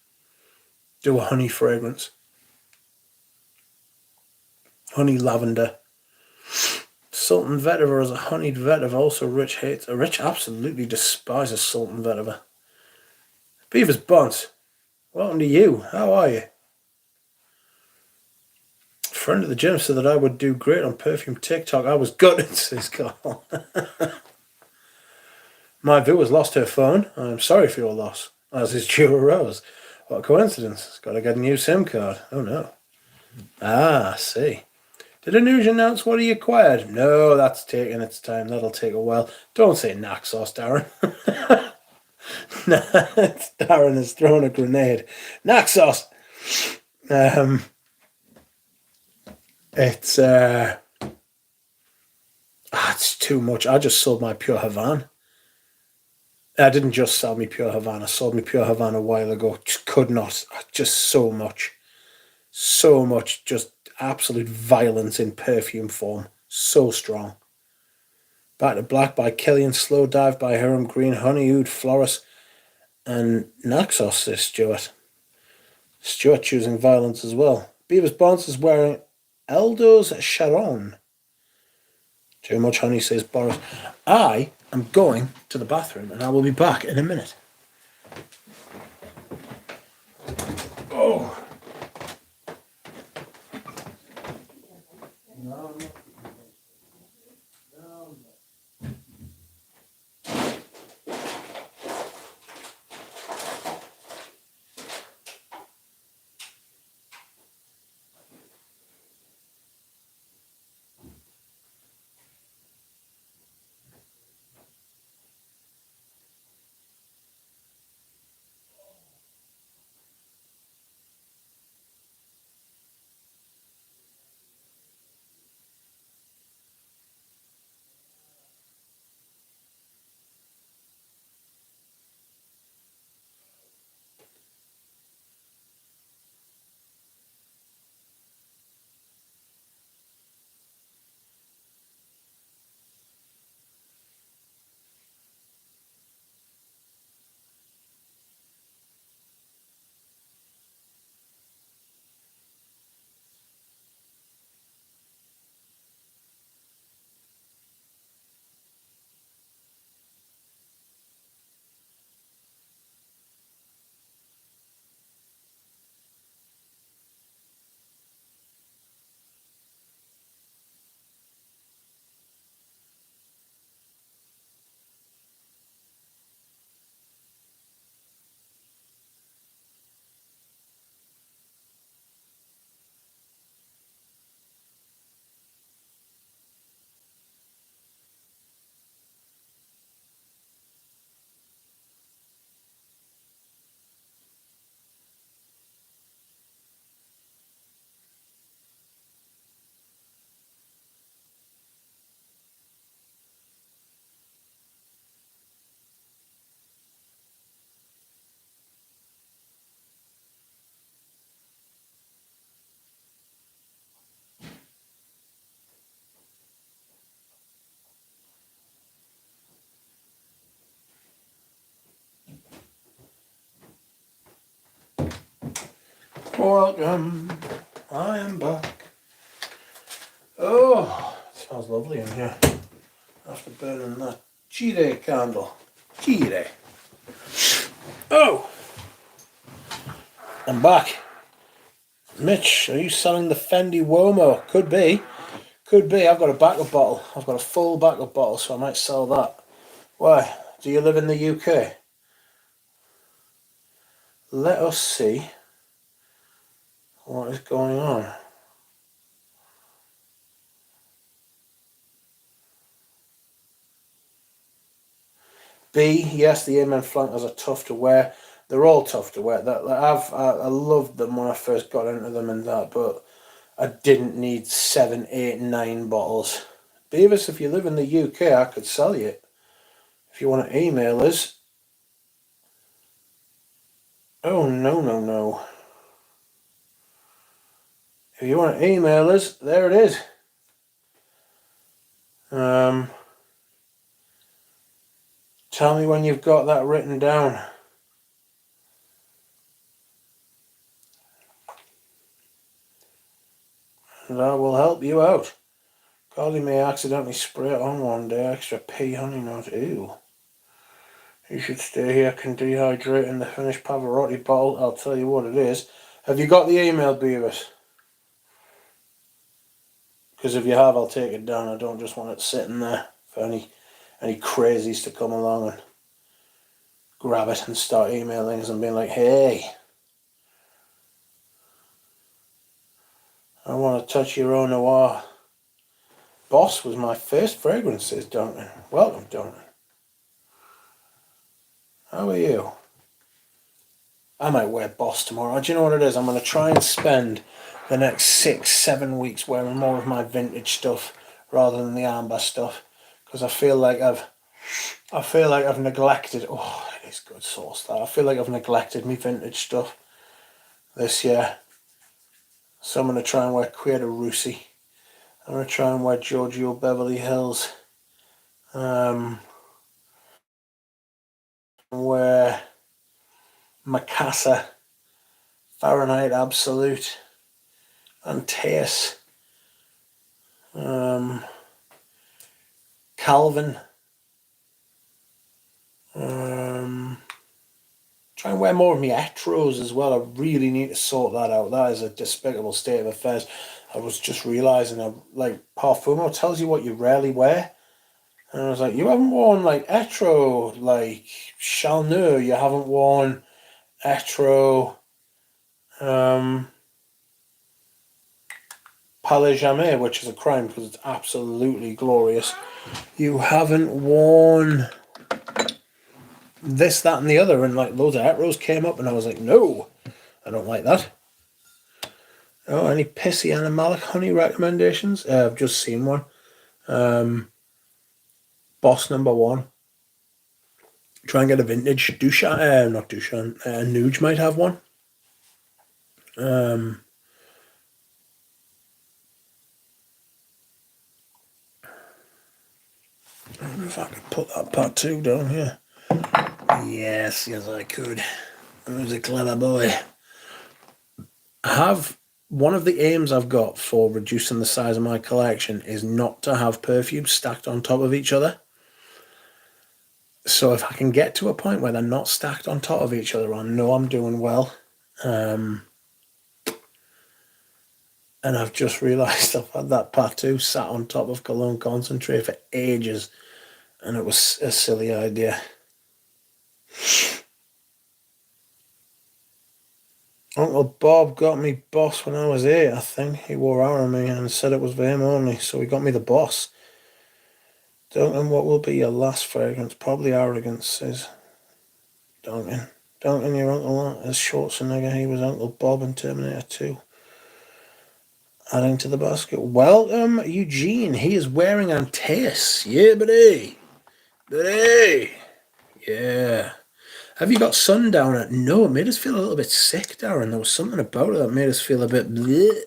do a honey fragrance. Honey lavender. Sultan vetiver is a honeyed vetiver. Also, Rich hates. Rich absolutely despises Sultan vetiver. Beavis Buns, welcome to you. How are you? Friend of the gym said that I would do great on perfume TikTok. I was gutted, says Carl. My viewer's lost her phone. I'm sorry for your loss. As is Jura Rose. What a coincidence. Got to get a new SIM card. Oh no. Ah, I see. Did a news announce what he acquired? No, that's taking its time. That'll take a while. Don't say Naxos, Darren. Darren has thrown a grenade. Naxos! It's too much. I just sold my Pure Havana. I didn't just sell me Pure Havana. I sold me Pure Havana a while ago. Just could not. Just so much. So much. Just absolute violence in perfume form. So strong. Back to Black by Killian. Slow Dive by Hiram Green. Honey Oud Floris. And Naxos, says Stuart. Stuart choosing violence as well. Beavis Bonds is wearing Eldo's Sharon. Too much honey, says Boris. I I'm going to the bathroom and I will be back in a minute. Oh. No, no. Welcome. I am back. Oh, it smells lovely in here. After burning that G-Day candle. G-Day. Oh, I'm back. Mitch, are you selling the Fendi Womo? Could be. Could be. I've got a backup bottle. I've got a full backup bottle, so I might sell that. Why? Do you live in the UK? Let us see what is going on. B, yes, the Amen flankers are tough to wear. They're all tough to wear. I loved them when I first got into them and that, but I didn't need 7, 8, 9 bottles. Beavis, if you live in the UK, I could sell you it. If you want to email us. Oh, no, no, no. If you want to email us, there it is. Tell me when you've got that written down. And I will help you out. Carly may accidentally spray it on one day. Extra pea honey nut. Ew. You should stay here. Can dehydrate in the finished Pavarotti bottle. I'll tell you what it is. Have you got the email, Beavis? Because if you have, I'll take it down. I don't just want it sitting there for any crazies to come along and grab it and start emailing us and being like, hey, I want to touch your own noir. Boss was my first fragrance, says Duncan. Welcome, Duncan. How are you? I might wear Boss tomorrow. Do you know what it is? I'm going to try and spend the next 6, 7 weeks wearing more of my vintage stuff rather than the armband stuff, because I feel like I've neglected. Oh, it is good sauce. That I feel like I've neglected my vintage stuff this year. So I'm going to try and wear Quader Russi. I'm going to try and wear Giorgio Beverly Hills. Wear Macassa, Fahrenheit Absolute, and Tace. Calvin, Try and wear more of my etros as well. I really need to sort that out. That is a despicable state of affairs. I was just realising, like, Parfumo tells you what you rarely wear. And I was like, you haven't worn, like, etro, like, Chalneux. You haven't worn etro, Palais Jamais, which is a crime because it's absolutely glorious. You haven't worn this, that, and the other, and like loads of etros came up, and I was like, no, I don't like that. Oh, any pissy animalic honey recommendations? I've just seen one. Boss number one. Try and get a vintage Dushan, not Dushan. Nuge might have one. I don't know if I could put that part 2 down here. Yes, I could. I was a clever boy. One of the aims I've got for reducing the size of my collection is not to have perfumes stacked on top of each other. So if I can get to a point where they're not stacked on top of each other, I know I'm doing well. And I've just realised I've had that part 2 sat on top of Cologne Concentrate for ages, and it was a silly idea. Uncle Bob got me Boss when I was 8, I think. He wore out on me and said it was for him only, so he got me the Boss. Duncan, what will be your last fragrance? Probably Arrogance, says Duncan. Duncan, your uncle is Schwarzenegger. He was Uncle Bob in Terminator 2. Adding to the basket. Welcome, Eugene. He is wearing Antaeus. Yeah, buddy. Buddy. Yeah. Have you got Sundowner? No, it made us feel a little bit sick, Darren. There was something about it that made us feel a bit bleh.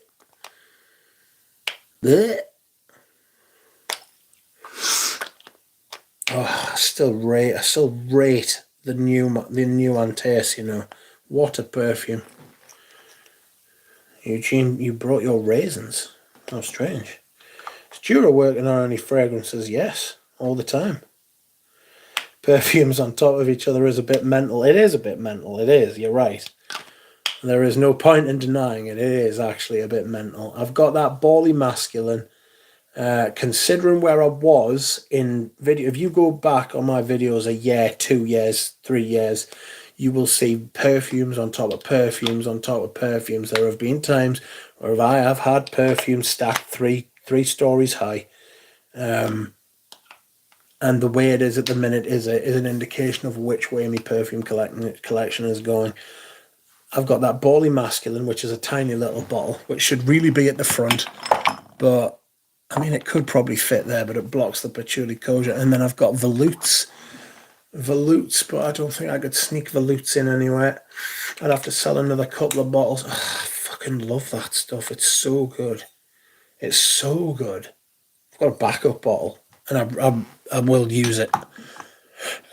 Bleh. Oh, I still rate the new Antaeus, What a perfume. Eugene, you brought your raisins. How strange. Is Dura working on any fragrances? Yes, all the time. Perfumes on top of each other is a bit mental. It is a bit mental. It is. You're right. There is no point in denying it. It is actually a bit mental. I've got that bally masculine. Considering where I was in video, if you go back on my videos a year, 2 years, 3 years, you will see perfumes on top of perfumes on top of perfumes. There have been times where I have had perfumes stacked three stories high. And the way it is at the minute is an indication of which way my perfume collection is going. I've got that bally masculine, which is a tiny little bottle, which should really be at the front. But, I mean, it could probably fit there, but it blocks the patchouli kosher. And then I've got volutes. Volutes, but I don't think I could sneak volutes in anywhere. I'd have to sell another couple of bottles. Oh, I fucking love that stuff. It's so good. It's so good. I've got a backup bottle, and I will use it.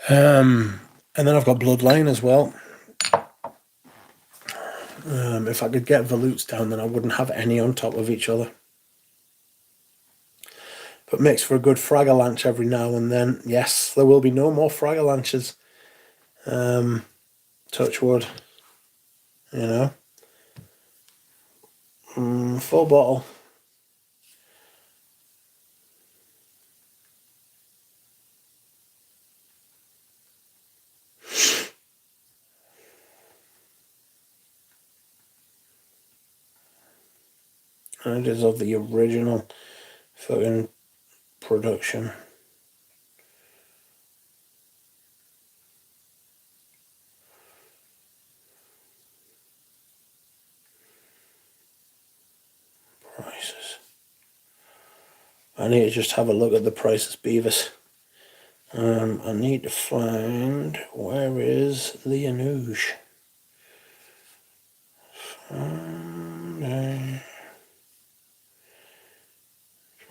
And then I've got Bloodline as well. If I could get volutes down, then I wouldn't have any on top of each other. But makes for a good Fragalanche every now and then. Yes, there will be no more Fragalanches. Touch wood. Full bottle. And it is of the original fucking production. Prices. I need to just have a look at the prices, Beavis. I need to find, where is the Anouge?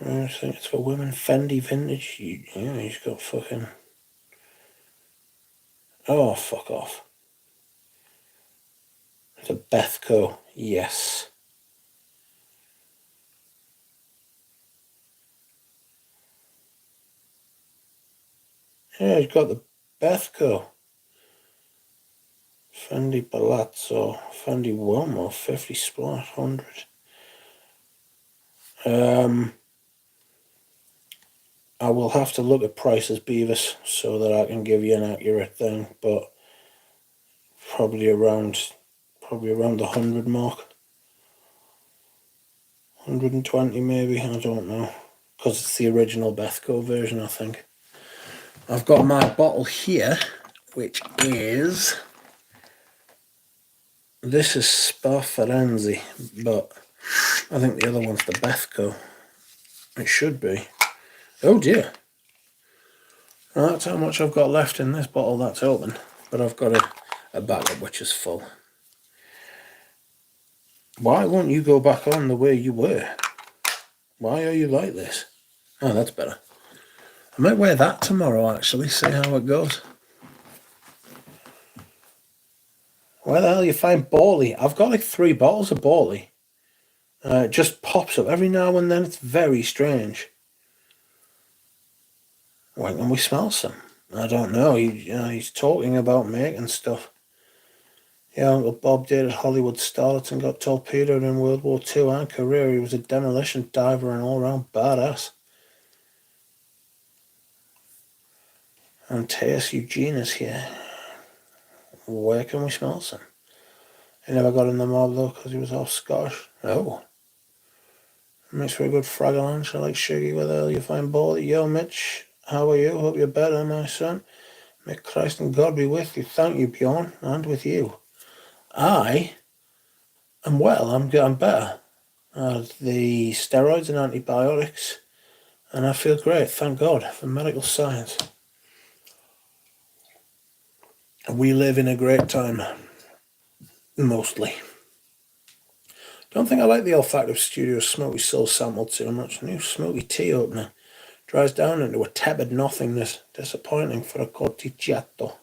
I think it's for women. Fendi Vintage. Yeah, he's got fucking... Oh, fuck off. It's a Bethco. Yes. Yeah, he's got the Bethco. Fendi Palazzo. Fendi Uomo. 50 spot. 100. I will have to look at prices, Beavis, so that I can give you an accurate thing, but probably around the 100 mark. 120 maybe, I don't know. Because it's the original Bethco version, I think. I've got my bottle here, which is... This is Spa Firenze, but I think the other one's the Bethco. It should be. Oh dear. That's how much I've got left in this bottle that's open. But I've got a backup which is full. Why won't you go back on the way you were? Why are you like this? Oh, that's better. I might wear that tomorrow, actually, see how it goes. Where the hell you find Borley? I've got like 3 bottles of Borley. It just pops up every now and then. It's very strange. When can we smell some? I don't know. He's talking about making stuff. Yeah, Uncle Bob dated Hollywood starlets and got torpedoed in World War II and Korea. He was a demolition diver and all-round badass. And Teus Eugene is here. Where can we smell some? He never got in the mob though because he was half Scottish. Oh. Makes for a good fragalanche. I like Shiggy. Where the hell you find Borley? Yo, Mitch. How are you? Hope you're better, my son. May Christ and God be with you. Thank you, Bjorn, and with you. I am well. I'm better. The steroids and antibiotics, and I feel great. Thank God for medical science. We live in a great time. Mostly. Don't think I like the olfactive studio smoky soul sample too much. New smoky tea opener. Dries down into a tepid nothingness. Disappointing for a corticciato.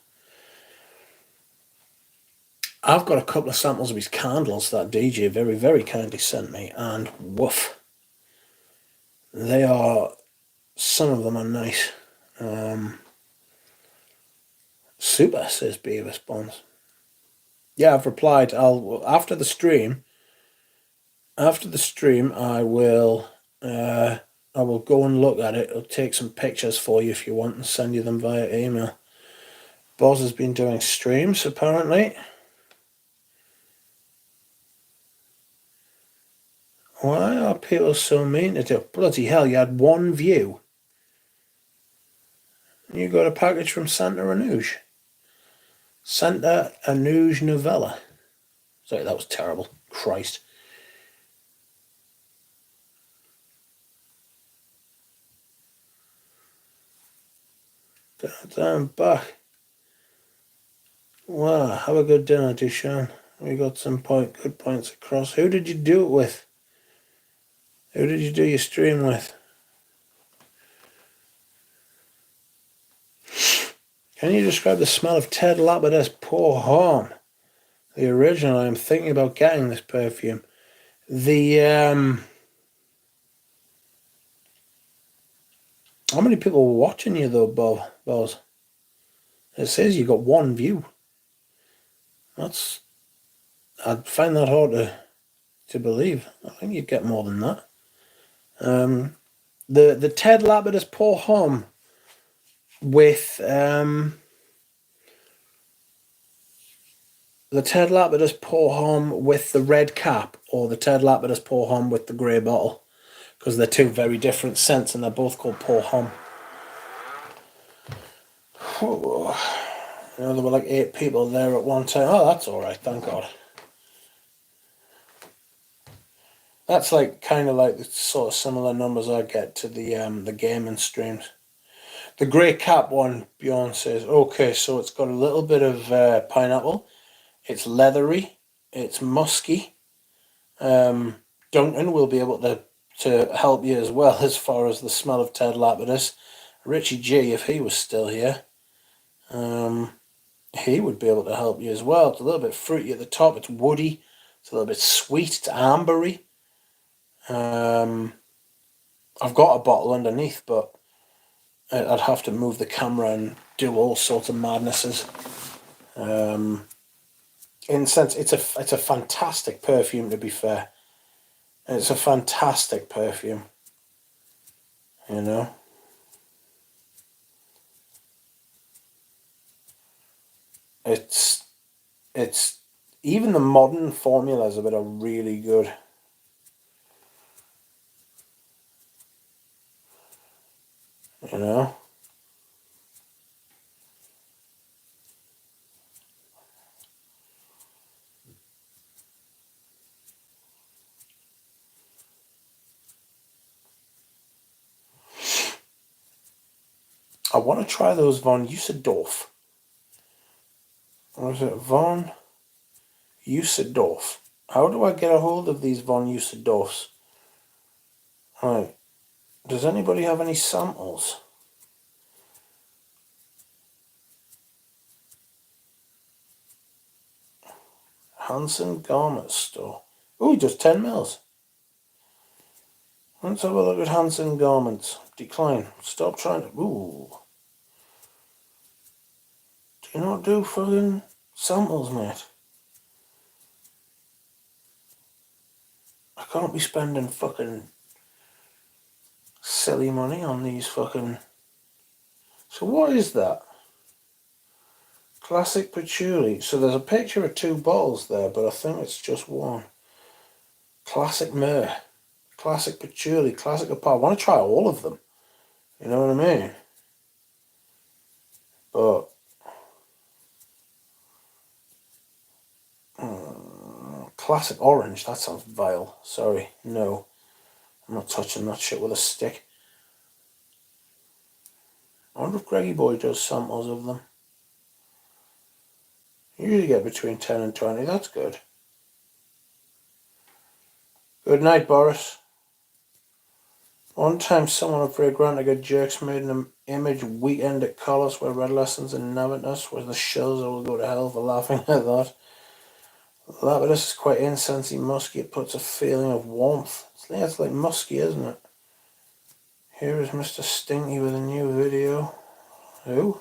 I've got a couple of samples of his candles that DJ very, very kindly sent me, and woof. They are, some of them are nice. Super, says Beavis Bonds. Yeah, I've replied. After the stream, I will go and look at it. I'll take some pictures for you if you want and send you them via email. Boz has been doing streams, apparently. Why are people so mean to do? Bloody hell, you had 1 view. You got a package from Santa Anuj. Santa Anuj Novella. Sorry, that was terrible. Christ. I'm back. Wow, have a good dinner, Dushan. We got some good points across. Who did you do it with? Who did you do your stream with? Can you describe the smell of Ted Lapidas Pour Homme? The original. I'm thinking about getting this perfume. How many people were watching you though, Boz? It says you got 1 view. I'd find that hard to believe. I think you'd get more than that. The Ted Lapidas Pour Homme with the Ted Lapidas Pour Homme with the red cap, or the Ted Lapidas Pour Homme with the grey bottle, because they're 2 very different scents and they're both called Pour Homme. There were like 8 people there at one time. Oh, that's all right, thank God. That's like kind of like the sort of similar numbers I get to the gaming streams. The grey cap one, Bjorn says, okay, so it's got a little bit of pineapple. It's leathery. It's musky. Duncan will be able to help you as well as far as the smell of Ted Lapidus. Richie G, if he was still here, he would be able to help you as well. It's a little bit fruity at the top. It's woody. It's a little bit sweet. It's ambery. I've got a bottle underneath, but I'd have to move the camera and do all sorts of madnesses. In a sense, it's a fantastic perfume, to be fair. It's a fantastic perfume, you know. It's even the modern formulas of it are really good. You know. I want to try those von Usedorf. What is it? Von Usedorf. How do I get a hold of these von Usedorfs? Right. Does anybody have any samples? Hansen Garment Store. Oh, just 10 mils. Let's have a look at Hansen Garments. Decline. Stop trying to... Ooh. Do you not do fucking samples, mate? I can't be spending fucking silly money on these fucking... So what is that? Classic patchouli. So there's a picture of 2 bottles there, but I think it's just one. Classic myrrh. Classic patchouli. Classic apart. I want to try all of them. You know what I mean? But... classic orange. That sounds vile. Sorry. No. I'm not touching that shit with a stick. I wonder if Greggy Boy does samples of them. You usually get between 10 and 20. That's good. Good night, Boris. One time someone up for a grant to get jerks made in an image weekend at Collis where red lessons in Navitas where the shells will go to hell for laughing at that. Lapidus is quite incensey musky. It puts a feeling of warmth. It's like musky, isn't it? Here is Mr. Stinky with a new video. Who?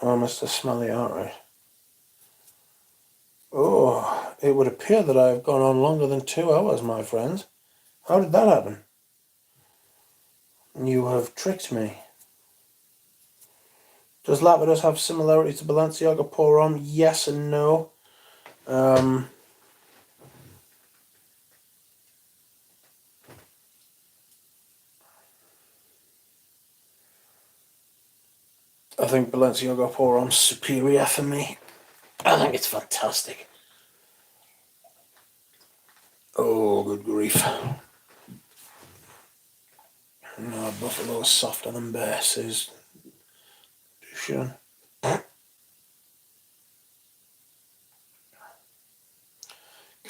Oh, Mr. Smelly Outright. Oh, it would appear that I have gone on longer than 2 hours, my friends. How did that happen? You have tricked me. Does Lapidus have similarity to Balenciaga Pour Homme? Yes and no. I think Balenciaga Pour Homme's superior for me. I think it's fantastic. Oh, good grief. No, Buffalo is softer than bear, says Dushan. Kind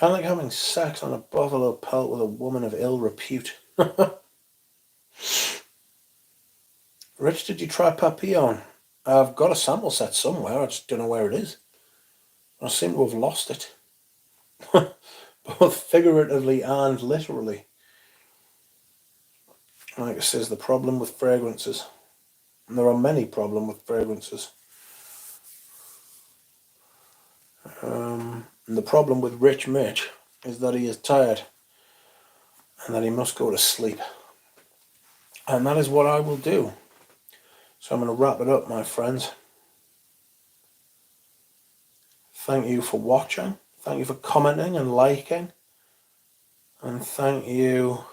of like having sex on a buffalo pelt with a woman of ill repute. Rich, did you try Papillon? I've got a sample set somewhere, I just don't know where it is. I seem to have lost it. Both figuratively and literally. Like it says, the problem with fragrances. And there are many problems with fragrances. And the problem with Rich Mitch is that he is tired and that he must go to sleep. And that is what I will do. So I'm going to wrap it up, my friends. Thank you for watching. Thank you for commenting and liking. And thank you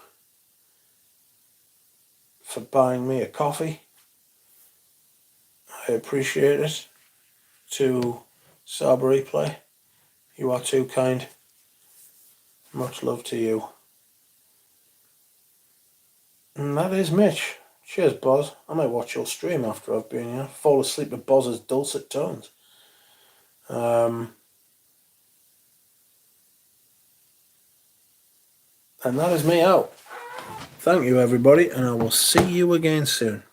for buying me a coffee. I appreciate it. To Saber Replay, you are too kind. Much love to you. And that is Mitch. Cheers, Boz. I might watch your stream after I've been here. Fall asleep to Boz's dulcet tones. And that is me out. Thank you, everybody, and I will see you again soon.